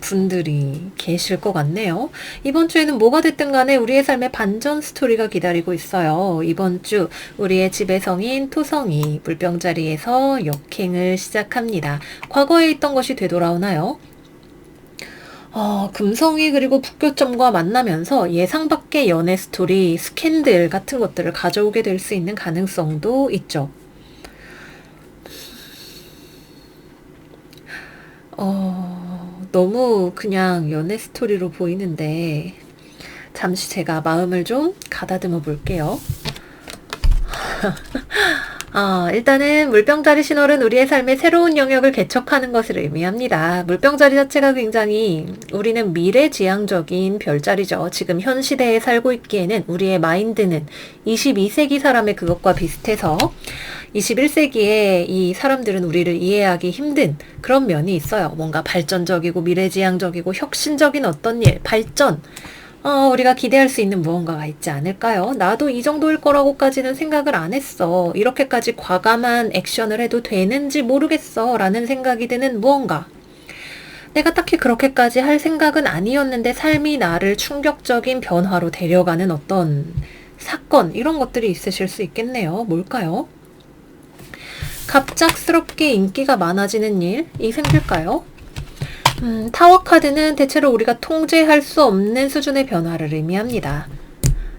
분들이 계실 것 같네요. 이번 주에는 뭐가 됐든 간에 우리의 삶에 반전 스토리가 기다리고 있어요. 이번 주 우리의 지배성인 토성이 물병자리에서 역행을 시작합니다. 과거에 있던 것이 되돌아오나요? 금성이 그리고 북교점과 만나면서 예상 밖의 연애 스토리, 스캔들 같은 것들을 가져오게 될 수 있는 가능성도 있죠. 너무 그냥 연애 스토리로 보이는데 잠시 제가 마음을 좀 가다듬어 볼게요. 일단은 물병자리 신월은 우리의 삶의 새로운 영역을 개척하는 것을 의미합니다. 물병자리 자체가 굉장히 우리는 미래지향적인 별자리죠. 지금 현 시대에 살고 있기에는 우리의 마인드는 22세기 사람의 그것과 비슷해서 21세기에 이 사람들은 우리를 이해하기 힘든 그런 면이 있어요. 뭔가 발전적이고 미래지향적이고 혁신적인 어떤 일, 발전, 우리가 기대할 수 있는 무언가가 있지 않을까요? 나도 이 정도일 거라고까지는 생각을 안 했어. 이렇게까지 과감한 액션을 해도 되는지 모르겠어. 라는 생각이 드는 무언가. 내가 딱히 그렇게까지 할 생각은 아니었는데 삶이 나를 충격적인 변화로 데려가는 어떤 사건, 이런 것들이 있으실 수 있겠네요. 뭘까요? 갑작스럽게 인기가 많아지는 일이 생길까요? 타워 카드는 대체로 우리가 통제할 수 없는 수준의 변화를 의미합니다.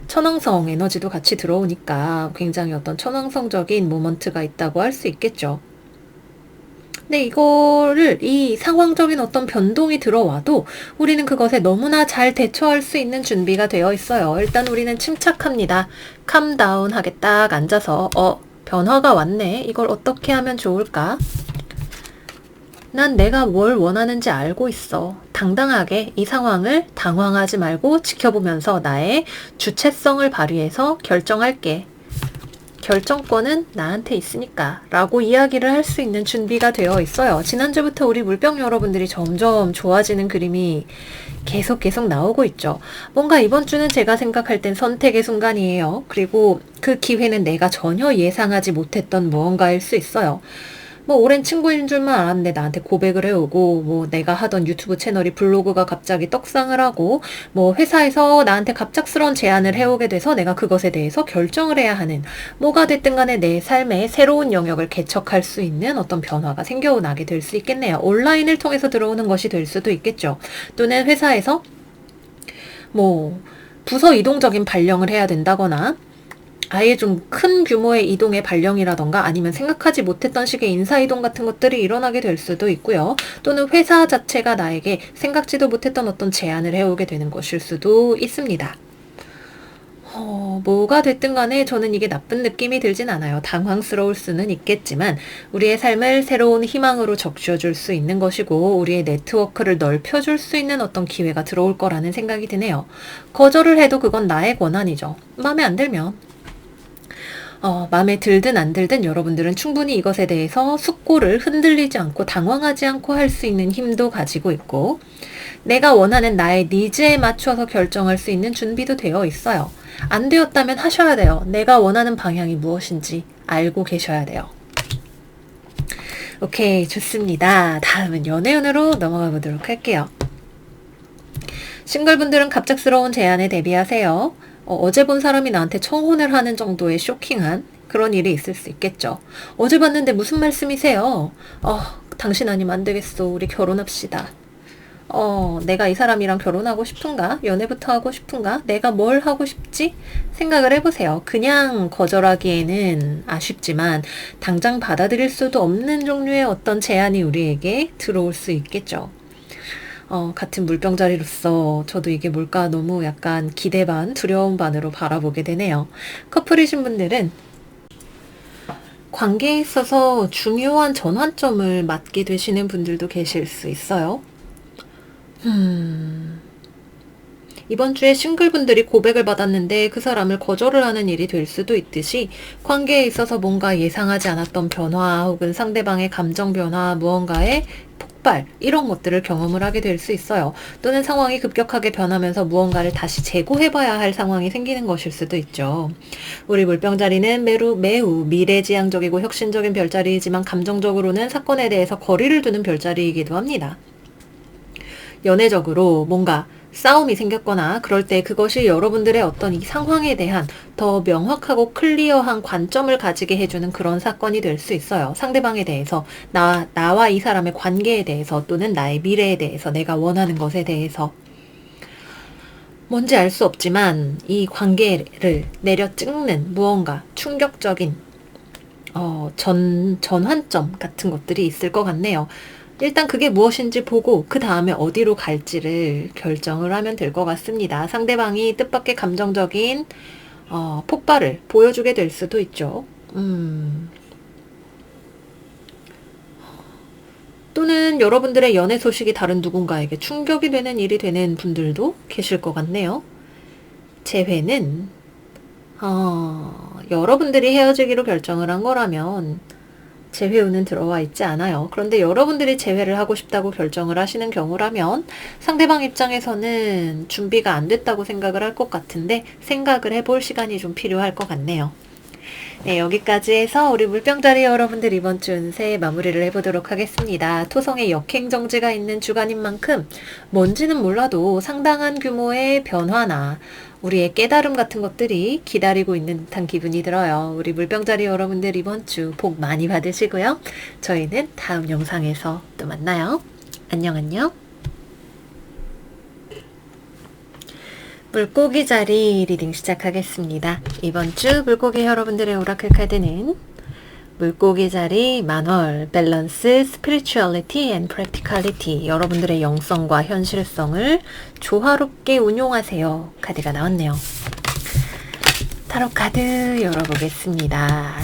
천왕성 에너지도 같이 들어오니까 굉장히 어떤 천왕성적인 모먼트가 있다고 할 수 있겠죠. 근데 이 상황적인 어떤 변동이 들어와도 우리는 그것에 너무나 잘 대처할 수 있는 준비가 되어 있어요. 일단 우리는 침착합니다. 캄다운 하게 딱 앉아서 변화가 왔네. 이걸 어떻게 하면 좋을까? 난 내가 뭘 원하는지 알고 있어. 당당하게 이 상황을 당황하지 말고 지켜보면서 나의 주체성을 발휘해서 결정할게. 결정권은 나한테 있으니까 라고 이야기를 할 수 있는 준비가 되어 있어요. 지난주부터 우리 물병 여러분들이 점점 좋아지는 그림이 계속 나오고 있죠. 뭔가 이번 주는 제가 생각할 땐 선택의 순간이에요. 그리고 그 기회는 내가 전혀 예상하지 못했던 무언가일 수 있어요. 오랜 친구인 줄만 알았는데 나한테 고백을 해오고, 내가 하던 유튜브 채널이 블로그가 갑자기 떡상을 하고, 회사에서 나한테 갑작스러운 제안을 해오게 돼서 내가 그것에 대해서 결정을 해야 하는, 뭐가 됐든 간에 내 삶의 새로운 영역을 개척할 수 있는 어떤 변화가 생겨나게 될 수 있겠네요. 온라인을 통해서 들어오는 것이 될 수도 있겠죠. 또는 회사에서 부서 이동적인 발령을 해야 된다거나, 아예 좀 큰 규모의 이동의 발령이라던가 아니면 생각하지 못했던 식의 인사이동 같은 것들이 일어나게 될 수도 있고요. 또는 회사 자체가 나에게 생각지도 못했던 어떤 제안을 해오게 되는 것일 수도 있습니다. 뭐가 됐든 간에 저는 이게 나쁜 느낌이 들진 않아요. 당황스러울 수는 있겠지만 우리의 삶을 새로운 희망으로 적셔줄 수 있는 것이고 우리의 네트워크를 넓혀줄 수 있는 어떤 기회가 들어올 거라는 생각이 드네요. 거절을 해도 그건 나의 권한이죠. 마음에 안 들면. 마음에 들든 안 들든 여러분들은 충분히 이것에 대해서 숙고를 흔들리지 않고 당황하지 않고 할 수 있는 힘도 가지고 있고 내가 원하는 나의 니즈에 맞춰서 결정할 수 있는 준비도 되어 있어요. 안 되었다면 하셔야 돼요. 내가 원하는 방향이 무엇인지 알고 계셔야 돼요. 오케이, 좋습니다. 다음은 연애운으로 넘어가 보도록 할게요. 싱글분들은 갑작스러운 제안에 대비하세요. 어제 본 사람이 나한테 청혼을 하는 정도의 쇼킹한 그런 일이 있을 수 있겠죠. 어제 봤는데 무슨 말씀이세요? 당신 아니면 안 되겠어. 우리 결혼합시다. 내가 이 사람이랑 결혼하고 싶은가? 연애부터 하고 싶은가? 내가 뭘 하고 싶지? 생각을 해보세요. 그냥 거절하기에는 아쉽지만 당장 받아들일 수도 없는 종류의 어떤 제안이 우리에게 들어올 수 있겠죠. 같은 물병자리로서 저도 이게 뭘까 너무 약간 기대 반, 두려움 반으로 바라보게 되네요. 커플이신 분들은 관계에 있어서 중요한 전환점을 맞게 되시는 분들도 계실 수 있어요. 이번 주에 싱글분들이 고백을 받았는데 그 사람을 거절을 하는 일이 될 수도 있듯이 관계에 있어서 뭔가 예상하지 않았던 변화 혹은 상대방의 감정 변화, 무언가의 폭발 이런 것들을 경험을 하게 될 수 있어요. 또는 상황이 급격하게 변하면서 무언가를 다시 재고해봐야 할 상황이 생기는 것일 수도 있죠. 우리 물병자리는 매우 미래지향적이고 혁신적인 별자리이지만 감정적으로는 사건에 대해서 거리를 두는 별자리이기도 합니다. 연애적으로 뭔가 싸움이 생겼거나 그럴 때 그것이 여러분들의 어떤 이 상황에 대한 더 명확하고 클리어한 관점을 가지게 해주는 그런 사건이 될 수 있어요. 상대방에 대해서, 나와 이 사람의 관계에 대해서 또는 나의 미래에 대해서, 내가 원하는 것에 대해서. 뭔지 알 수 없지만 이 관계를 내려 찍는 무언가 충격적인 전환점 같은 것들이 있을 것 같네요. 일단 그게 무엇인지 보고 그 다음에 어디로 갈지를 결정을 하면 될 것 같습니다. 상대방이 뜻밖의 감정적인 폭발을 보여주게 될 수도 있죠. 또는 여러분들의 연애 소식이 다른 누군가에게 충격이 되는 일이 되는 분들도 계실 것 같네요. 재회는 여러분들이 헤어지기로 결정을 한 거라면 재회운은 들어와 있지 않아요. 그런데 여러분들이 재회를 하고 싶다고 결정을 하시는 경우라면 상대방 입장에서는 준비가 안 됐다고 생각을 할 것 같은데 생각을 해볼 시간이 좀 필요할 것 같네요. 네, 여기까지 해서 우리 물병자리 여러분들 이번 주 운세 마무리를 해보도록 하겠습니다. 토성의 역행정지가 있는 주간인 만큼 뭔지는 몰라도 상당한 규모의 변화나 우리의 깨달음 같은 것들이 기다리고 있는 듯한 기분이 들어요. 우리 물병자리 여러분들 이번 주 복 많이 받으시고요. 저희는 다음 영상에서 또 만나요. 안녕 안녕. 물고기 자리 리딩 시작하겠습니다. 이번 주 물고기 여러분들의 오라클 카드는 물고기 자리 만월 밸런스 스피리추얼리티 앤 프랙티컬리티 여러분들의 영성과 현실성을 조화롭게 운용하세요 카드가 나왔네요. 타로 카드 열어보겠습니다.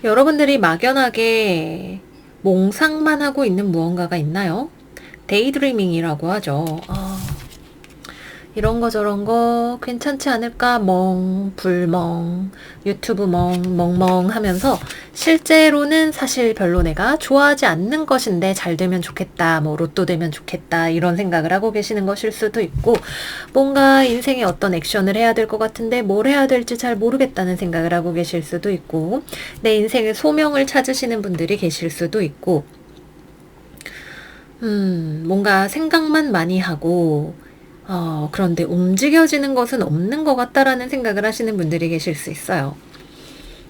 여러분들이 막연하게 몽상만 하고 있는 무언가가 있나요? 데이드리밍이라고 하죠. 이런 거 저런 거 괜찮지 않을까? 불멍, 유튜브 멍멍 하면서 실제로는 사실 별로 내가 좋아하지 않는 것인데 잘 되면 좋겠다, 로또 되면 좋겠다 이런 생각을 하고 계시는 것일 수도 있고 뭔가 인생에 어떤 액션을 해야 될 것 같은데 뭘 해야 될지 잘 모르겠다는 생각을 하고 계실 수도 있고 내 인생의 소명을 찾으시는 분들이 계실 수도 있고 뭔가 생각만 많이 하고 그런데 움직여지는 것은 없는 것 같다라는 생각을 하시는 분들이 계실 수 있어요.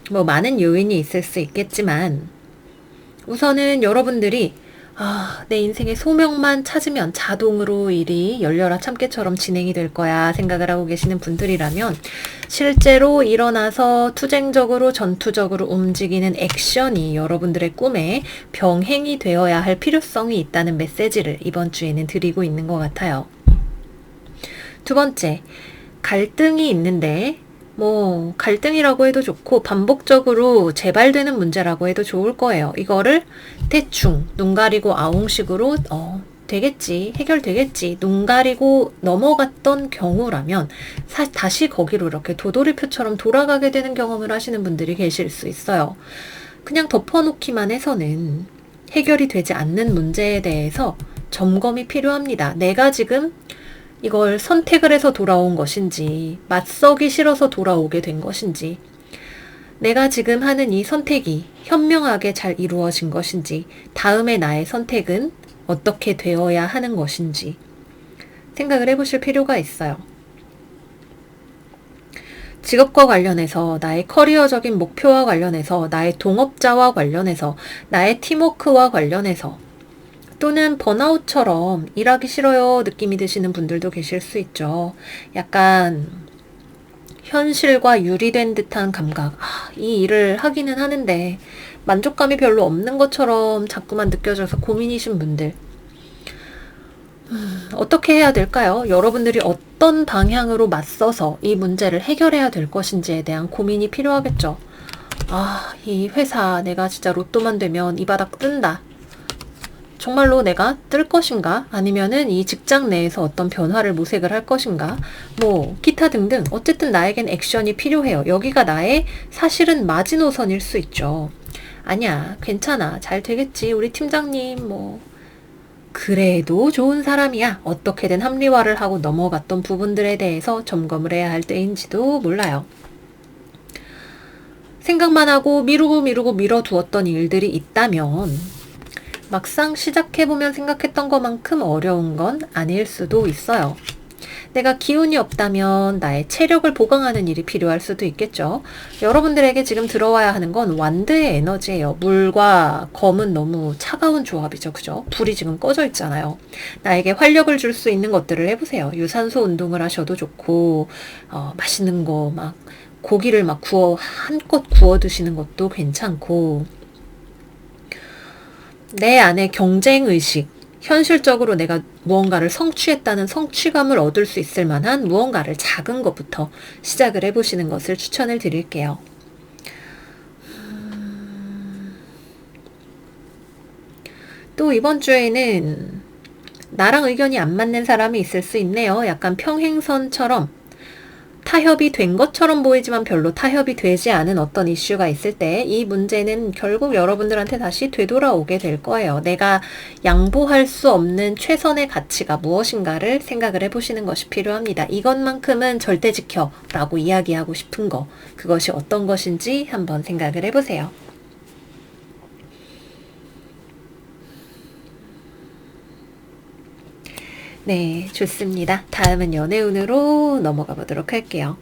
많은 요인이 있을 수 있겠지만 우선은 여러분들이 내 인생의 소명만 찾으면 자동으로 일이 열려라 참깨처럼 진행이 될 거야 생각을 하고 계시는 분들이라면 실제로 일어나서 투쟁적으로 전투적으로 움직이는 액션이 여러분들의 꿈에 병행이 되어야 할 필요성이 있다는 메시지를 이번 주에는 드리고 있는 것 같아요. 두 번째, 갈등이 있는데 갈등이라고 해도 좋고 반복적으로 재발되는 문제라고 해도 좋을 거예요. 이거를 대충 눈 가리고 아웅식으로 되겠지, 해결되겠지 눈 가리고 넘어갔던 경우라면 다시 거기로 이렇게 도돌이표처럼 돌아가게 되는 경험을 하시는 분들이 계실 수 있어요. 그냥 덮어놓기만 해서는 해결이 되지 않는 문제에 대해서 점검이 필요합니다. 내가 지금 이걸 선택을 해서 돌아온 것인지 맞서기 싫어서 돌아오게 된 것인지 내가 지금 하는 이 선택이 현명하게 잘 이루어진 것인지 다음에 나의 선택은 어떻게 되어야 하는 것인지 생각을 해보실 필요가 있어요. 직업과 관련해서, 나의 커리어적인 목표와 관련해서, 나의 동업자와 관련해서, 나의 팀워크와 관련해서, 또는 번아웃처럼 일하기 싫어요 느낌이 드시는 분들도 계실 수 있죠. 약간 현실과 유리된 듯한 감각. 이 일을 하기는 하는데 만족감이 별로 없는 것처럼 자꾸만 느껴져서 고민이신 분들. 어떻게 해야 될까요? 여러분들이 어떤 방향으로 맞서서 이 문제를 해결해야 될 것인지에 대한 고민이 필요하겠죠. 이 회사 내가 진짜 로또만 되면 이 바닥 뜬다. 정말로 내가 뜰 것인가? 아니면은 이 직장 내에서 어떤 변화를 모색을 할 것인가? 뭐 기타 등등 어쨌든 나에겐 액션이 필요해요. 여기가 나의 사실은 마지노선일 수 있죠. 아니야, 괜찮아, 잘 되겠지, 우리 팀장님 뭐 그래도 좋은 사람이야, 어떻게든 합리화를 하고 넘어갔던 부분들에 대해서 점검을 해야 할 때인지도 몰라요. 생각만 하고 미루고 미뤄두었던 일들이 있다면 막상 시작해보면 생각했던 것만큼 어려운 건 아닐 수도 있어요. 내가 기운이 없다면 나의 체력을 보강하는 일이 필요할 수도 있겠죠. 여러분들에게 지금 들어와야 하는 건 완드의 에너지예요. 물과 검은 너무 차가운 조합이죠. 그죠? 불이 지금 꺼져 있잖아요. 나에게 활력을 줄 수 있는 것들을 해보세요. 유산소 운동을 하셔도 좋고, 맛있는 거 막 고기를 막 한껏 구워 드시는 것도 괜찮고, 내 안에 경쟁의식, 현실적으로 내가 무언가를 성취했다는 성취감을 얻을 수 있을 만한 무언가를 작은 것부터 시작을 해보시는 것을 추천을 드릴게요. 또 이번 주에는 나랑 의견이 안 맞는 사람이 있을 수 있네요. 약간 평행선처럼 타협이 된 것처럼 보이지만 별로 타협이 되지 않은 어떤 이슈가 있을 때 이 문제는 결국 여러분들한테 다시 되돌아오게 될 거예요. 내가 양보할 수 없는 최선의 가치가 무엇인가를 생각을 해보시는 것이 필요합니다. 이것만큼은 절대 지켜 라고 이야기하고 싶은 거, 그것이 어떤 것인지 한번 생각을 해보세요. 네, 좋습니다. 다음은 연애운으로 넘어가 보도록 할게요.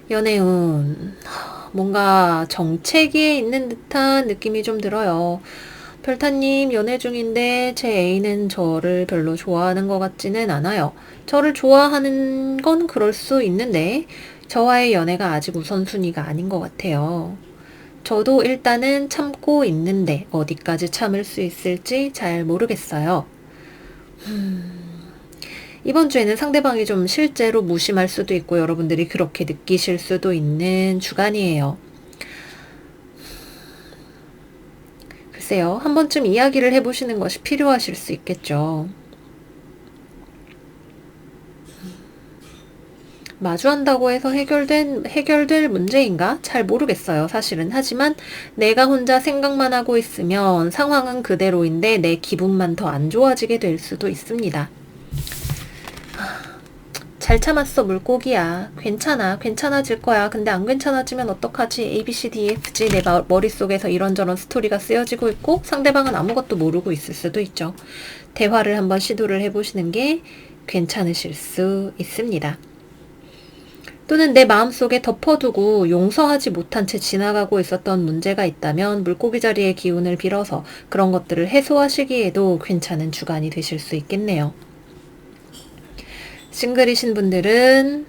연애운, 뭔가 정체기에 있는 듯한 느낌이 좀 들어요. 별타님, 연애 중인데 제 애인은 저를 별로 좋아하는 것 같지는 않아요. 저를 좋아하는 건 그럴 수 있는데 저와의 연애가 아직 우선순위가 아닌 것 같아요. 저도 일단은 참고 있는데 어디까지 참을 수 있을지 잘 모르겠어요. 이번 주에는 상대방이 좀 실제로 무심할 수도 있고 여러분들이 그렇게 느끼실 수도 있는 주간이에요. 글쎄요, 한 번쯤 이야기를 해보시는 것이 필요하실 수 있겠죠. 마주한다고 해서 해결될 문제인가? 잘 모르겠어요, 사실은. 하지만 내가 혼자 생각만 하고 있으면 상황은 그대로인데 내 기분만 더 안 좋아지게 될 수도 있습니다. 잘 참았어, 물고기야. 괜찮아, 괜찮아질 거야. 근데 안 괜찮아지면 어떡하지? ABCDEFG 내 머릿속에서 이런저런 스토리가 쓰여지고 있고 상대방은 아무것도 모르고 있을 수도 있죠. 대화를 한번 시도를 해보시는 게 괜찮으실 수 있습니다. 또는 내 마음속에 덮어두고 용서하지 못한 채 지나가고 있었던 문제가 있다면 물고기 자리의 기운을 빌어서 그런 것들을 해소하시기에도 괜찮은 주간이 되실 수 있겠네요. 싱글이신 분들은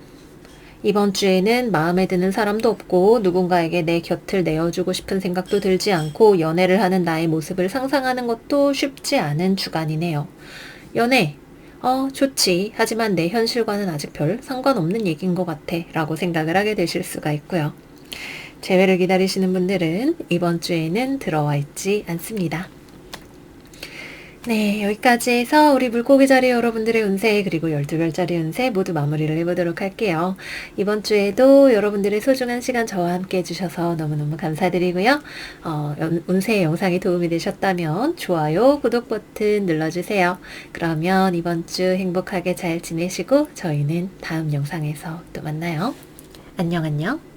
이번 주에는 마음에 드는 사람도 없고 누군가에게 내 곁을 내어주고 싶은 생각도 들지 않고 연애를 하는 나의 모습을 상상하는 것도 쉽지 않은 주간이네요. 연애, 좋지. 하지만 내 현실과는 아직 별 상관없는 얘기인 것 같아 라고 생각을 하게 되실 수가 있고요. 재회를 기다리시는 분들은 이번 주에는 들어와 있지 않습니다. 네, 여기까지 해서 우리 물고기 자리 여러분들의 운세 그리고 12별짜리 운세 모두 마무리를 해보도록 할게요. 이번 주에도 여러분들의 소중한 시간 저와 함께 해주셔서 너무너무 감사드리고요. 운세 영상이 도움이 되셨다면 좋아요, 구독 버튼 눌러주세요. 그러면 이번 주 행복하게 잘 지내시고 저희는 다음 영상에서 또 만나요. 안녕 안녕.